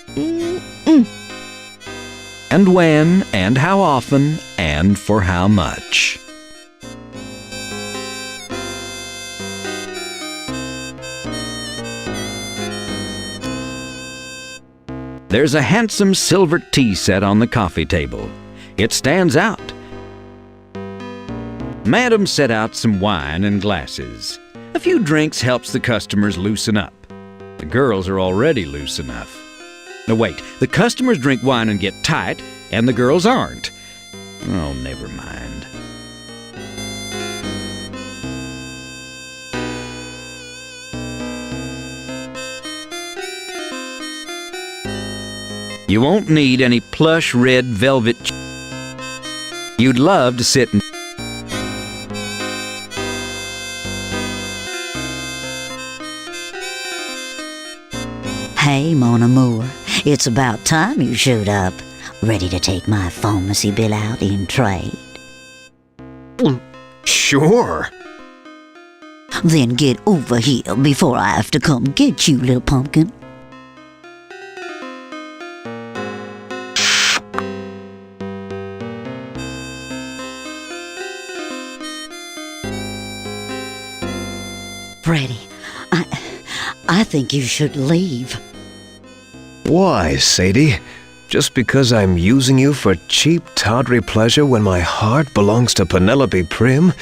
And when, and how often, and for how much. There's a handsome silver tea set on the coffee table. It stands out. Madam set out some wine and glasses. A few drinks helps the customers loosen up. The girls are already loose enough. No, wait, the customers drink wine and get tight, and the girls aren't. Oh, never mind. You won't need any plush red velvet. You'd love to sit and Hey, Mon Amour, it's about time you showed up. Ready to take my pharmacy bill out in trade? Sure. Then get over here before I have to come get you, little pumpkin. Freddy, I think you should leave. Why, Sadie? Just because I'm using you for cheap, tawdry pleasure when my heart belongs to Penelope Prim,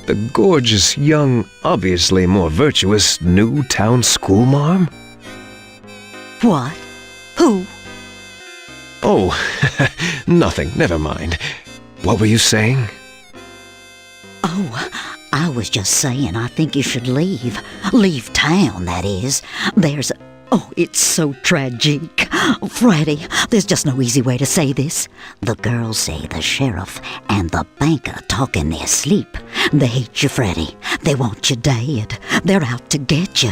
the gorgeous, young, obviously more virtuous new town schoolmarm? What? Who? Oh, nothing. Never mind. What were you saying? Oh, I was just saying I think you should leave. Leave town, that is. Oh, it's so tragic. Freddy, there's just no easy way to say this. The girls say the sheriff and the banker talk in their sleep. They hate you, Freddy. They want you dead. They're out to get you.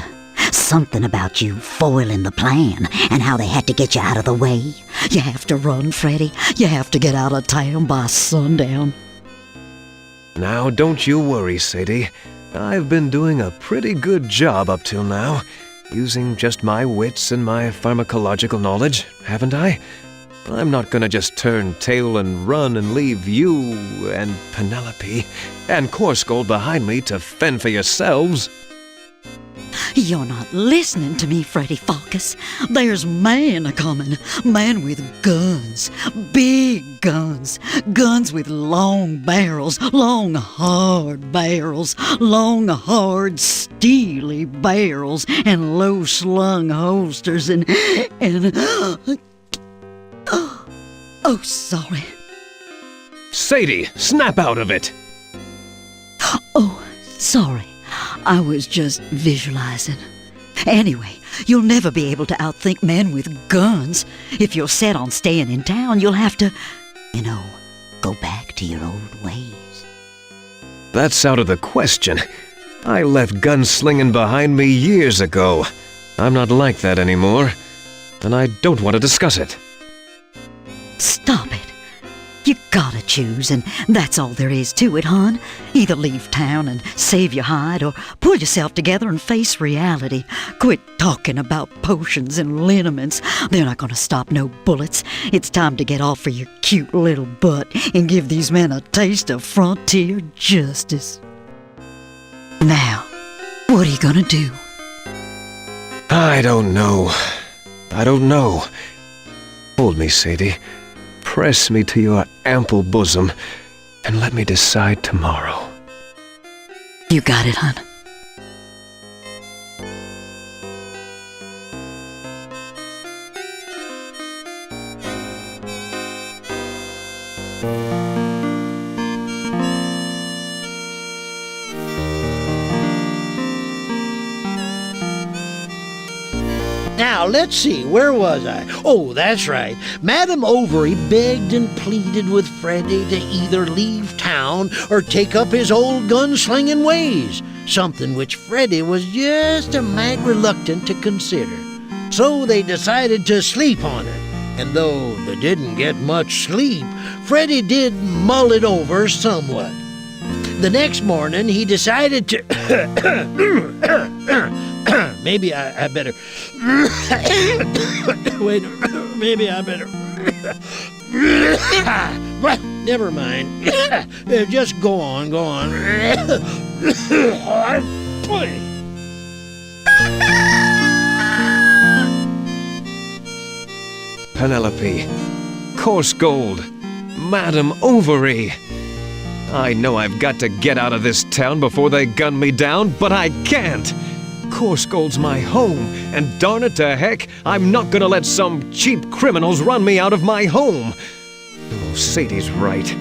Something about you foiling the plan and how they had to get you out of the way. You have to run, Freddy. You have to get out of town by sundown. Now, don't you worry, Sadie. I've been doing a pretty good job up till now, using just my wits and my pharmacological knowledge, haven't I? I'm not gonna just turn tail and run and leave you and Penelope and Coarse Gold behind me to fend for yourselves. You're not listening to me, Freddy Pharkas. There's man a-comin'. Man with guns. Big guns. Guns with long barrels. Long, hard barrels. Long, hard, steely barrels. And low-slung holsters and... Oh, sorry. Sadie, snap out of it! Oh, sorry. I was just visualizing. Anyway, you'll never be able to outthink men with guns. If you're set on staying in town, you'll have to, go back to your old ways. That's out of the question. I left gunslinging behind me years ago. I'm not like that anymore, and I don't want to discuss it. Stop it. You gotta choose, and that's all there is to it, hon. Either leave town and save your hide, or pull yourself together and face reality. Quit talking about potions and liniments. They're not gonna stop no bullets. It's time to get off of your cute little butt and give these men a taste of frontier justice. Now, what are you gonna do? I don't know. Hold me, Sadie. Press me to your ample bosom, and let me decide tomorrow. You got it, hon. Now, let's see, where was I? Oh, that's right. Madame Overy begged and pleaded with Freddy to either leave town or take up his old gunslinging ways, something which Freddy was just a mag reluctant to consider. So they decided to sleep on it, and though they didn't get much sleep, Freddy did mull it over somewhat. The next morning, he decided to... Maybe I better... Wait, maybe I better... Well, never mind. Just go on. Penelope, Coarse Gold, Madam Ovary. I know I've got to get out of this town before they gun me down, but I can't. Coarse Gold's my home, and darn it to heck, I'm not gonna let some cheap criminals run me out of my home. Oh, Sadie's right.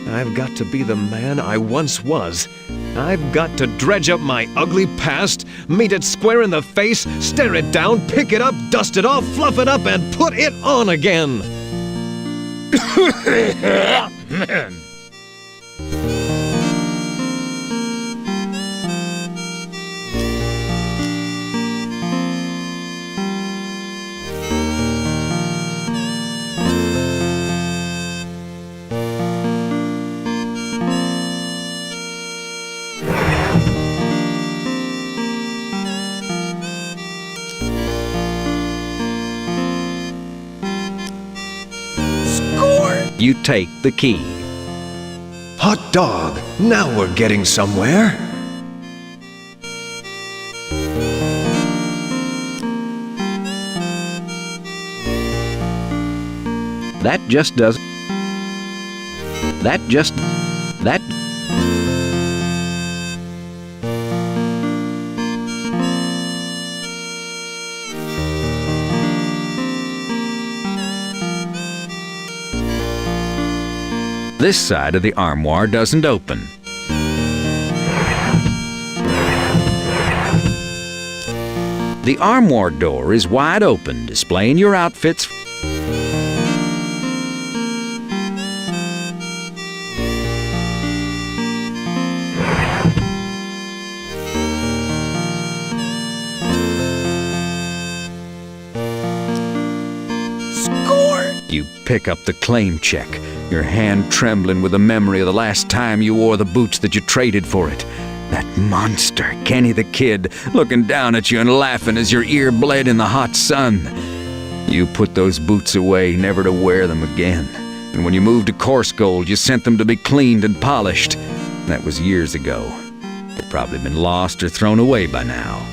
I've got to be the man I once was. I've got to dredge up my ugly past, meet it square in the face, stare it down, pick it up, dust it off, fluff it up, and put it on again. You take the key. Hot dog! Now we're getting somewhere. That just does. That. This side of the armoire doesn't open. The armoire door is wide open, displaying your outfits. You pick up the claim check, your hand trembling with the memory of the last time you wore the boots that you traded for it. That monster, Kenny the Kid, looking down at you and laughing as your ear bled in the hot sun. You put those boots away, never to wear them again. And when you moved to Coarse Gold, you sent them to be cleaned and polished. That was years ago. They've probably been lost or thrown away by now.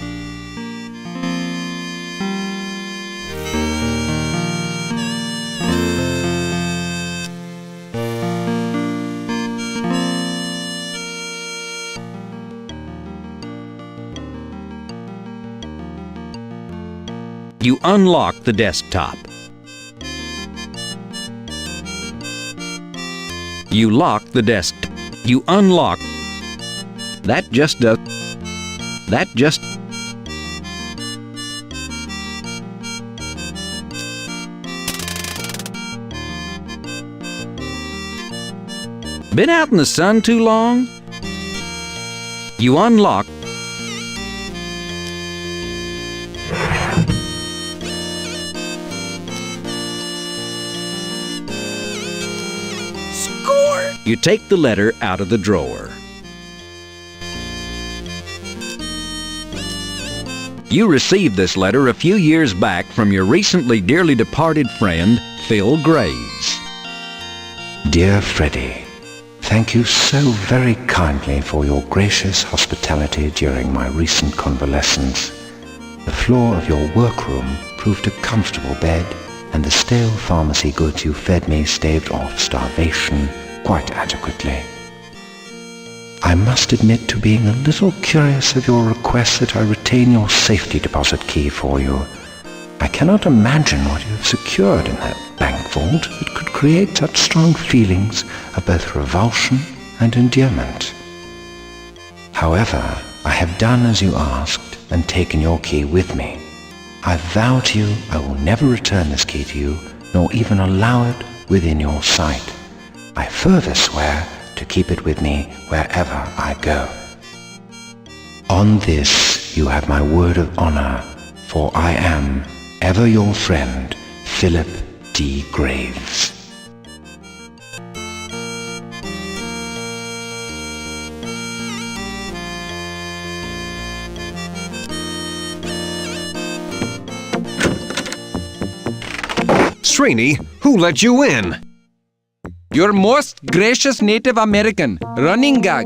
You unlock the desktop. You lock the desk. You unlock. That just does. That just. Been out in the sun too long? You unlock. You take the letter out of the drawer. You received this letter a few years back from your recently dearly departed friend, Phil Graves. Dear Freddy, thank you so very kindly for your gracious hospitality during my recent convalescence. The floor of your workroom proved a comfortable bed, and the stale pharmacy goods you fed me staved off starvation quite adequately. I must admit to being a little curious of your request that I retain your safety deposit key for you. I cannot imagine what you have secured in that bank vault that could create such strong feelings of both revulsion and endearment. However, I have done as you asked and taken your key with me. I vow to you I will never return this key to you, nor even allow it within your sight. I further swear to keep it with me wherever I go. On this you have my word of honor, for I am ever your friend, Philip D. Graves. Srini, who let you in? Your most gracious Native American, Running Gag,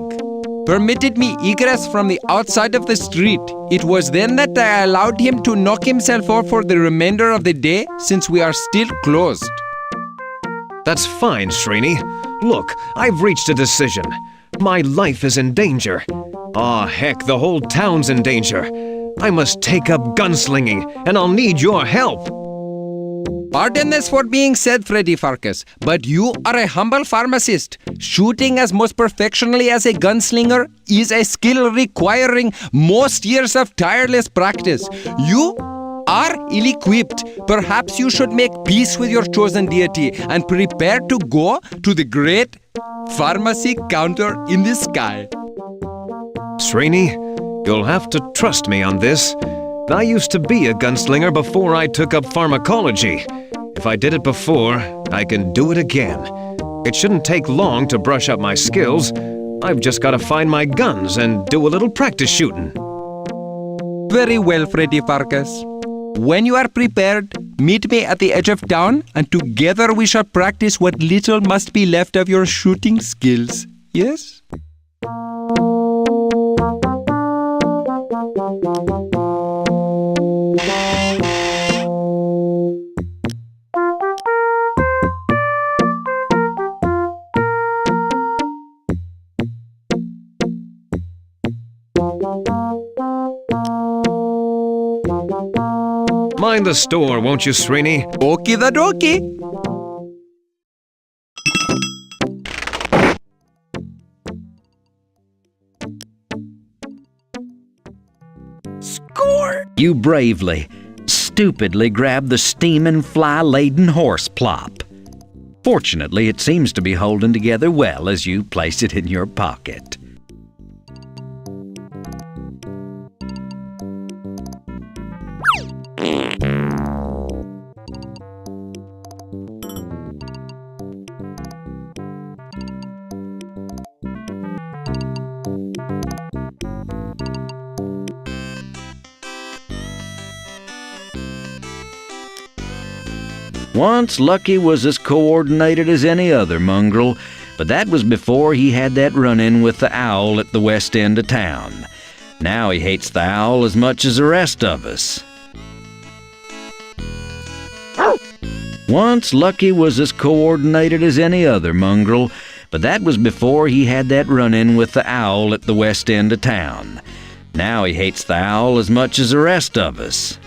permitted me egress from the outside of the street. It was then that I allowed him to knock himself off for the remainder of the day, since we are still closed. That's fine, Srini. Look, I've reached a decision. My life is in danger. Aw, heck, the whole town's in danger. I must take up gunslinging, and I'll need your help. Pardon us for being said, Freddy Pharkas, but you are a humble pharmacist. Shooting as most perfectionally as a gunslinger is a skill requiring most years of tireless practice. You are ill-equipped. Perhaps you should make peace with your chosen deity and prepare to go to the great pharmacy counter in the sky. Srini, you'll have to trust me on this. I used to be a gunslinger before I took up pharmacology. If I did it before, I can do it again. It shouldn't take long to brush up my skills. I've just got to find my guns and do a little practice shooting. Very well, Freddy Pharkas. When you are prepared, meet me at the edge of town, and together we shall practice what little must be left of your shooting skills. Yes? Mind the store, won't you, Srini? Okie the dokie. Score! You bravely, stupidly grabbed the steaming, fly-laden horse plop. Fortunately, it seems to be holding together well as you place it in your pocket. Once Lucky was as coordinated as any other mongrel, but that was before he had that run-in with the owl at the west end of town. Now he hates the owl as much as the rest of us. Once Lucky was as coordinated as any other mongrel, but that was before he had that run-in with the owl at the west end of town. Now he hates the owl as much as the rest of us.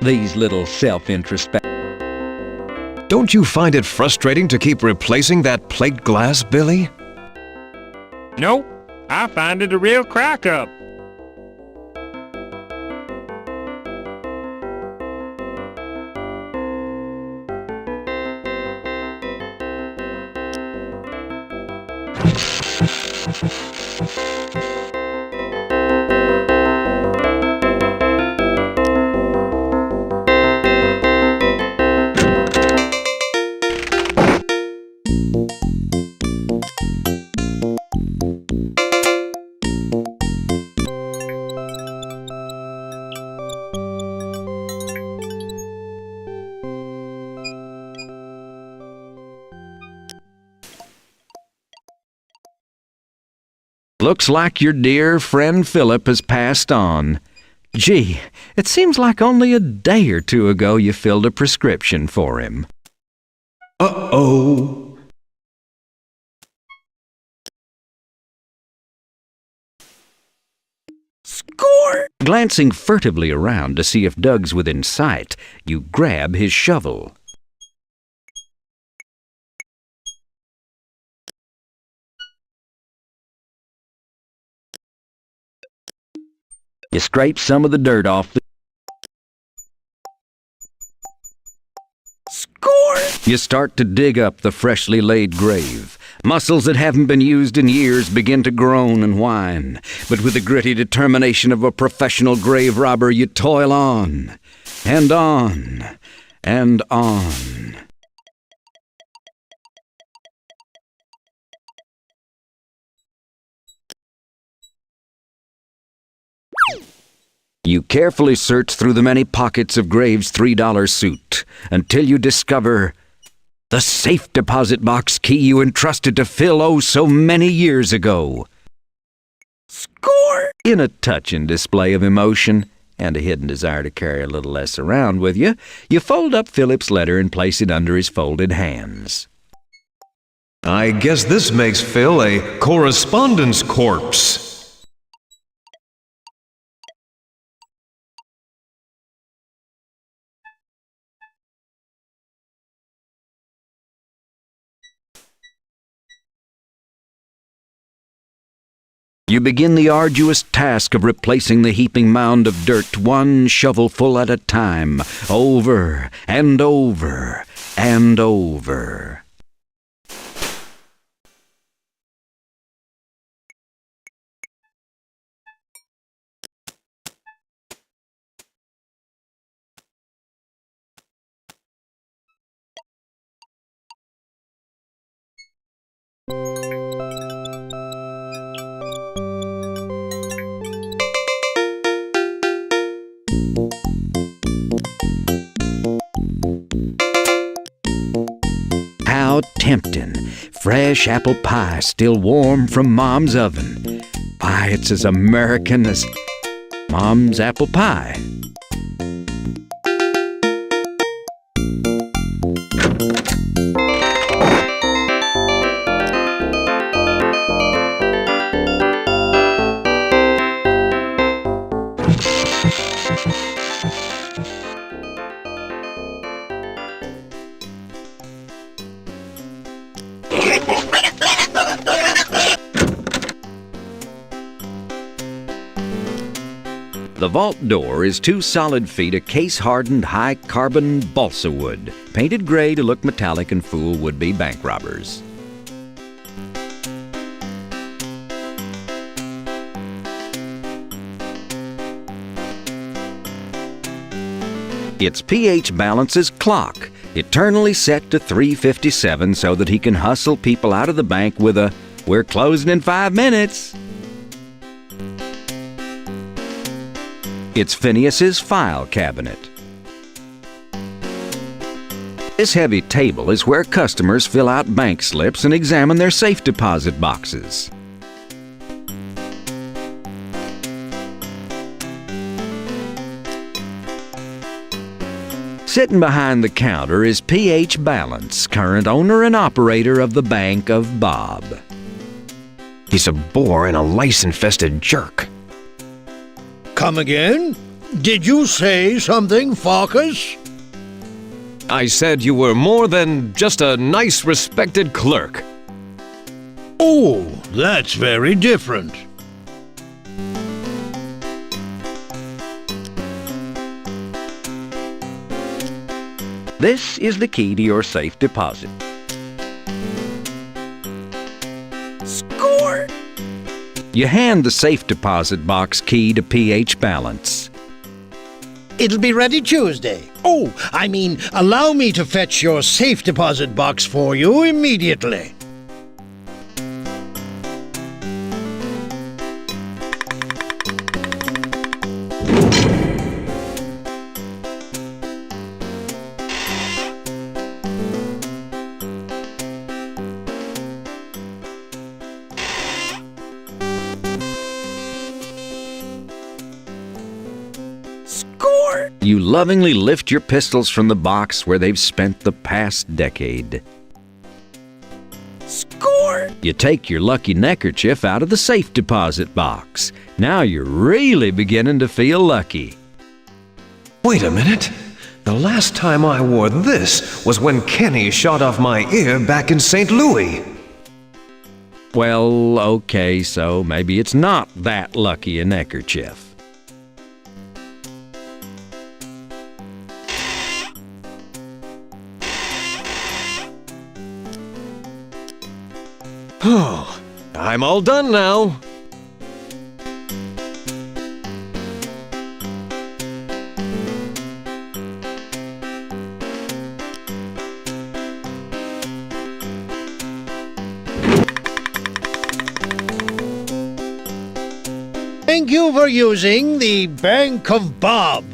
These little self-introspect. Don't you find it frustrating to keep replacing that plate glass, Billy? Nope, I find it a real crack-up. Looks like your dear friend Philip has passed on. Gee, it seems like only a day or two ago you filled a prescription for him. Uh-oh. Score! Glancing furtively around to see if Doug's within sight, you grab his shovel. You scrape some of the dirt off the... Score! You start to dig up the freshly laid grave. Muscles that haven't been used in years begin to groan and whine. But with the gritty determination of a professional grave robber, you toil on. And on. And on. You carefully search through the many pockets of Graves' $3 suit until you discover the safe deposit box key you entrusted to Phil oh so many years ago. Score! In a touching display of emotion and a hidden desire to carry a little less around with you, you fold up Philip's letter and place it under his folded hands. I guess this makes Phil a correspondence corpse. You begin the arduous task of replacing the heaping mound of dirt one shovelful at a time, over and over and over. How tempting! Fresh apple pie still warm from Mom's oven. Why, it's as American as Mom's apple pie. The vault door is 2 solid feet of case-hardened high-carbon balsa wood, painted gray to look metallic and fool would-be bank robbers. Its pH balance is clock, eternally set to 357 so that he can hustle people out of the bank with a, "We're closing in 5 minutes." It's Phineas's file cabinet. This heavy table is where customers fill out bank slips and examine their safe deposit boxes. Sitting behind the counter is P.H. Balance, current owner and operator of the Bank of Bob. He's a bore and a lice-infested jerk. Come again? Did you say something, Pharkas? I said you were more than just a nice, respected clerk. Oh, that's very different. This is the key to your safe deposit. Score! You hand the safe deposit box key to P.H. Balance. It'll be ready Tuesday. Oh, I mean, allow me to fetch your safe deposit box for you immediately. You lovingly lift your pistols from the box where they've spent the past decade. Score! You take your lucky neckerchief out of the safe deposit box. Now you're really beginning to feel lucky. Wait a minute. The last time I wore this was when Kenny shot off my ear back in St. Louis. Well, okay, so maybe it's not that lucky a neckerchief. Oh, I'm all done now. Thank you for using the Bank of Bob.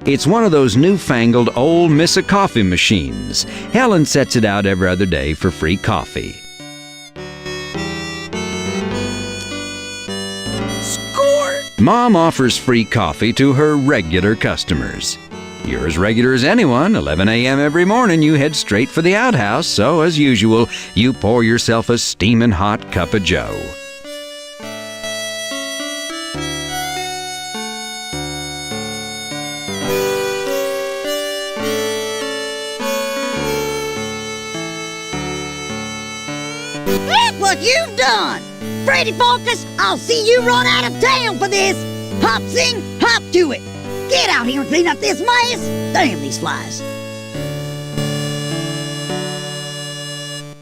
It's one of those newfangled old Missa coffee machines. Helen sets it out every other day for free coffee. Score! Mom offers free coffee to her regular customers. You're as regular as anyone. 11 a.m. every morning, you head straight for the outhouse, so as usual, you pour yourself a steaming hot cup of joe. Look what you've done! Freddy Pharkas, I'll see you run out of town for this! Hop, sing, hop to it! Get out here and clean up this mess! Damn these flies!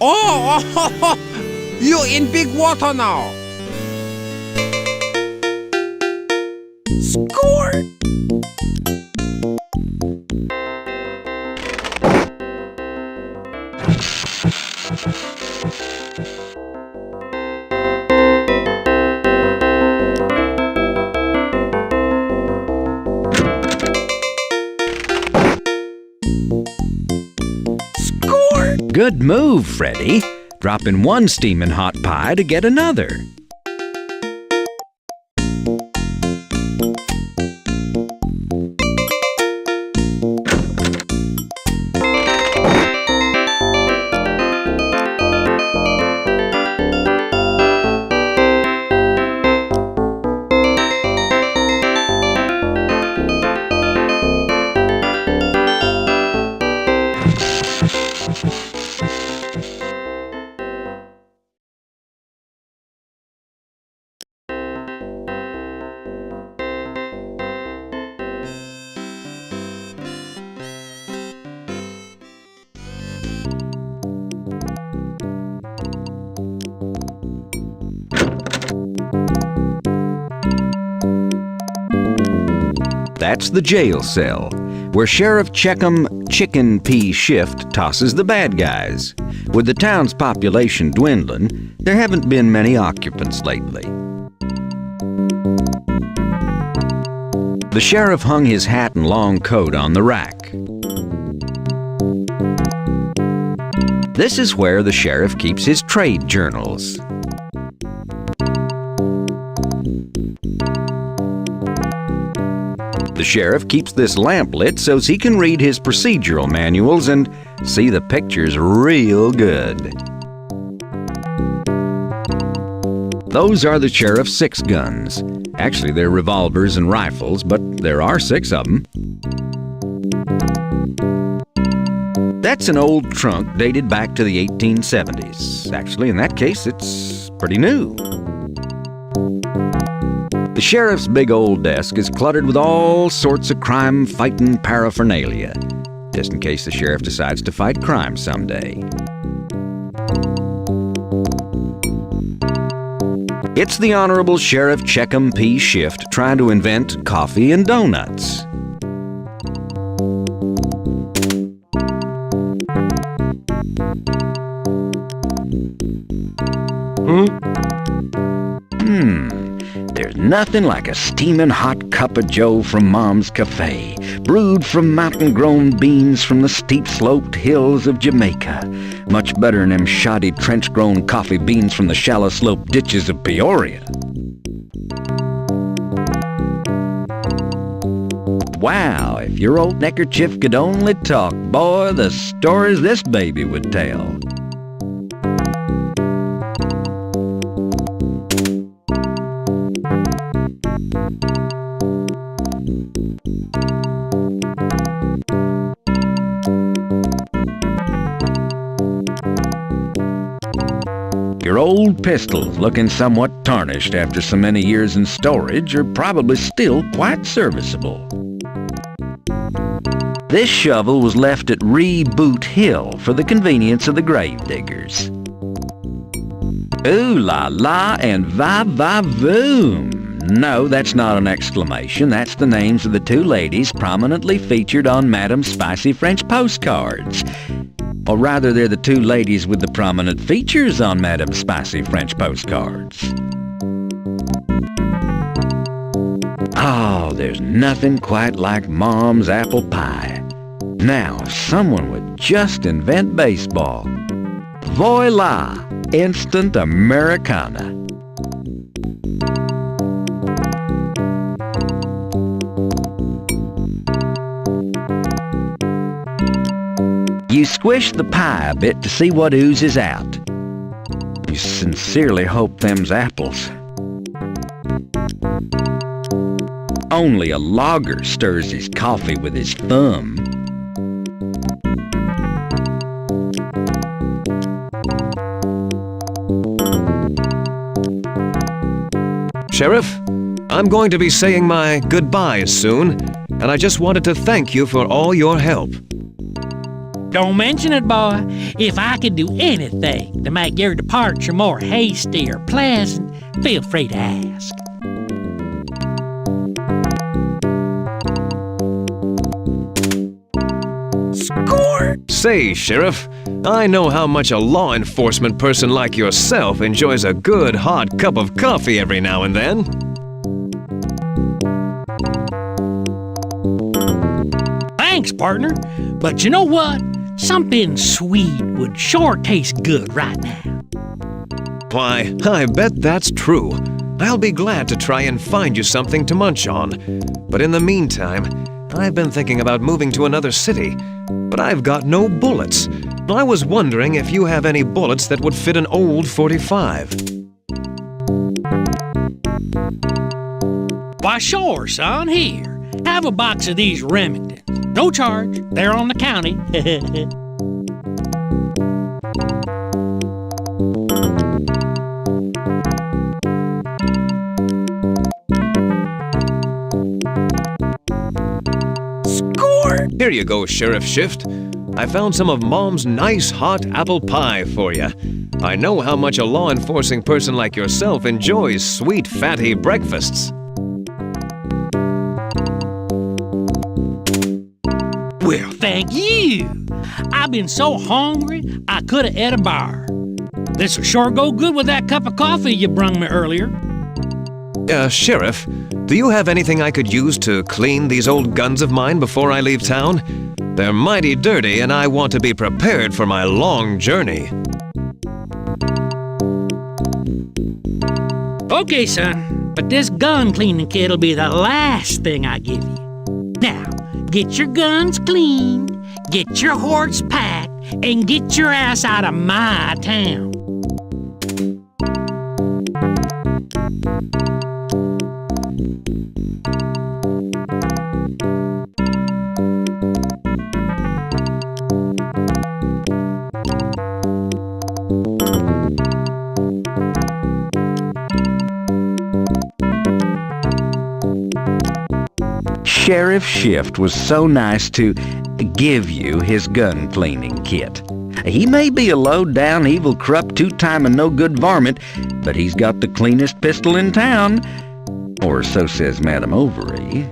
Oh, you in big water now. Score! Good move, Freddy. Dropping one steaming hot pie to get another. That's the jail cell, where Sheriff Checkham Chicken Pea Shift tosses the bad guys. With the town's population dwindling, there haven't been many occupants lately. The sheriff hung his hat and long coat on the rack. This is where the sheriff keeps his trade journals. The sheriff keeps this lamp lit so he can read his procedural manuals and see the pictures real good. Those are the sheriff's 6 guns. Actually, they're revolvers and rifles, but there are 6 of them. That's an old trunk dated back to the 1870s. Actually, in that case, it's pretty new. The sheriff's big old desk is cluttered with all sorts of crime-fighting paraphernalia, just in case the sheriff decides to fight crime someday. It's the Honorable Sheriff Checkham P. Shift trying to invent coffee and donuts. There's nothing like a steaming hot cup of joe from Mom's Cafe, brewed from mountain-grown beans from the steep-sloped hills of Jamaica. Much better than them shoddy trench-grown coffee beans from the shallow-sloped ditches of Peoria. Wow, if your old neckerchief could only talk, boy, the stories this baby would tell. Your old pistols, looking somewhat tarnished after so many years in storage, are probably still quite serviceable. This shovel was left at Reboot Hill for the convenience of the gravediggers. Ooh la la and va-va-voom! No, that's not an exclamation. That's the names of the two ladies prominently featured on Madame's Spicy French postcards. Or rather, they're the two ladies with the prominent features on Madame's Spicy French postcards. Oh, there's nothing quite like Mom's apple pie. Now, someone would just invent baseball. Voila! Instant Americana. You squish the pie a bit to see what oozes out. You sincerely hope them's apples. Only a logger stirs his coffee with his thumb. Sheriff, I'm going to be saying my goodbyes soon, and I just wanted to thank you for all your help. Don't mention it, boy. If I could do anything to make your departure more hasty or pleasant, feel free to ask. Score! Say, Sheriff, I know how much a law enforcement person like yourself enjoys a good hot cup of coffee every now and then. Thanks, partner. But you know what? Something sweet would sure taste good right now. Why, I bet that's true. I'll be glad to try and find you something to munch on. But in the meantime, I've been thinking about moving to another city, but I've got no bullets. I was wondering if you have any bullets that would fit an old .45. Why, sure, son. Here, have a box of these Remingtons. No charge. They're on the county. Score! Here you go, Sheriff Shift. I found some of Mom's nice hot apple pie for you. I know how much a law enforcing person like yourself enjoys sweet, fatty breakfasts. Well, thank you. I've been so hungry, I could have ate a bar. This'll sure go good with that cup of coffee you brung me earlier. Sheriff, do you have anything I could use to clean these old guns of mine before I leave town? They're mighty dirty, and I want to be prepared for my long journey. Okay, son, but this gun cleaning kit'll be the last thing I give you. Now, get your guns cleaned, get your horse packed, and get your ass out of my town. Sheriff Shift was so nice to give you his gun cleaning kit. He may be a low-down, evil, corrupt, two-time and no-good varmint, but he's got the cleanest pistol in town. Or so says Madame Overy.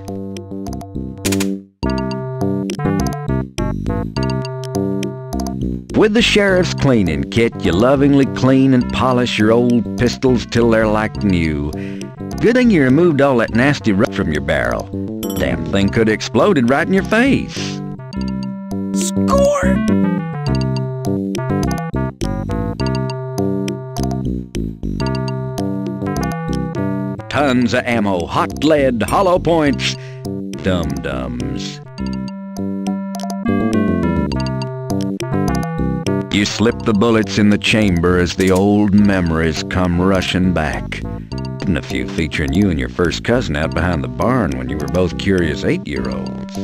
With the sheriff's cleaning kit, you lovingly clean and polish your old pistols till they're like new. Good thing you removed all that nasty rust from your barrel. Damn thing could have exploded right in your face. Score! Tons of ammo, hot lead, hollow points, dum-dums. You slip the bullets in the chamber as the old memories come rushing back. And a few featuring you and your first cousin out behind the barn when you were both curious 8-year-olds.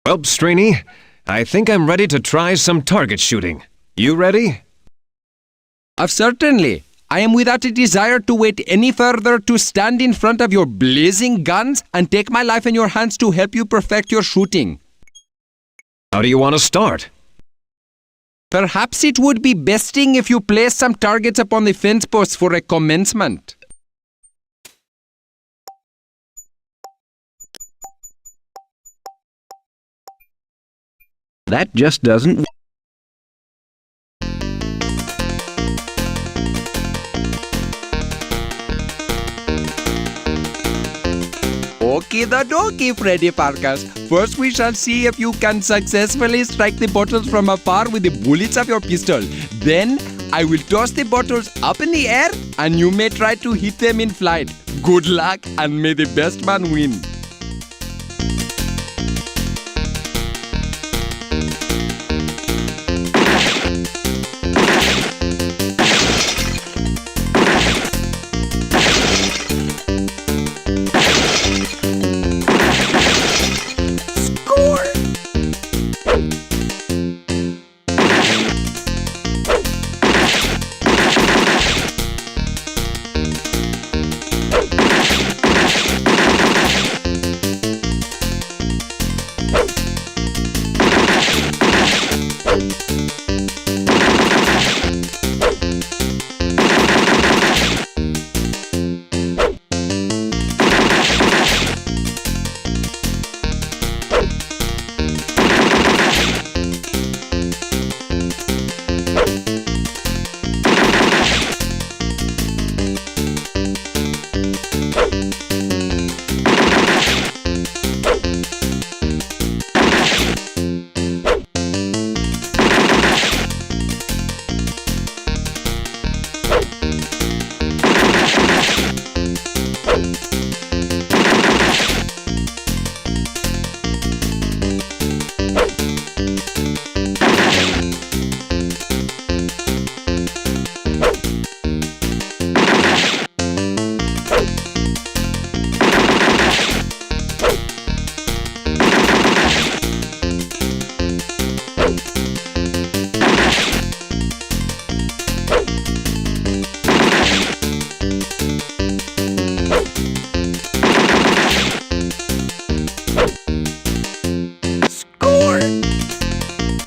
Well, Strini, I think I'm ready to try some target shooting. You ready? Certainly. I am without a desire to wait any further to stand in front of your blazing guns and take my life in your hands to help you perfect your shooting. How do you want to start? Perhaps it would be besting if you place some targets upon the fence posts for a commencement. That just doesn't work. Okie dokie, Freddy Pharkas. First we shall see if you can successfully strike the bottles from afar with the bullets of your pistol. Then I will toss the bottles up in the air and you may try to hit them in flight. Good luck and may the best man win.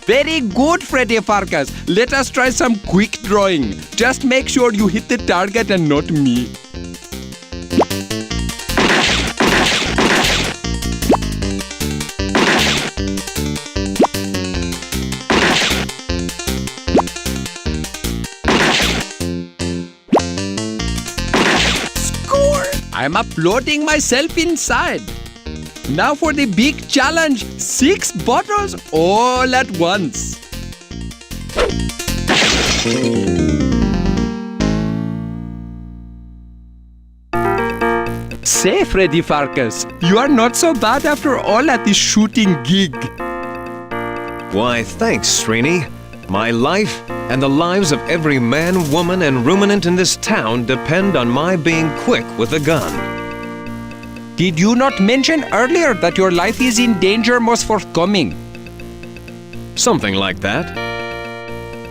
Very good, Freddy Pharkas. Let us try some quick drawing. Just make sure you hit the target and not me. Score! I'm uploading myself inside. Now for the big challenge, 6 bottles all at once. Say, Freddy Pharkas, you are not so bad after all at this shooting gig. Why, thanks, Srini. My life and the lives of every man, woman, and ruminant in this town depend on my being quick with a gun. Did you not mention earlier that your life is in danger most forthcoming? Something like that.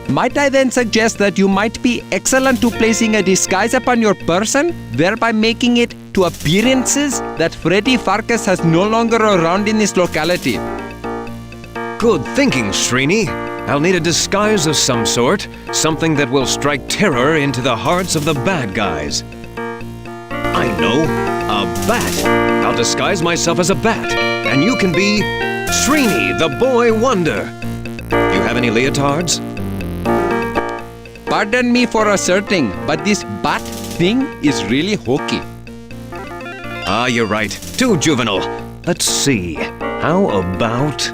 Might I then suggest that you might be excellent to placing a disguise upon your person, thereby making it to appearances that Freddy Pharkas has no longer around in this locality? Good thinking, Srini. I'll need a disguise of some sort, something that will strike terror into the hearts of the bad guys. I know, a bat. I'll disguise myself as a bat, and you can be Srini, the boy wonder. You have any leotards? Pardon me for asserting, but this bat thing is really hokey. Ah, you're right. Too juvenile. Let's see. How about...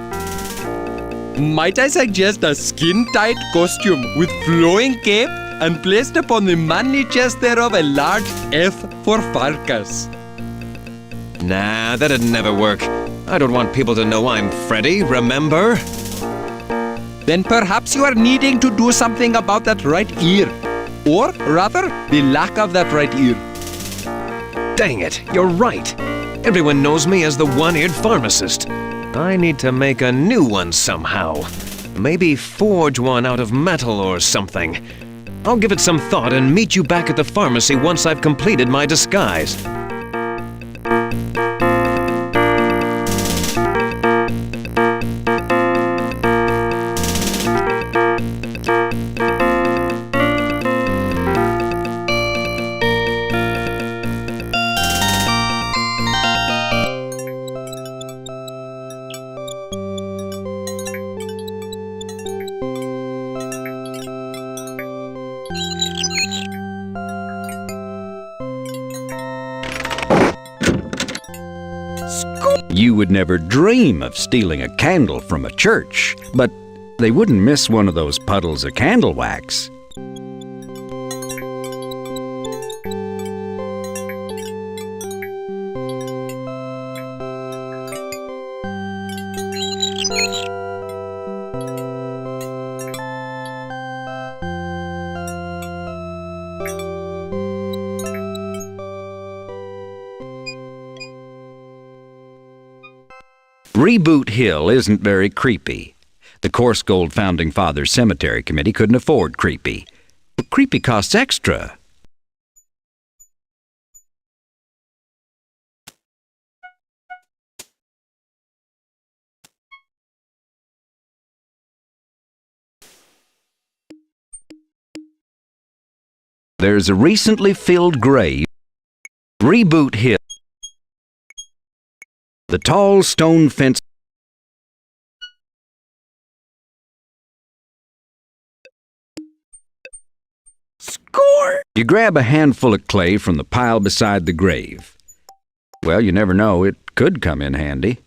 Might I suggest a skin-tight costume with flowing cape and placed upon the manly chest thereof a large F for Pharkas. Nah, that'd never work. I don't want people to know I'm Freddy, remember? Then perhaps you are needing to do something about that right ear. Or, rather, the lack of that right ear. Dang it, you're right. Everyone knows me as the one-eared pharmacist. I need to make a new one somehow. Maybe forge one out of metal or something. I'll give it some thought and meet you back at the pharmacy once I've completed my disguise. You would never dream of stealing a candle from a church, but they wouldn't miss one of those puddles of candle wax. Reboot Hill isn't very creepy. The Coarse Gold Founding Fathers Cemetery Committee couldn't afford creepy. But creepy costs extra. There's a recently filled grave. Reboot Hill. The tall stone fence. Score! You grab a handful of clay from the pile beside the grave. Well, you never know, it could come in handy.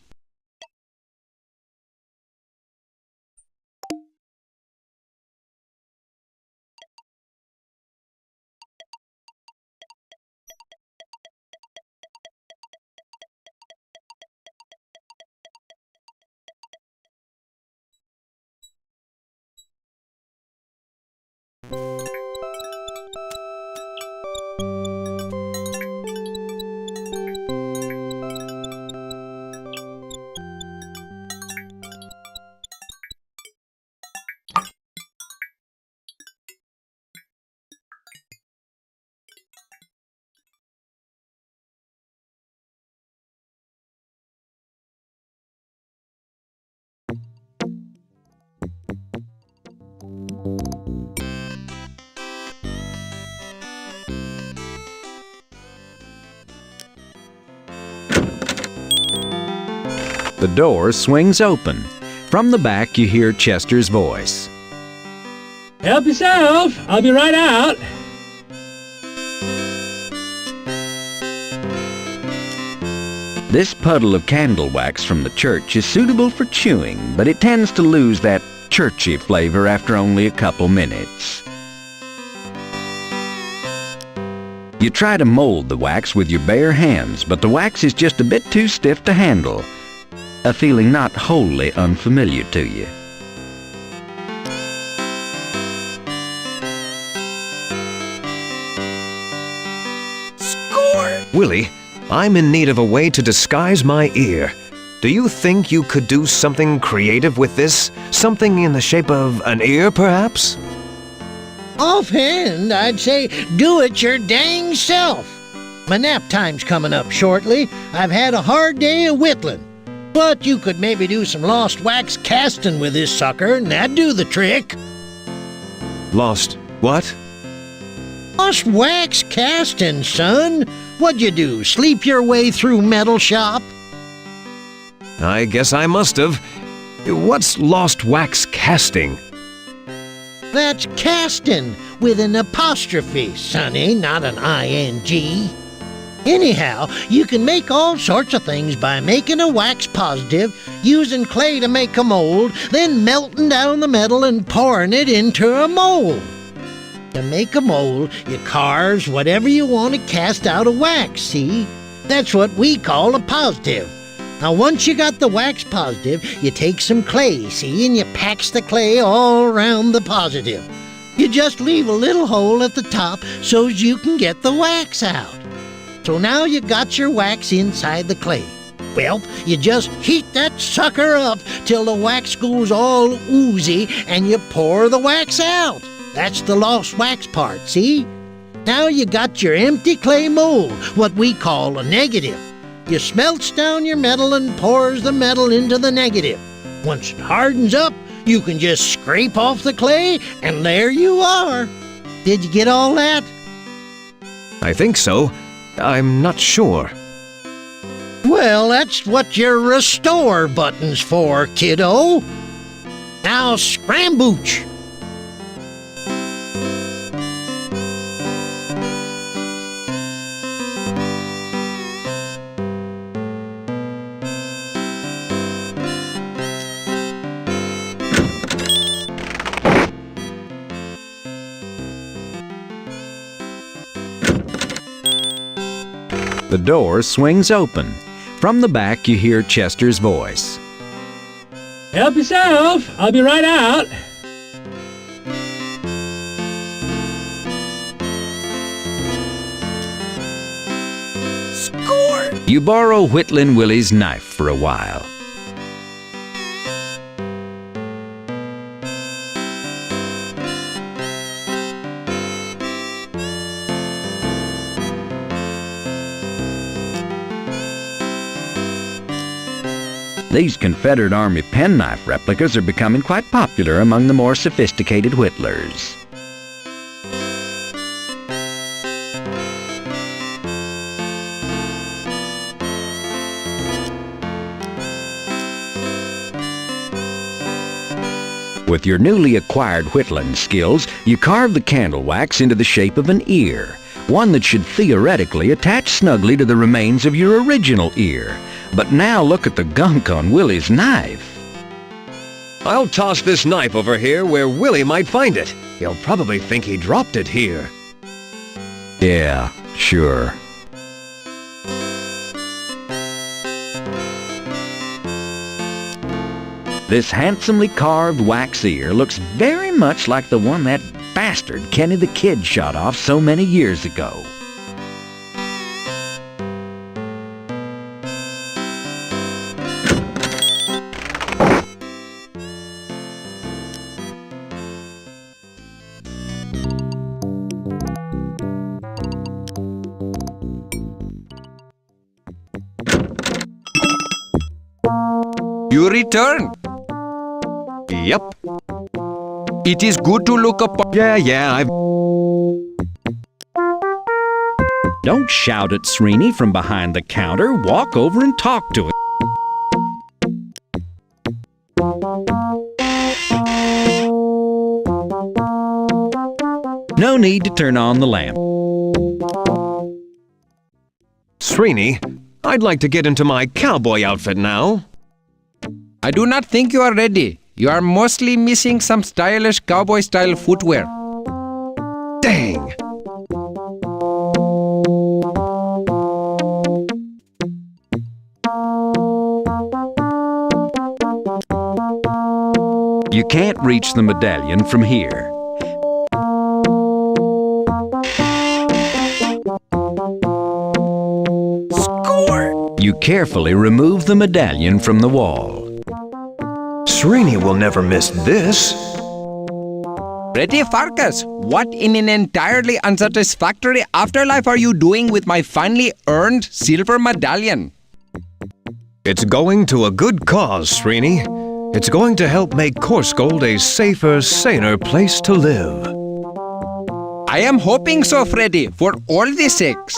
The door swings open. From the back, you hear Chester's voice. Help yourself. I'll be right out. This puddle of candle wax from the church is suitable for chewing, but it tends to lose that churchy flavor after only a couple minutes. You try to mold the wax with your bare hands, but the wax is just a bit too stiff to handle. A feeling not wholly unfamiliar to you. Score! Willie, I'm in need of a way to disguise my ear. Do you think you could do something creative with this? Something in the shape of an ear, perhaps? Offhand, I'd say do it your dang self. My nap time's coming up shortly. I've had a hard day of whittling. But you could maybe do some lost wax casting with this sucker, and that'd do the trick. Lost what? Lost wax casting, son. What'd you do, sleep your way through metal shop? I guess I must have. What's lost wax casting? That's casting with an apostrophe, sonny, not an ing. Anyhow, you can make all sorts of things by making a wax positive, using clay to make a mold, then melting down the metal and pouring it into a mold. To make a mold, you carve whatever you want to cast out of wax, see? That's what we call a positive. Now, once you got the wax positive, you take some clay, see, and you pax the clay all around the positive. You just leave a little hole at the top so you can get the wax out. So now you got your wax inside the clay. Well, you just heat that sucker up till the wax goes all oozy and you pour the wax out. That's the lost wax part, see? Now you got your empty clay mold, what we call a negative. You smelts down your metal and pours the metal into the negative. Once it hardens up, you can just scrape off the clay and there you are. Did you get all that? I think so. I'm not sure. Well, that's what your restore button's for, kiddo. Now scrambooch. The door swings open. From the back, you hear Chester's voice. Help yourself. I'll be right out. Score! You borrow Whitlin Willie's knife for a while. These Confederate Army penknife replicas are becoming quite popular among the more sophisticated whittlers. With your newly acquired whittling skills, you carve the candle wax into the shape of an ear, one that should theoretically attach snugly to the remains of your original ear. But now look at the gunk on Willie's knife. I'll toss this knife over here where Willie might find it. He'll probably think he dropped it here. Yeah, sure. This handsomely carved wax ear looks very much like the one that bastard Kenny the Kid shot off so many years ago. You return. Yep. It is good to look upon... Yeah, I've... Don't shout at Srini from behind the counter. Walk over and talk to it. No need to turn on the lamp. Srini, I'd like to get into my cowboy outfit now. I do not think you are ready. You are mostly missing some stylish cowboy-style footwear. Dang! You can't reach the medallion from here. Score! You carefully remove the medallion from the wall. Srini will never miss this. Freddy Pharkas, what in an entirely unsatisfactory afterlife are you doing with my finely earned silver medallion? It's going to a good cause, Srini. It's going to help make Corsgold a safer, saner place to live. I am hoping so, Freddy, for all the sakes.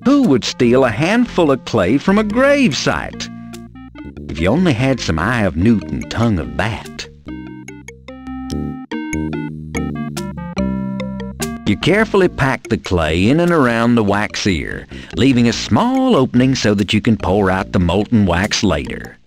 Who would steal a handful of clay from a grave site? If you only had some eye of newt and tongue of bat. You carefully pack the clay in and around the wax ear, leaving a small opening so that you can pour out the molten wax later.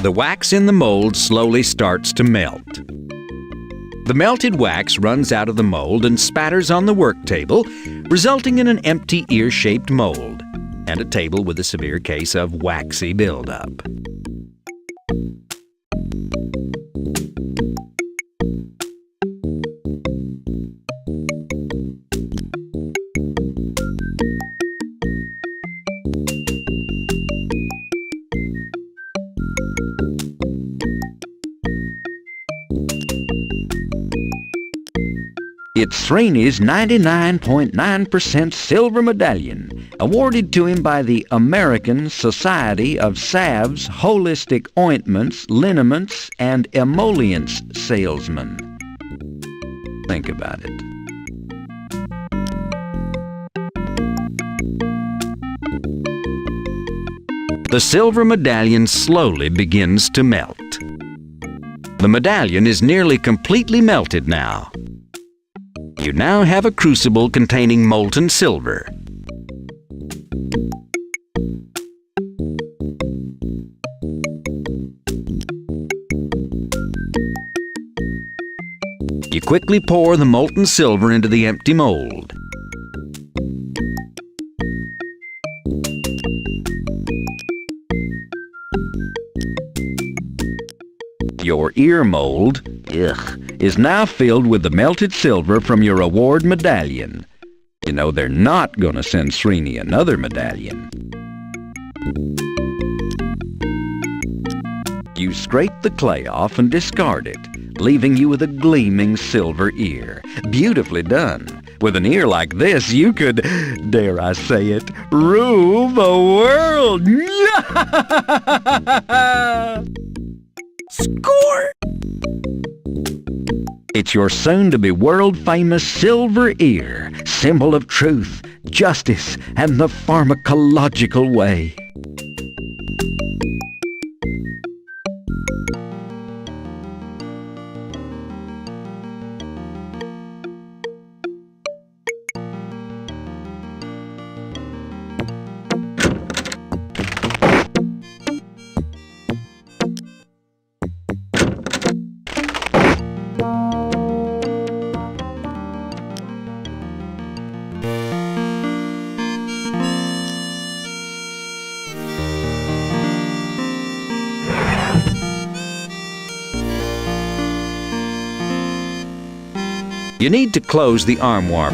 The wax in the mold slowly starts to melt. The melted wax runs out of the mold and spatters on the work table, resulting in an empty ear-shaped mold and a table with a severe case of waxy buildup. It's Srini's 99.9% silver medallion, awarded to him by the American Society of Salves, Holistic Ointments, Liniments, and Emollients Salesmen. Think about it. The silver medallion slowly begins to melt. The medallion is nearly completely melted now. You now have a crucible containing molten silver. You quickly pour the molten silver into the empty mold. Your ear mold, is now filled with the melted silver from your award medallion. You know they're not going to send Srini another medallion. You scrape the clay off and discard it, leaving you with a gleaming silver ear. Beautifully done. With an ear like this, you could, dare I say it, rule the world. Score! It's your soon-to-be world-famous silver ear, symbol of truth, justice, and the pharmacological way. You need to close the armoire.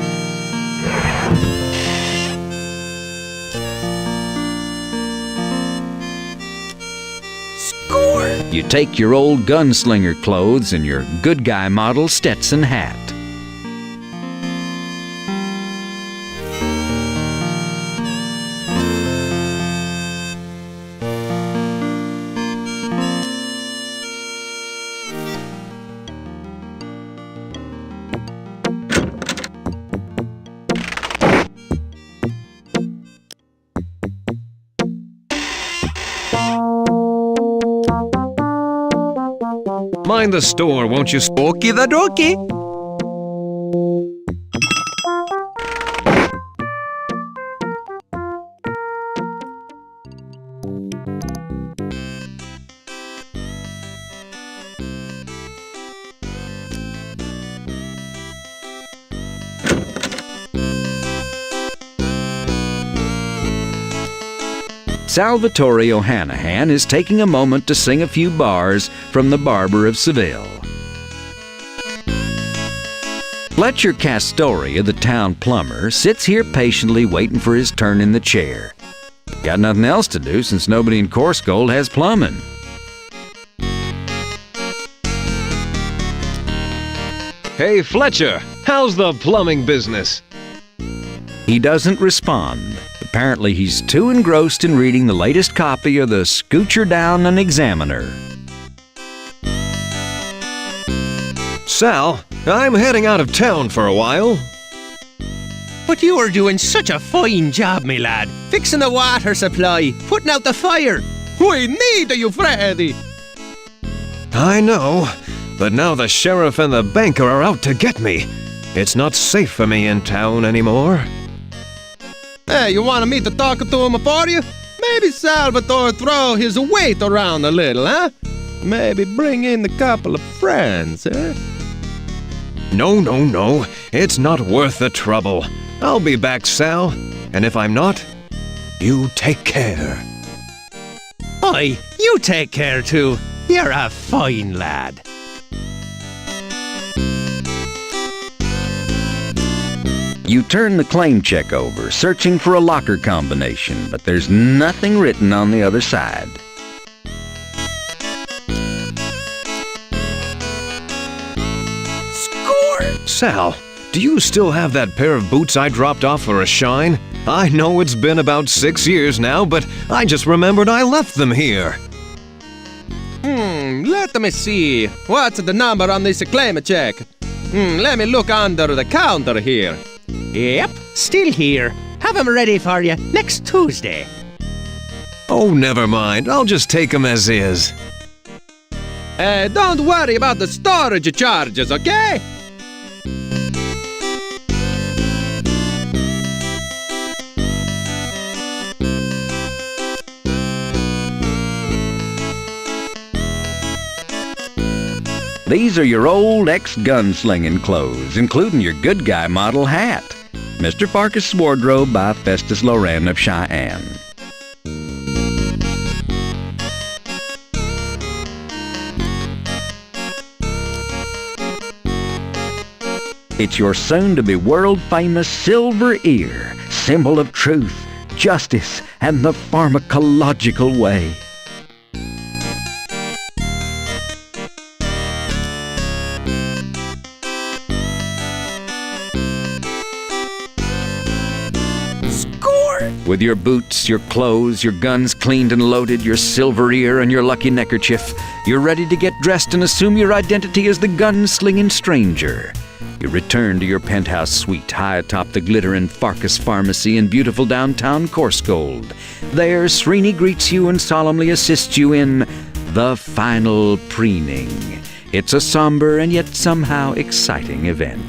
Score! You take your old gunslinger clothes and your good guy model Stetson hat. Mind the store, won't you? Okie the dokie. Salvatore O'Hanahan is taking a moment to sing a few bars from The Barber of Seville. Fletcher Castoria, the town plumber, sits here patiently waiting for his turn in the chair. Got nothing else to do since nobody in Coursegold has plumbing. Hey, Fletcher, how's the plumbing business? He doesn't respond. Apparently, he's too engrossed in reading the latest copy of the Scoocher Down and Examiner. Sal, I'm heading out of town for a while. But you are doing such a fine job, me lad. Fixing the water supply, putting out the fire. We need you, Freddy. I know, but now the sheriff and the banker are out to get me. It's not safe for me in town anymore. Hey, you wanted me to talk to him for you? Maybe Salvatore throw his weight around a little, huh? Maybe bring in a couple of friends, eh? No. It's not worth the trouble. I'll be back, Sal. And if I'm not, you take care. Oi, you take care too. You're a fine lad. You turn the claim check over, searching for a locker combination, but there's nothing written on the other side. Score! Sal, do you still have that pair of boots I dropped off for a shine? I know it's been about 6 years now, but I just remembered I left them here. Let me see. What's the number on this claim check? Let me look under the counter here. Yep, still here. Have 'em ready for you next Tuesday. Oh, never mind. I'll just take them as is. Don't worry about the storage charges, okay? These are your old ex-gunslinging clothes, including your good guy model hat. Mr. Pharkas' wardrobe by Festus Loren of Cheyenne. It's your soon-to-be world-famous silver ear, symbol of truth, justice, and the pharmacological way. With your boots, your clothes, your guns cleaned and loaded, your silver ear, and your lucky neckerchief, you're ready to get dressed and assume your identity as the gun-slinging stranger. You return to your penthouse suite high atop the glittering Pharkas Pharmacy in beautiful downtown Corsgold. There, Srini greets you and solemnly assists you in the final preening. It's a somber and yet somehow exciting event.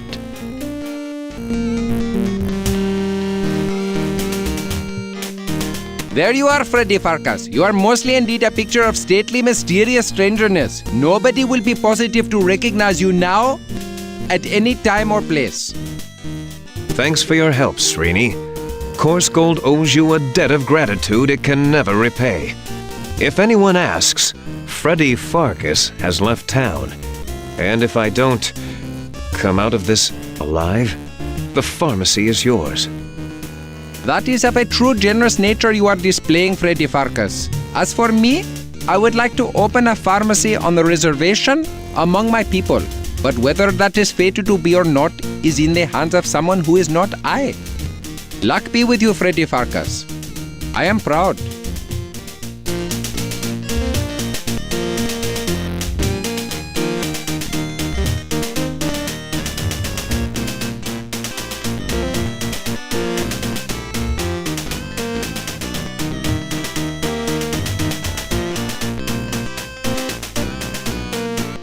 There you are, Freddy Pharkas. You are mostly indeed a picture of stately, mysterious strangeness. Nobody will be positive to recognize you now, at any time or place. Thanks for your help, Srini. Corsgold owes you a debt of gratitude it can never repay. If anyone asks, Freddy Pharkas has left town. And if I don't come out of this alive, the pharmacy is yours. That is of a true generous nature you are displaying, Freddy Pharkas. As for me, I would like to open a pharmacy on the reservation among my people. But whether that is fated to be or not is in the hands of someone who is not I. Luck be with you, Freddy Pharkas. I am proud.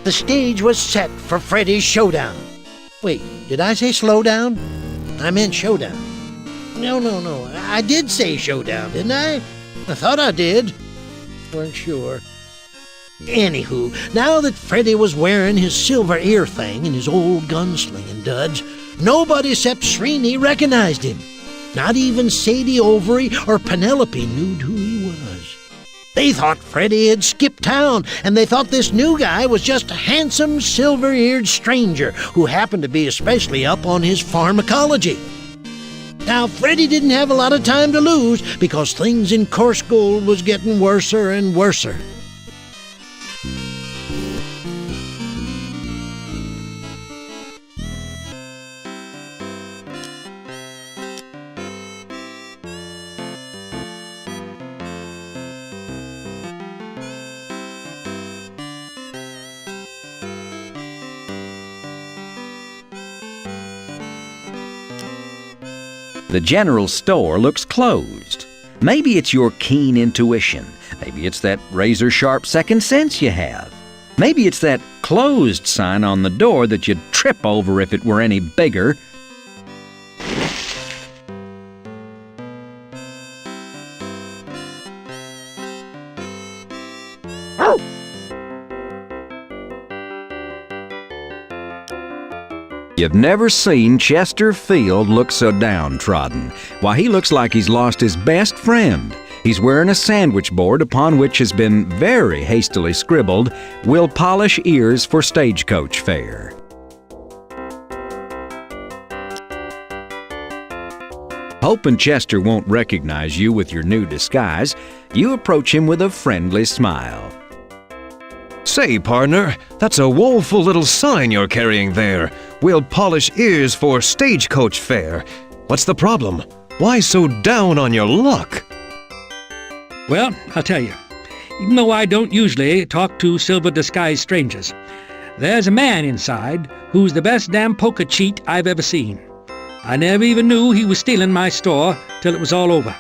The stage was set for Freddy's showdown. Wait, did I say slow down? I meant showdown. No. I did say showdown, didn't I? I thought I did. Weren't sure. Anywho, now that Freddy was wearing his silver ear thing and his old gunslinging duds, nobody except Srini recognized him. Not even Sadie Overy or Penelope knew who he was. They thought Freddy had skipped town, and they thought this new guy was just a handsome, silver-eared stranger who happened to be especially up on his pharmacology. Now, Freddy didn't have a lot of time to lose because things in Corsgold was getting worser and worser. The general store looks closed. Maybe it's your keen intuition. Maybe it's that razor-sharp second sense you have. Maybe it's that closed sign on the door that you'd trip over if it were any bigger. You've never seen Chester Field look so downtrodden. Why, he looks like he's lost his best friend. He's wearing a sandwich board upon which has been very hastily scribbled, "Will polish ears for stagecoach fare." Hoping Chester won't recognize you with your new disguise, you approach him with a friendly smile. Say, partner, that's a woeful little sign you're carrying there. "We'll polish ears for stagecoach fare." What's the problem? Why so down on your luck? Well, I'll tell you. Even though I don't usually talk to silver-disguised strangers, there's a man inside who's the best damn poker cheat I've ever seen. I never even knew he was stealing my store till it was all over.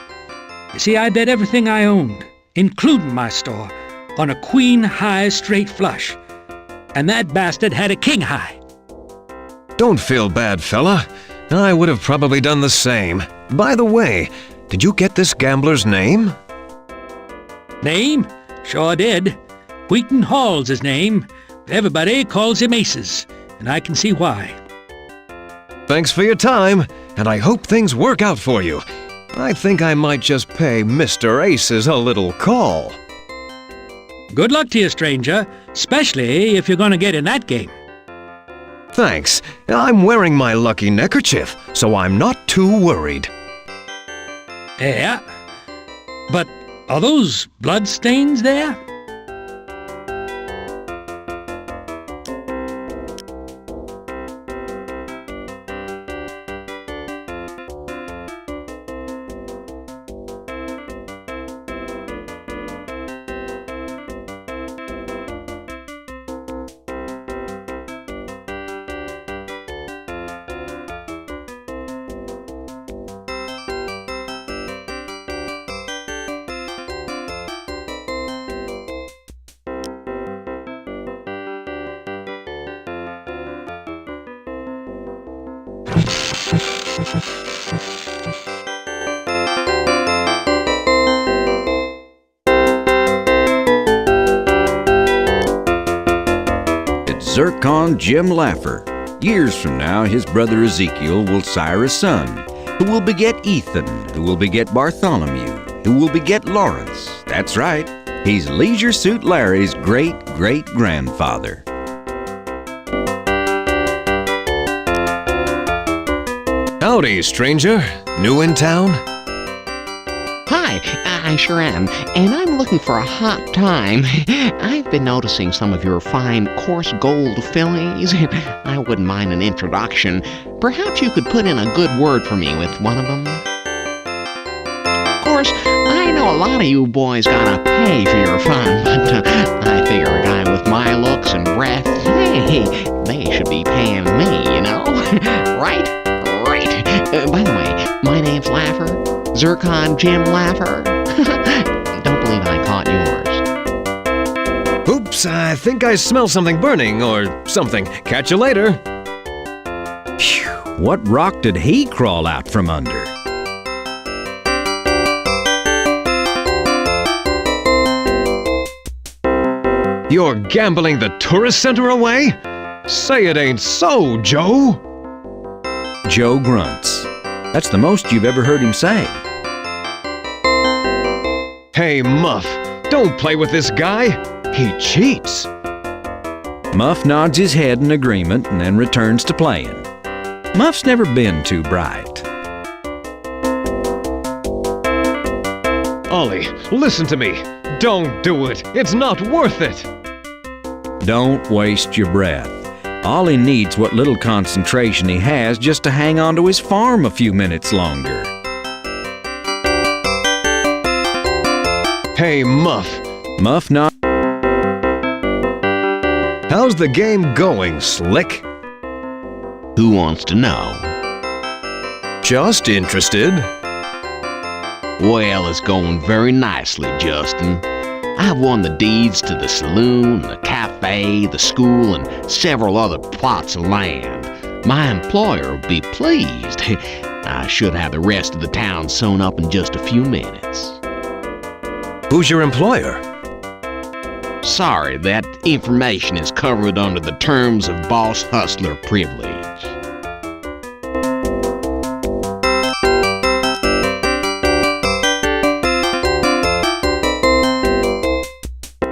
You see, I bet everything I owned, including my store, on a queen-high straight flush. And that bastard had a king-high. Don't feel bad, fella. I would have probably done the same. By the way, did you get this gambler's name? Name? Sure did. Wheaton Hall's his name. Everybody calls him Aces, and I can see why. Thanks for your time, and I hope things work out for you. I think I might just pay Mr. Aces a little call. Good luck to you, stranger, especially if you're going to get in that game. Thanks. I'm wearing my lucky neckerchief, so I'm not too worried. Yeah, but are those blood stains there? Zircon Jim Laffer. Years from now, his brother Ezekiel will sire a son, who will beget Ethan, who will beget Bartholomew, who will beget Lawrence. That's right, he's Leisure Suit Larry's great-great-grandfather. Howdy, stranger. New in town? Hi, I sure am, and I'm looking for a hot time. I've been noticing some of your fine, coarse gold fillies. I wouldn't mind an introduction. Perhaps you could put in a good word for me with one of them. Of course, I know a lot of you boys gotta pay for your fun, but I figure a guy with my looks and breath, hey, they should be paying me, you know? Right? Right. By the way, my name's Laffer. Zircon Jim Laffer. Don't believe I caught yours. Oops, I think I smell something burning or something. Catch you later. Phew, what rock did he crawl out from under? You're gambling the tourist center away? Say it ain't so, Joe. Joe grunts. That's the most you've ever heard him say. Hey, Muff, don't play with this guy. He cheats. Muff nods his head in agreement and then returns to playing. Muff's never been too bright. Ollie, listen to me. Don't do it. It's not worth it. Don't waste your breath. Ollie needs what little concentration he has just to hang on to his farm a few minutes longer. Hey, Muff. Muff nods. How's the game going, Slick? Who wants to know? Just interested. Well, it's going very nicely, Justin. I've won the deeds to the saloon, the cafe, the school, and several other plots of land. My employer will be pleased. I should have the rest of the town sewn up in just a few minutes. Who's your employer? Sorry, that information is covered under the terms of boss hustler privilege.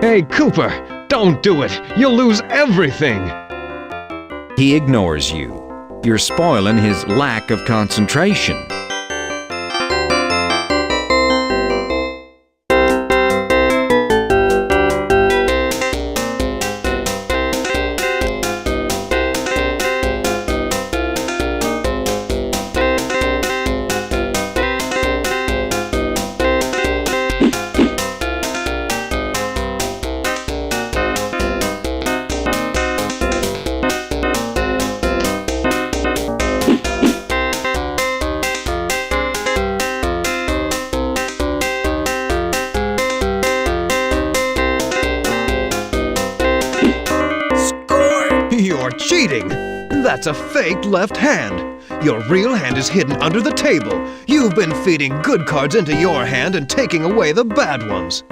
Hey, Cooper, don't do it. You'll lose everything. He ignores you. You're spoiling his lack of concentration. You're cheating! That's a fake left hand. Your real hand is hidden under the table. You've been feeding good cards into your hand and taking away the bad ones.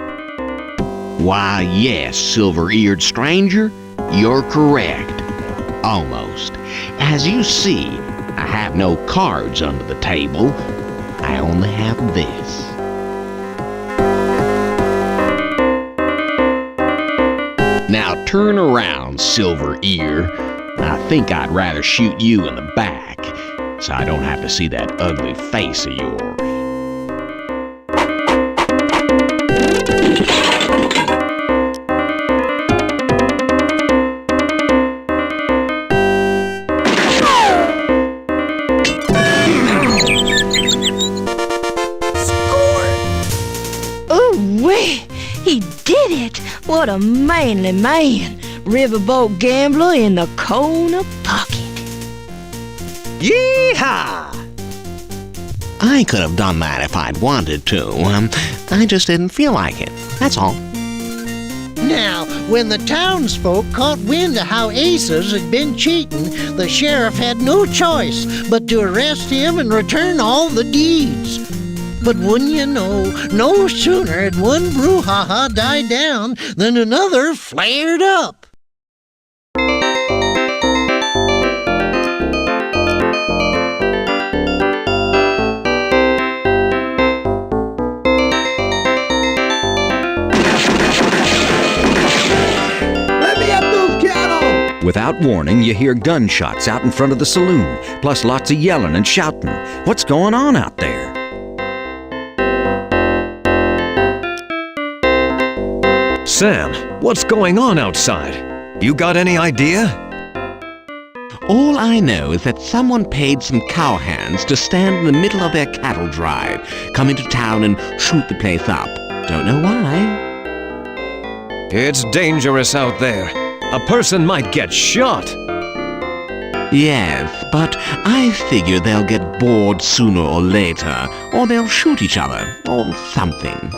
Why, yes, silver-eared stranger, you're correct. Almost. As you see, I have no cards under the table. I only have this. Now turn around, Silver Ear. I think I'd rather shoot you in the back, so I don't have to see that ugly face of yours. Ooh-wee! He did it! What a manly man! Riverboat gambler in the corner pocket. Yeehaw! I could have done that if I'd wanted to. I just didn't feel like it. That's all. Now, when the townsfolk caught wind of how Aces had been cheating, the sheriff had no choice but to arrest him and return all the deeds. But wouldn't you know, no sooner had one brouhaha died down than another flared up. Without warning, you hear gunshots out in front of the saloon, plus lots of yelling and shouting. What's going on out there? Sam, what's going on outside? You got any idea? All I know is that someone paid some cowhands to stand in the middle of their cattle drive, come into town and shoot the place up. Don't know why. It's dangerous out there. A person might get shot. Yes, but I figure they'll get bored sooner or later, or they'll shoot each other, or something.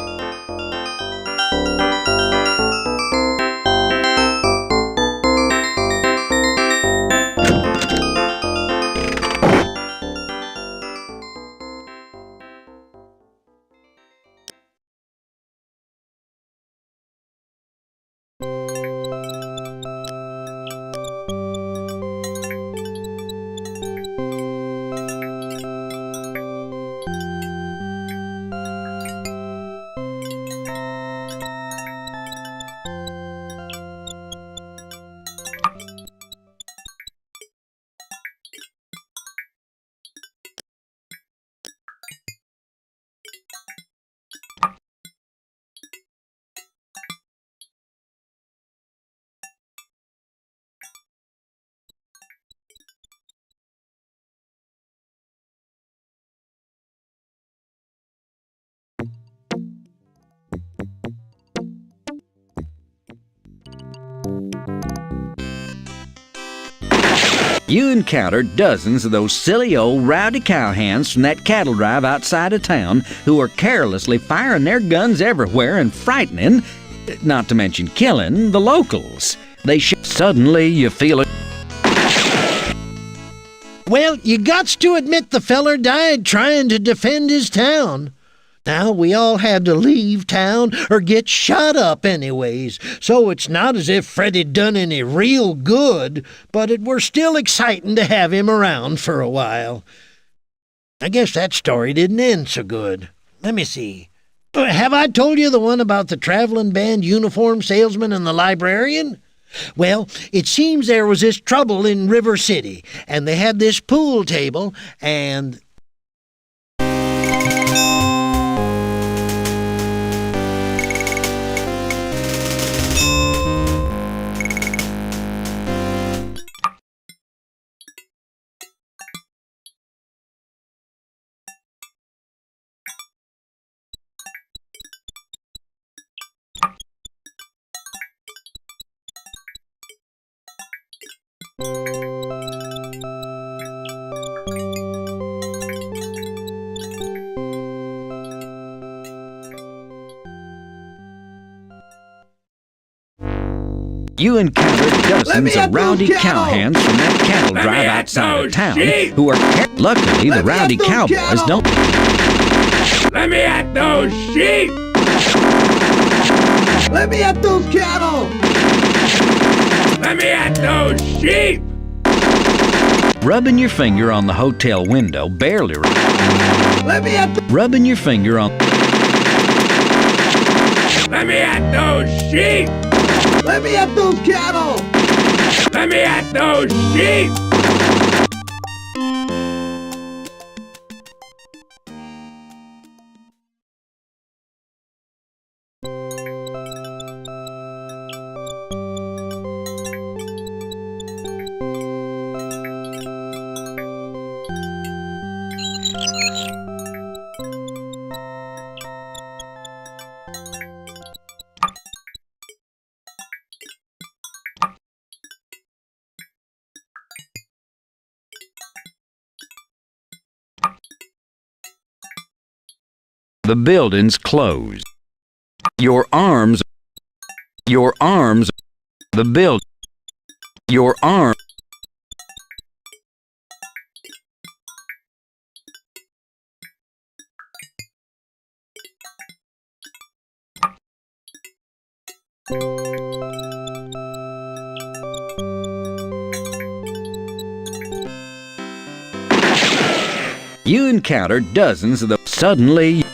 You encounter dozens of those silly old rowdy cowhands from that cattle drive outside of town who are carelessly firing their guns everywhere and frightening, not to mention killing, the locals. Suddenly you feel it. Well, you gots to admit the feller died trying to defend his town. Now, we all had to leave town or get shot up anyways, so it's not as if Freddy done any real good, but it were still exciting to have him around for a while. I guess that story didn't end so good. Let me see. Have I told you the one about the traveling band uniform salesman and the librarian? Well, it seems there was this trouble in River City, and they had this pool table, and... You encounter dozens of rowdy cowhands from that cattle drive outside of town who are... Luckily, the rowdy cowboys don't... Let me at those sheep! Let me at those cattle! Let me at those sheep! Rubbing your finger on the hotel window, barely... Let me at Rubbing your finger on... Let me at those sheep! Let me at those cattle! Let me at those sheep! The building's closed. Your arms, the build, your arm. You encounter dozens of the... Suddenly...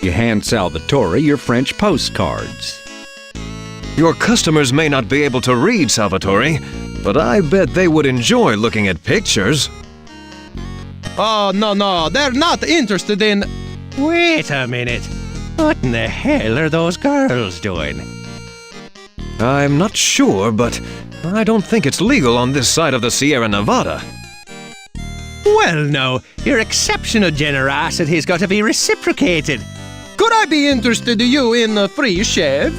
You hand Salvatore your French postcards. Your customers may not be able to read, Salvatore, but I bet they would enjoy looking at pictures. Oh, no, they're not interested in... Wait a minute. What in the hell are those girls doing? I'm not sure, but I don't think it's legal on this side of the Sierra Nevada. Well, no, your exceptional generosity's got to be reciprocated. Could I be interested to you in a free shave?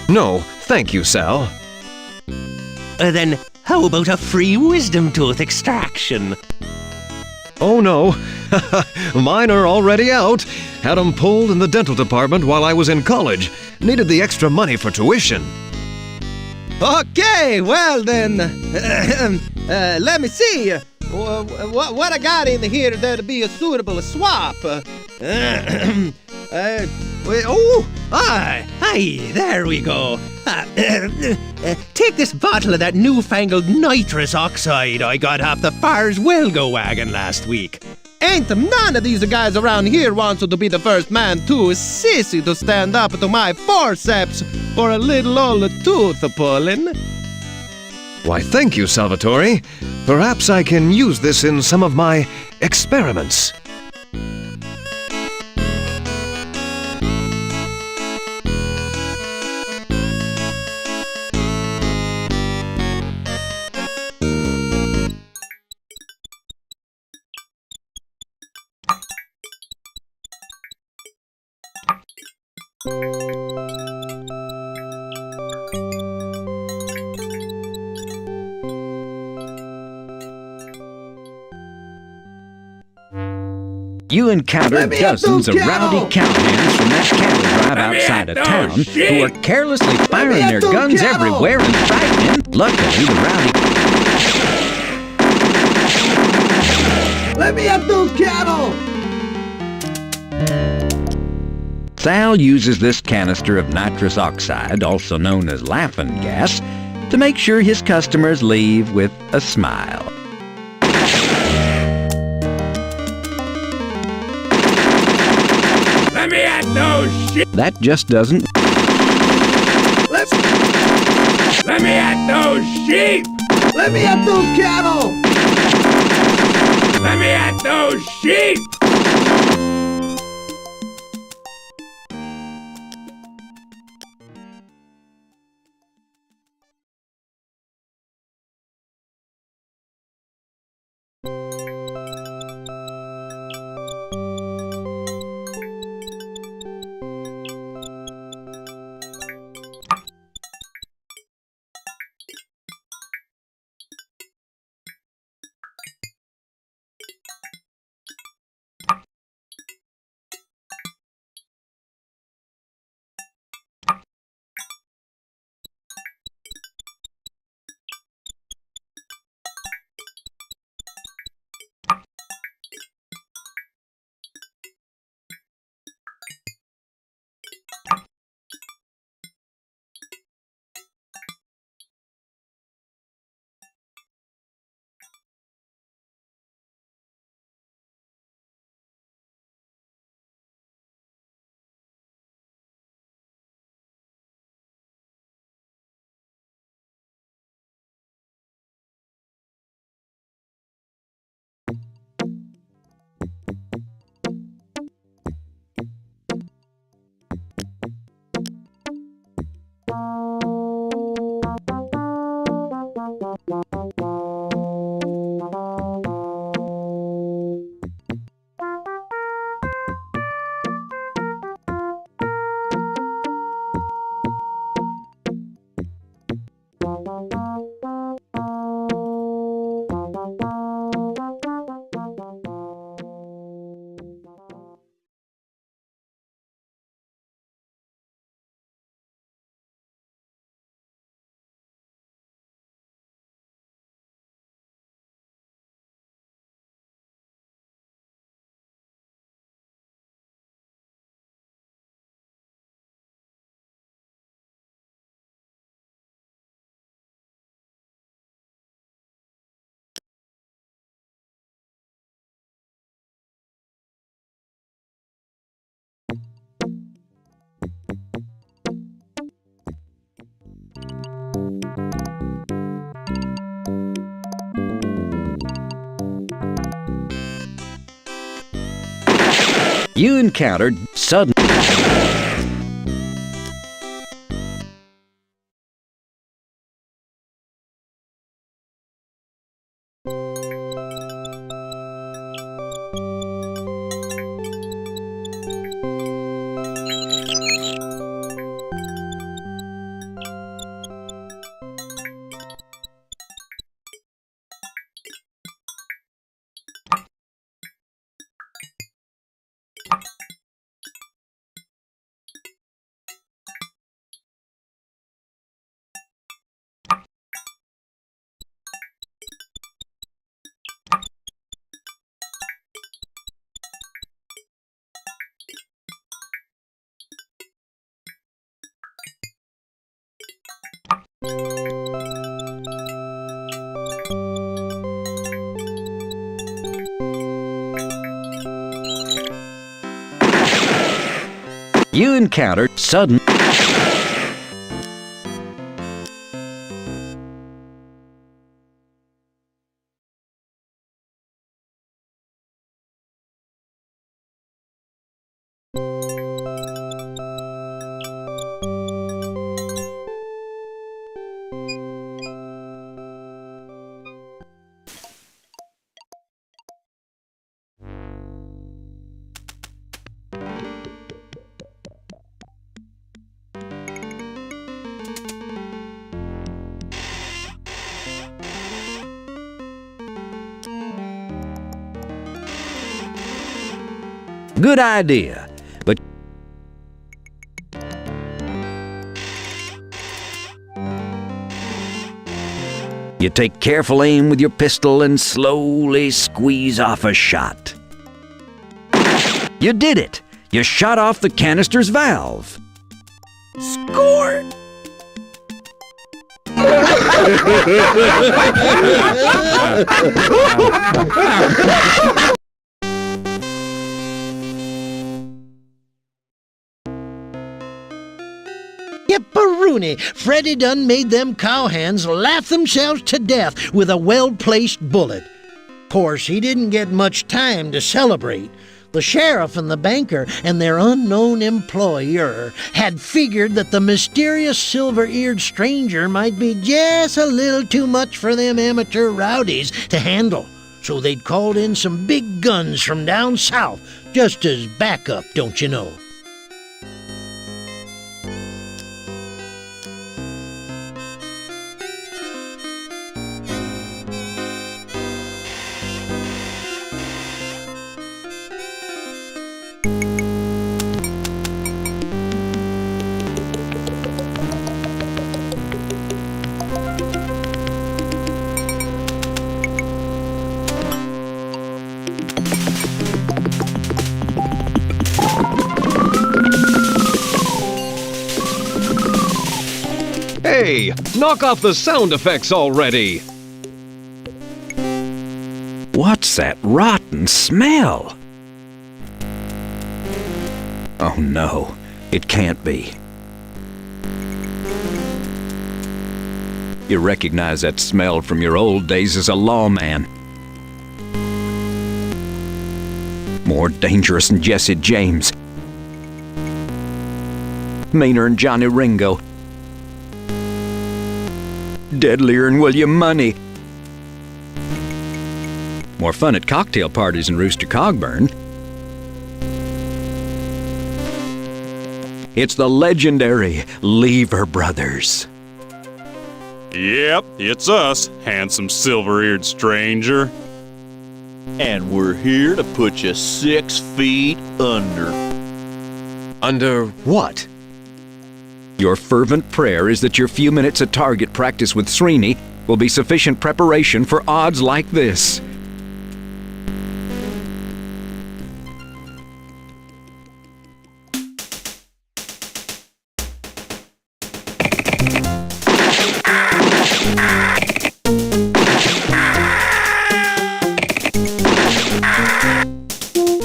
No, thank you, Sal. Then how about a free wisdom tooth extraction? Oh no, mine are already out. Had 'em pulled in the dental department while I was in college. Needed the extra money for tuition. Okay, well then, let me see. What I got in here that'd be a suitable swap? Hi, there we go. Take this bottle of that newfangled nitrous oxide I got off the Fars Welgo wagon last week. Ain't none of these guys around here wants to be the first man too sissy to stand up to my forceps for a little old tooth pulling. Why, thank you, Salvatore. Perhaps I can use this in some of my experiments. You encounter dozens of rowdy cowhands from that cattle drive outside of town who are carelessly firing their guns everywhere and frightening. Luckily, the rowdy... Let me at those cattle! Sal uses this canister of nitrous oxide, also known as laughing gas, to make sure his customers leave with a smile. Let me at those shit! That just doesn't... Let me at those sheep! Let me at those cattle! Let me at those sheep! You encountered sudden... You encountered sudden... Good idea, but... You take careful aim with your pistol and slowly squeeze off a shot. You did it! You shot off the canister's valve. Score! Yipperoonie! Freddy done made them cowhands laugh themselves to death with a well-placed bullet. Course, he didn't get much time to celebrate. The sheriff and the banker and their unknown employer had figured that the mysterious silver-eared stranger might be just a little too much for them amateur rowdies to handle. So they'd called in some big guns from down south, just as backup, don't you know. Hey, knock off the sound effects already! What's that rotten smell? Oh no, it can't be. You recognize that smell from your old days as a lawman. More dangerous than Jesse James. Meaner than Johnny Ringo. Deadlier than William Money. More fun at cocktail parties than Rooster Cogburn. It's the legendary Lever Brothers. Yep, it's us, handsome silver-eared stranger. And we're here to put you 6 feet under. Under what? Your fervent prayer is that your few minutes of target practice with Srini will be sufficient preparation for odds like this.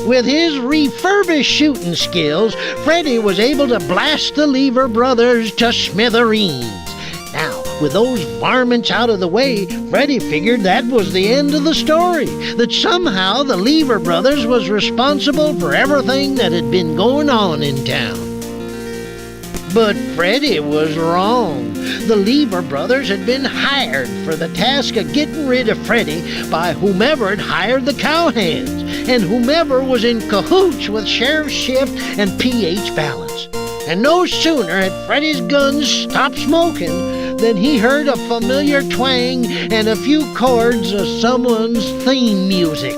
With his refurbished shooting skills, Freddy was able to blast the Lever Brothers to smithereens. Now, With those varmints out of the way, Freddy figured that was the end of the story, that somehow the Lever Brothers was responsible for everything that had been going on in town. But Freddy was wrong. The Lever Brothers had been hired for the task of getting rid of Freddy by whomever had hired the cowhands, and whomever was in cahoots with Sheriff Shift and P.H. Balance. And no sooner had Freddy's guns stopped smoking than he heard a familiar twang and a few chords of someone's theme music.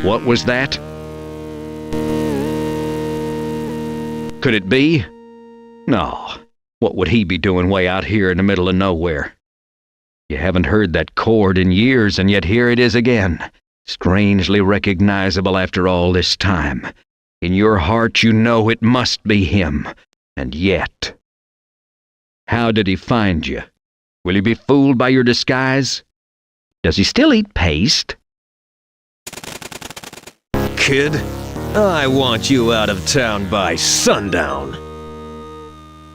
What was that? Could it be? No. What would he be doing way out here in the middle of nowhere? You haven't heard that chord in years, and yet here it is again. Strangely recognizable after all this time. In your heart you know it must be him. And yet... How did he find you? Will he be fooled by your disguise? Does he still eat paste? Kid, I want you out of town by sundown.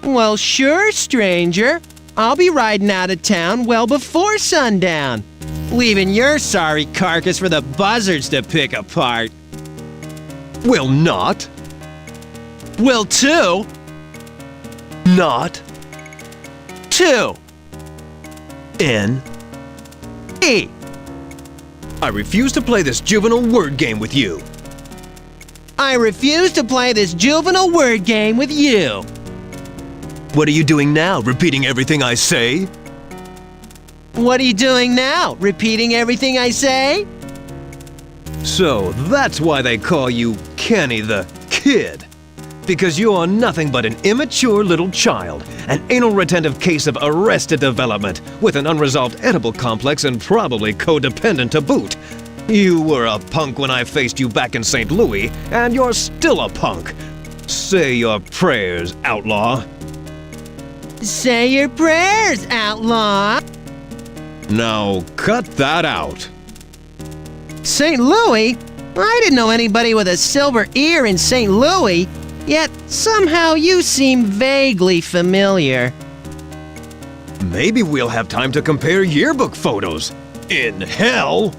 Well, sure, stranger. I'll be riding out of town well before sundown, leaving your sorry carcass for the buzzards to pick apart. Will not. Will too. Not. Two. N-E. I refuse to play this juvenile word game with you. I refuse to play this juvenile word game with you. What are you doing now, repeating everything I say? What are you doing now, repeating everything I say? So that's why they call you Kenny the Kid. Because you are nothing but an immature little child, an anal retentive case of arrested development, with an unresolved edible complex and probably codependent to boot. You were a punk when I faced you back in St. Louis, and you're still a punk. Say your prayers, outlaw. Say your prayers, outlaw. Now, cut that out. St. Louis? I didn't know anybody with a silver ear in St. Louis, yet somehow you seem vaguely familiar. Maybe we'll have time to compare yearbook photos. In hell!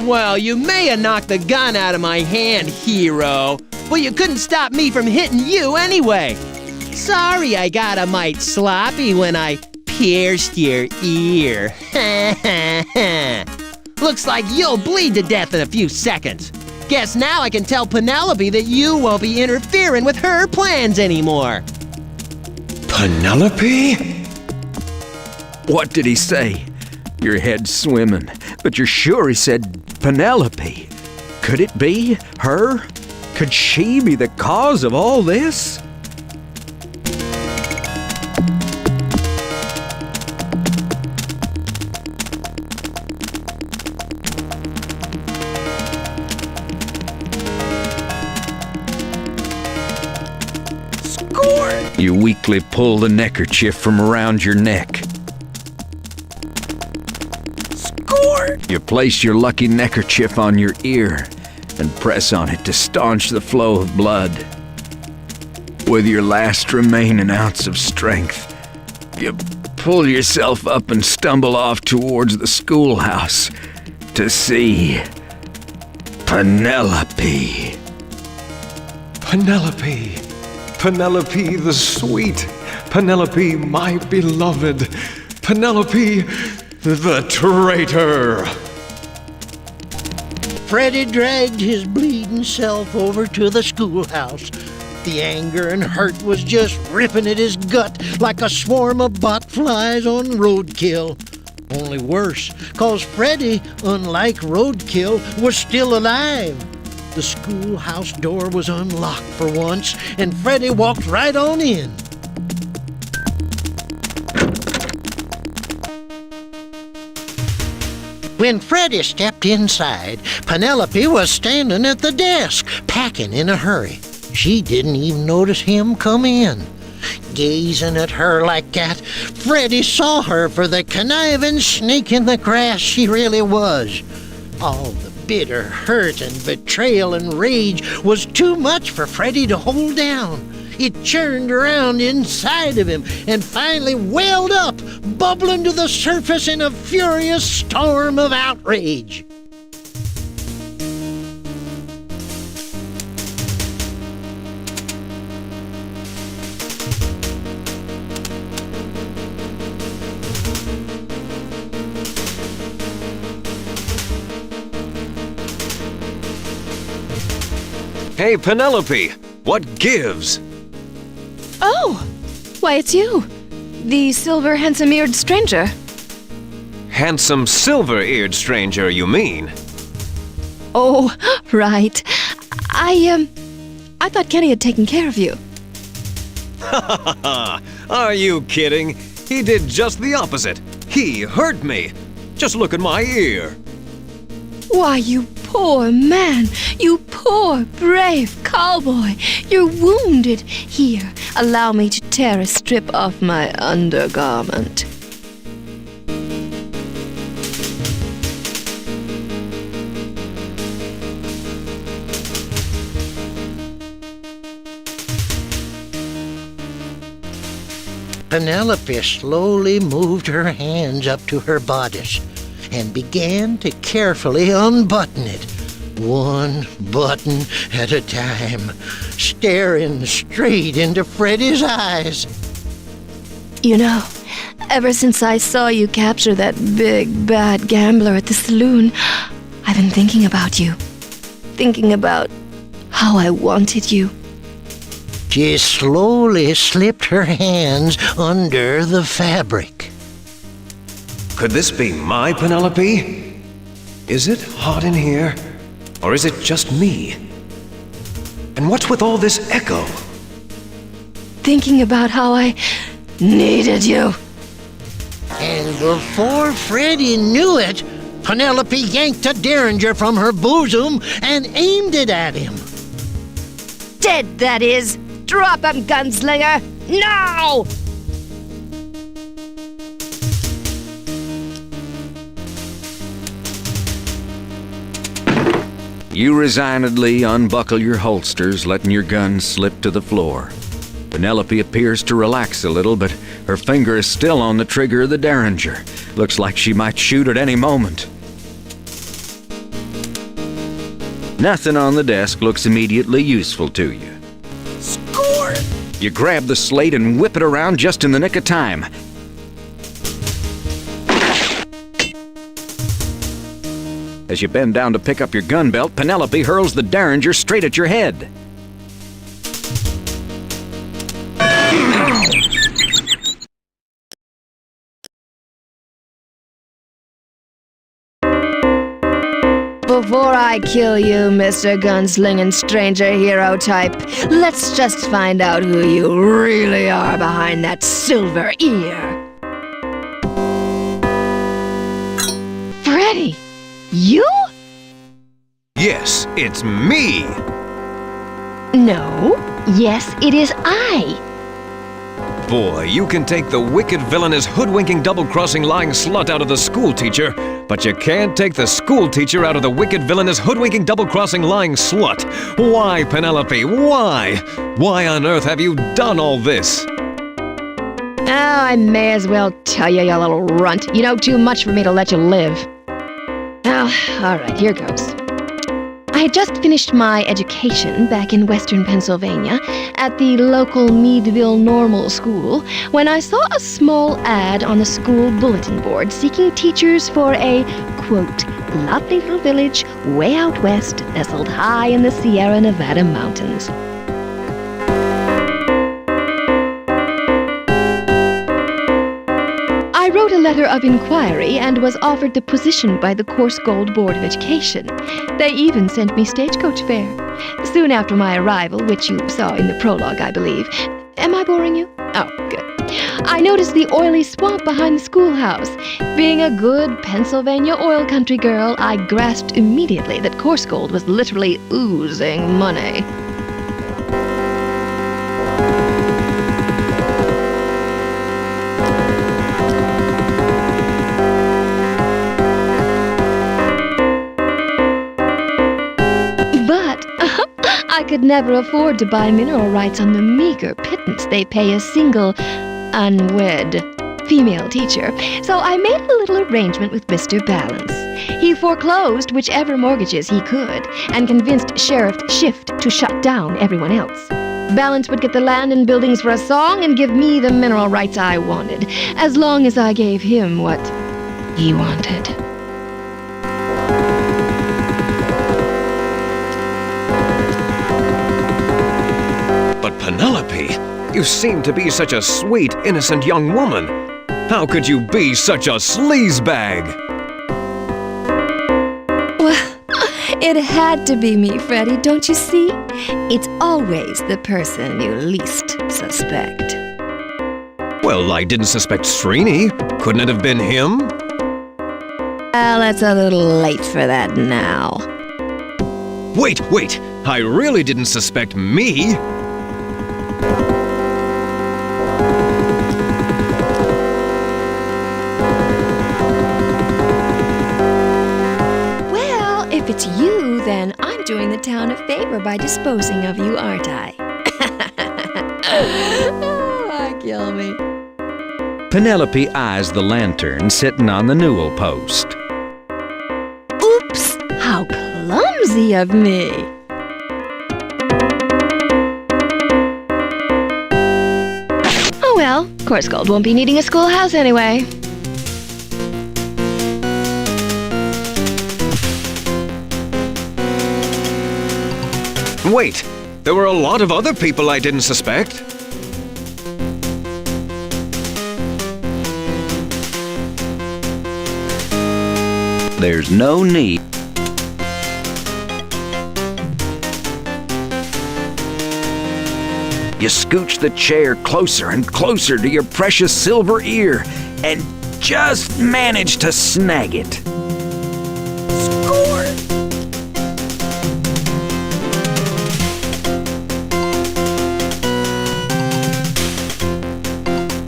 Well, you may have knocked the gun out of my hand, hero, but you couldn't stop me from hitting you anyway. Sorry I got a mite sloppy when I pierced your ear. Looks like you'll bleed to death in a few seconds. Guess now I can tell Penelope that you won't be interfering with her plans anymore. Penelope? What did he say? Your head's swimming, but you're sure he said Penelope. Could it be her? Could she be the cause of all this? Score! You weakly pull the neckerchief from around your neck. You place your lucky neckerchief on your ear and press on it to staunch the flow of blood. With your last remaining ounce of strength, you pull yourself up and stumble off towards the schoolhouse to see Penelope. Penelope. Penelope the sweet. Penelope my beloved. Penelope the traitor. Freddy dragged his bleeding self over to the schoolhouse. The anger and hurt was just ripping at his gut like a swarm of botflies on roadkill. Only worse, 'cause Freddy, unlike roadkill, was still alive. The schoolhouse door was unlocked for once, and Freddy walked right on in. When Freddy stepped inside, Penelope was standing at the desk, packing in a hurry. She didn't even notice him come in. Gazing at her like that, Freddy saw her for the conniving snake in the grass she really was. All the bitter hurt and betrayal and rage was too much for Freddy to hold down. It churned around inside of him and finally welled up, bubbling to the surface in a furious storm of outrage. Hey, Penelope, what gives? Oh, why, it's you. The silver, handsome-eared stranger. Handsome silver-eared stranger, you mean? Oh, right. I thought Kenny had taken care of you. Ha ha ha! Are you kidding? He did just the opposite. He hurt me. Just look at my ear. Why, you poor man. You poor, brave cowboy. You're wounded. Here, allow me to tear a strip off my undergarment. Penelope slowly moved her hands up to her bodice and began to carefully unbutton it, one button at a time, staring straight into Freddy's eyes. You know, ever since I saw you capture that big, bad gambler at the saloon, I've been thinking about you. Thinking about how I wanted you. She slowly slipped her hands under the fabric. Could this be my Penelope? Is it hot in here? Or is it just me? And what's with all this echo? Thinking about how I needed you. And before Freddy knew it, Penelope yanked a derringer from her bosom and aimed it at him. Dead, that is. Drop him, gunslinger! Now! You resignedly unbuckle your holsters, letting your gun slip to the floor. Penelope appears to relax a little, but her finger is still on the trigger of the derringer. Looks like she might shoot at any moment. Nothing on the desk looks immediately useful to you. Score! You grab the slate and whip it around just in the nick of time. As you bend down to pick up your gun belt, Penelope hurls the derringer straight at your head. Before I kill you, Mr. Gunslinging Stranger Hero type, let's just find out who you really are behind that silver ear. Freddy! You? Yes, it's me! No. Yes, it is I. Boy, you can take the wicked, villainous, hoodwinking, double-crossing, lying slut out of the schoolteacher, but you can't take the schoolteacher out of the wicked, villainous, hoodwinking, double-crossing, lying slut. Why, Penelope? Why? Why on earth have you done all this? Oh, I may as well tell you, you little runt. You know too much for me to let you live. Well, all right, here goes. I had just finished my education back in western Pennsylvania at the local Meadville Normal School when I saw a small ad on the school bulletin board seeking teachers for a, quote, lovely little village way out west nestled high in the Sierra Nevada mountains. I wrote a letter of inquiry and was offered the position by the Course Gold Board of Education. They even sent me stagecoach fare. Soon after my arrival, which you saw in the prologue, I believe. Am I boring you? Oh, good. I noticed the oily swamp behind the schoolhouse. Being a good Pennsylvania oil country girl, I grasped immediately that Course Gold was literally oozing money. could never afford to buy mineral rights on the meager pittance they pay a single, unwed female teacher, so I made a little arrangement with Mr. Balance. He foreclosed whichever mortgages he could and convinced Sheriff Shift to shut down everyone else. Balance would get the land and buildings for a song and give me the mineral rights I wanted, as long as I gave him what he wanted. But Penelope, you seem to be such a sweet, innocent young woman. How could you be such a sleazebag? Well, it had to be me, Freddy, don't you see? It's always the person you least suspect. Well, I didn't suspect Srini. Couldn't it have been him? Well, it's a little late for that now. Wait! I really didn't suspect me. Well, if it's you, then I'm doing the town a favor by disposing of you, aren't I? Oh, kill me. Penelope eyes the lantern sitting on the newel post. Oops! How clumsy of me! Oh well, Course Gold won't be needing a schoolhouse anyway. Wait, there were a lot of other people I didn't suspect. There's no need. You scooch the chair closer and closer to your precious silver ear and just manage to snag it. Score!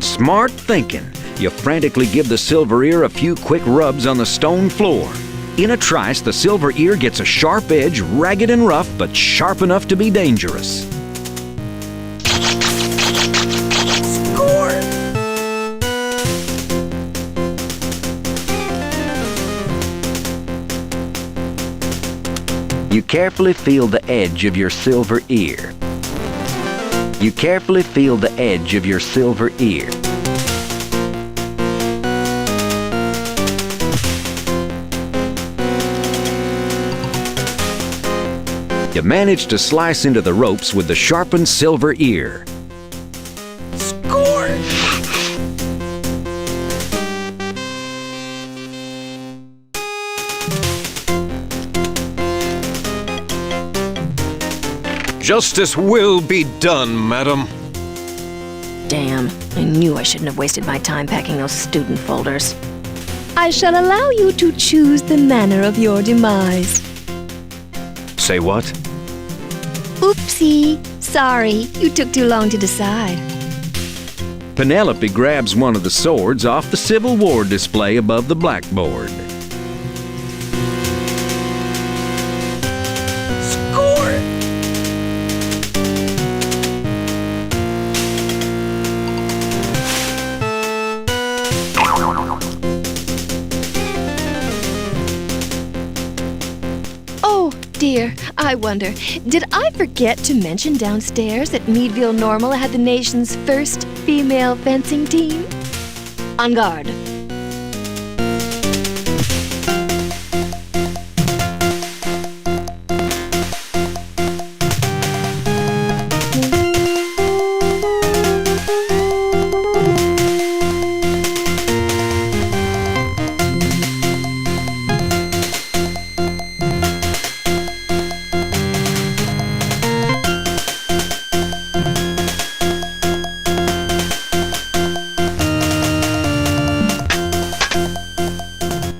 Smart thinking. You frantically give the silver ear a few quick rubs on the stone floor. In a trice, the silver ear gets a sharp edge, ragged and rough, but sharp enough to be dangerous. Score! You carefully feel the edge of your silver ear. You carefully feel the edge of your silver ear. You manage to slice into the ropes with the sharpened silver ear. Score! Justice will be done, madam. Damn, I knew I shouldn't have wasted my time packing those student folders. I shall allow you to choose the manner of your demise. Say what? Oopsie. Sorry, you took too long to decide. Penelope grabs one of the swords off the Civil War display above the blackboard. Score! Oh, dear, I wonder, did I forget to mention downstairs that Meadville Normal had the nation's first female fencing team? On guard.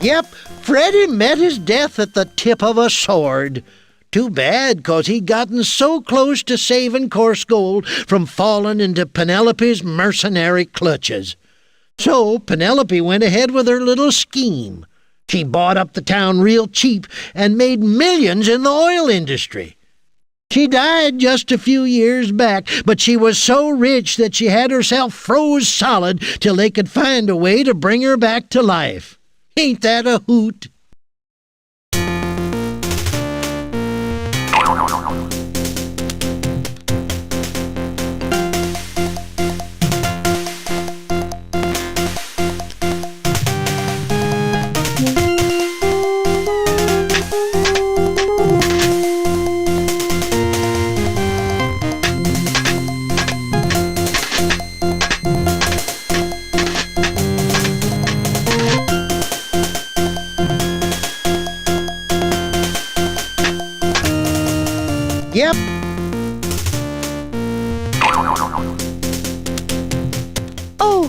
Yep, Freddy met his death at the tip of a sword. Too bad, 'cause he'd gotten so close to saving Course Gold from falling into Penelope's mercenary clutches. So Penelope went ahead with her little scheme. She bought up the town real cheap and made millions in the oil industry. She died just a few years back, but she was so rich that she had herself froze solid till they could find a way to bring her back to life. Ain't that a hoot? Yep. Oh!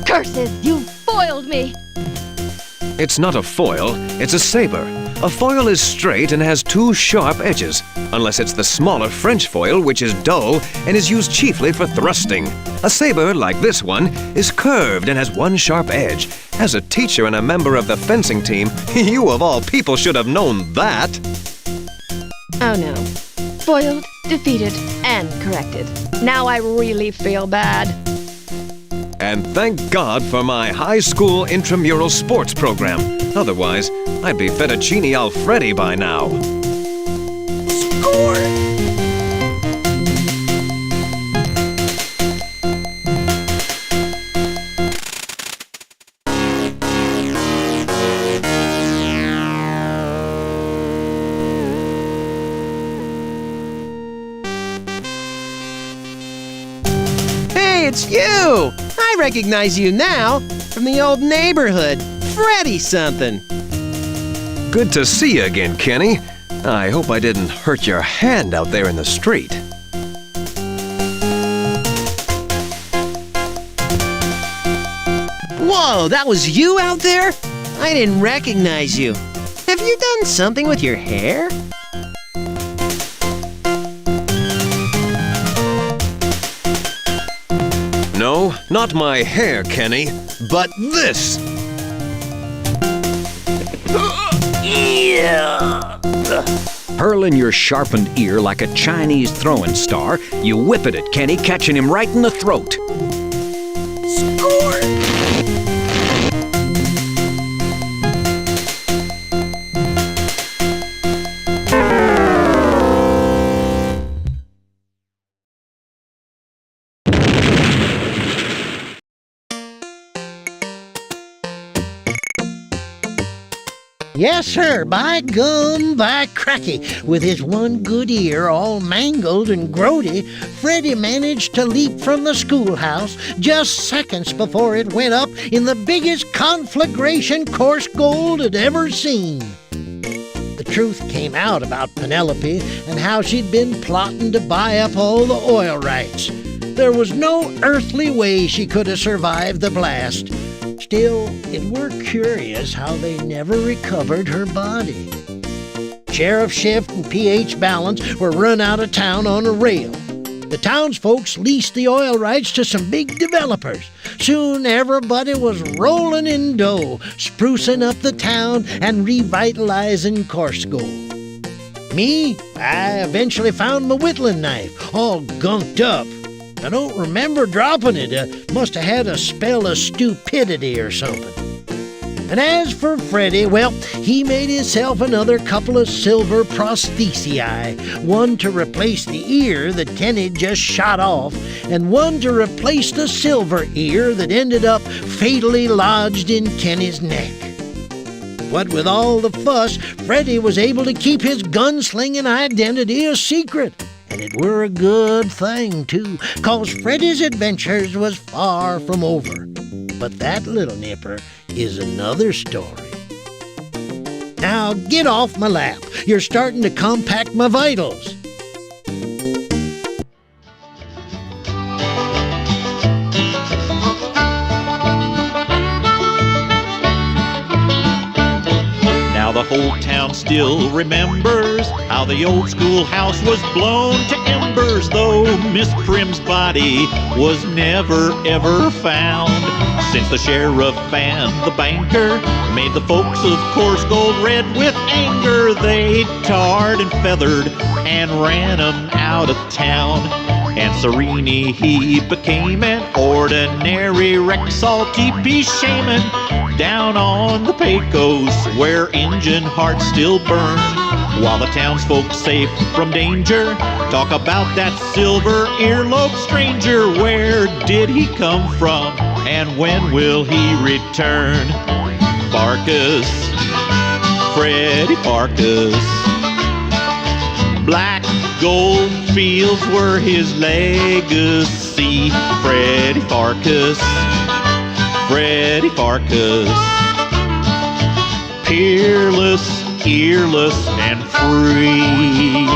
Curses, you foiled me! It's not a foil, it's a saber. A foil is straight and has two sharp edges, unless it's the smaller French foil, which is dull and is used chiefly for thrusting. A saber, like this one, is curved and has one sharp edge. As a teacher and a member of the fencing team, you of all people should have known that. Oh no. Foiled, defeated, and corrected. Now I really feel bad. And thank God for my high school intramural sports program. Otherwise, I'd be Fettuccine Alfredo by now. Score! Hey, it's you! I recognize you now from the old neighborhood. Freddy something. Good to see you again, Kenny. I hope I didn't hurt your hand out there in the street. Whoa, that was you out there? I didn't recognize you. Have you done something with your hair? No, not my hair, Kenny, but this. Hurling your sharpened ear like a Chinese throwing star, you whip it at Kenny, catching him right in the throat. Score! Yes, sir, by gum, by cracky. With his one good ear all mangled and grody, Freddy managed to leap from the schoolhouse just seconds before it went up in the biggest conflagration course gold had ever seen. The truth came out about Penelope and how she'd been plotting to buy up all the oil rights. There was no earthly way she could have survived the blast. Still, it were curious how they never recovered her body. Sheriff Shift and P.H. Balance were run out of town on a rail. The townsfolks leased the oil rights to some big developers. Soon everybody was rolling in dough, sprucing up the town and revitalizing coarse gold. Me, I eventually found my whittling knife, all gunked up. I don't remember dropping it. Must have had a spell of stupidity or something. And as for Freddy, well, he made himself another couple of silver prosthesii, one to replace the ear that Kenny just shot off, and one to replace the silver ear that ended up fatally lodged in Kenny's neck. What with all the fuss, Freddy was able to keep his gunslinging identity a secret. And it were a good thing, too, 'cause Freddy's adventures was far from over. But that little nipper is another story. Now get off my lap. You're starting to compact my vitals. still remembers how the old schoolhouse was blown to embers, though Miss Prim's body was never ever found. Since the sheriff and the banker made the folks of Coarse Gold red with anger, they tarred and feathered and ran 'em out of town. And Serini, he became an ordinary Rexall TP shaman down on the Pecos, where engine hearts still burn. While the townsfolk, safe from danger, talk about that silver earlobe stranger. Where did he come from, and when will he return? Pharkas, Freddy Pharkas. Black gold fields were his legacy. Freddy Pharkas, Freddy Pharkas. Peerless, earless, and free.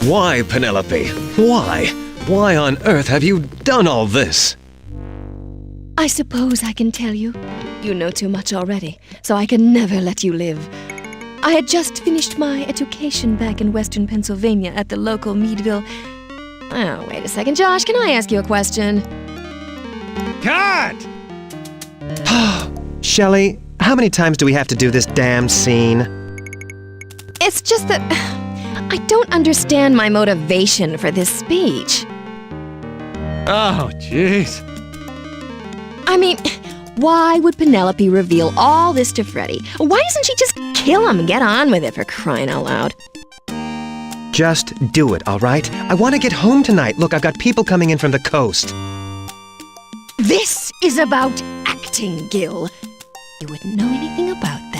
Why, Penelope? Why? Why on earth have you done all this? I suppose I can tell you. You know too much already, so I can never let you live. I had just finished my education back in western Pennsylvania at the local Meadville. Oh, wait a second, Josh, can I ask you a question? Cut! Shelley, how many times do we have to do this damn scene? It's just that I don't understand my motivation for this speech. Oh, jeez. I mean, why would Penelope reveal all this to Freddy? Why doesn't she just kill him and get on with it, for crying out loud? Just do it, all right? I want to get home tonight. Look, I've got people coming in from the coast. This is about acting, Gil. You wouldn't know anything about that.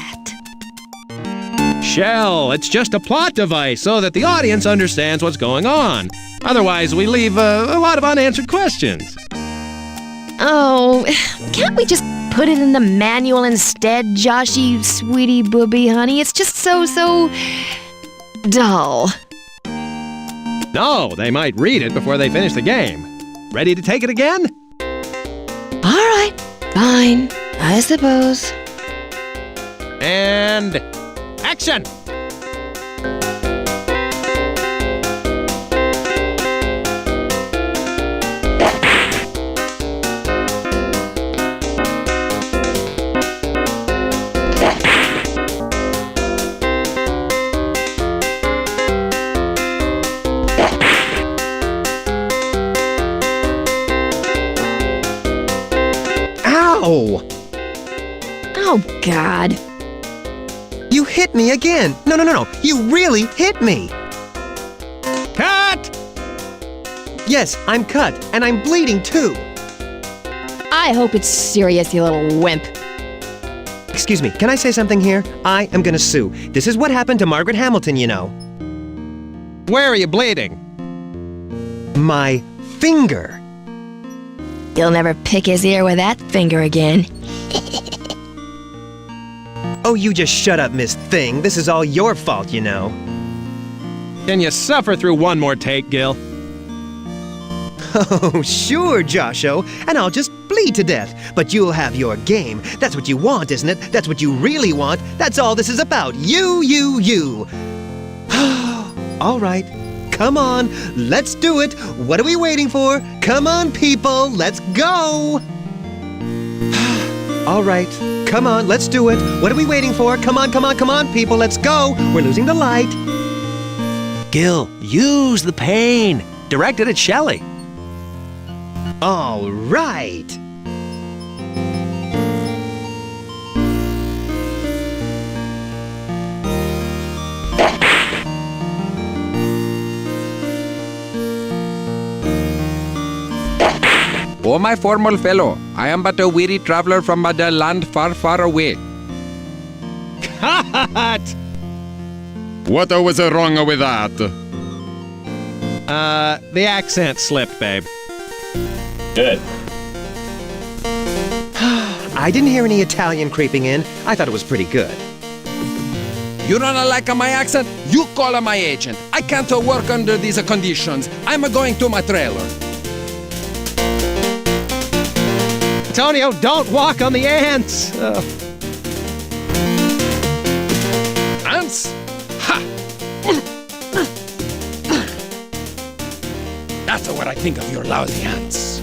Shell, it's just a plot device so that the audience understands what's going on. Otherwise, we leave a lot of unanswered questions. Oh, can't we just put it in the manual instead, Joshy, sweetie, booby, honey? It's just so dull. No, they might read it before they finish the game. Ready to take it again? All right, fine, I suppose. And action! Ow! Oh, God. You hit me again. No. You really hit me. Cut! Yes, I'm cut, and I'm bleeding too. I hope it's serious, you little wimp. Excuse me, can I say something here? I am gonna sue. This is what happened to Margaret Hamilton, you know. Where are you bleeding? My finger. You'll never pick his ear with that finger again. Oh, you just shut up, Miss Thing. This is all your fault, you know. Can you suffer through one more take, Gil? Oh, sure, Josho, and I'll just bleed to death. But you'll have your game. That's what you want, isn't it? That's what you really want. That's all this is about. You. All right, come on, let's do it. What are we waiting for? Come on, people, let's go. All right, come on, let's do it. What are we waiting for? Come on, people, let's go. We're losing the light. Gil, use the pain. Directed at Shelley. All right. Oh, my formal fellow, I am but a weary traveler from a land far, far away. Cut! What was wrong with that? The accent slipped, babe. Good. I didn't hear any Italian creeping in. I thought it was pretty good. You don't like my accent? You call my agent. I can't work under these conditions. I'm going to my trailer. Antonio, don't walk on the ants! Ants? Ha! That's what I think of your lousy ants.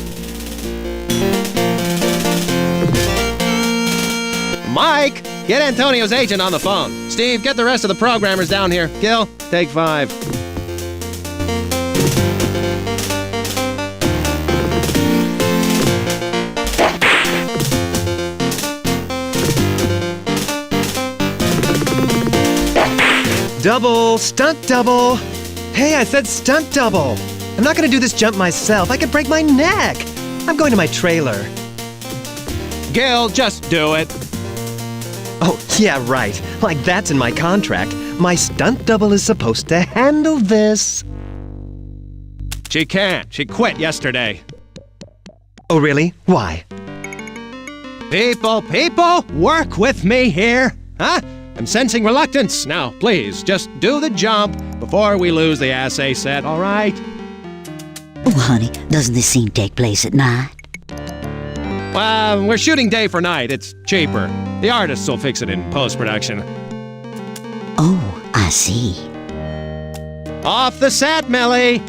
Mike, get Antonio's agent on the phone. Steve, get the rest of the programmers down here. Gil, take 5. Double, stunt double. Hey, I said stunt double. I'm not gonna do this jump myself. I could break my neck. I'm going to my trailer. Gil, just do it. Oh, yeah, right. Like that's in my contract. My stunt double is supposed to handle this. She can't. She quit yesterday. Oh, really? Why? People, work with me here. Huh? I'm sensing reluctance. Now, please, just do the jump before we lose the assay set, all right? Oh, honey, doesn't this scene take place at night? Well, we're shooting day for night. It's cheaper. The artists will fix it in post-production. Oh, I see. Off the set, Millie!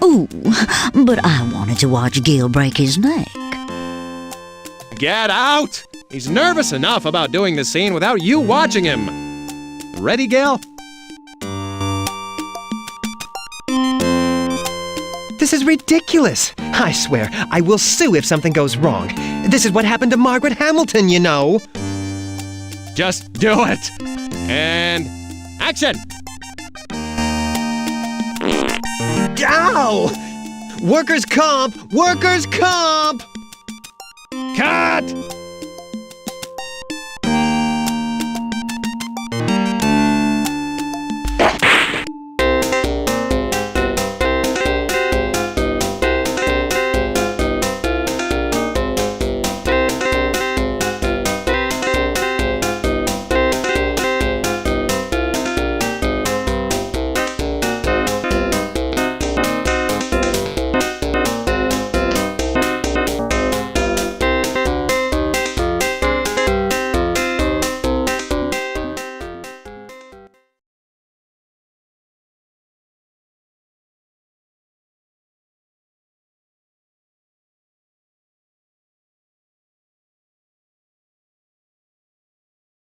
Ooh, but I wanted to watch Gil break his neck. Get out! He's nervous enough about doing the scene without you watching him. Ready, Gil? This is ridiculous. I swear, I will sue if something goes wrong. This is what happened to Margaret Hamilton, you know. Just do it. And action! Ow! Workers' comp! Workers' comp! Cut!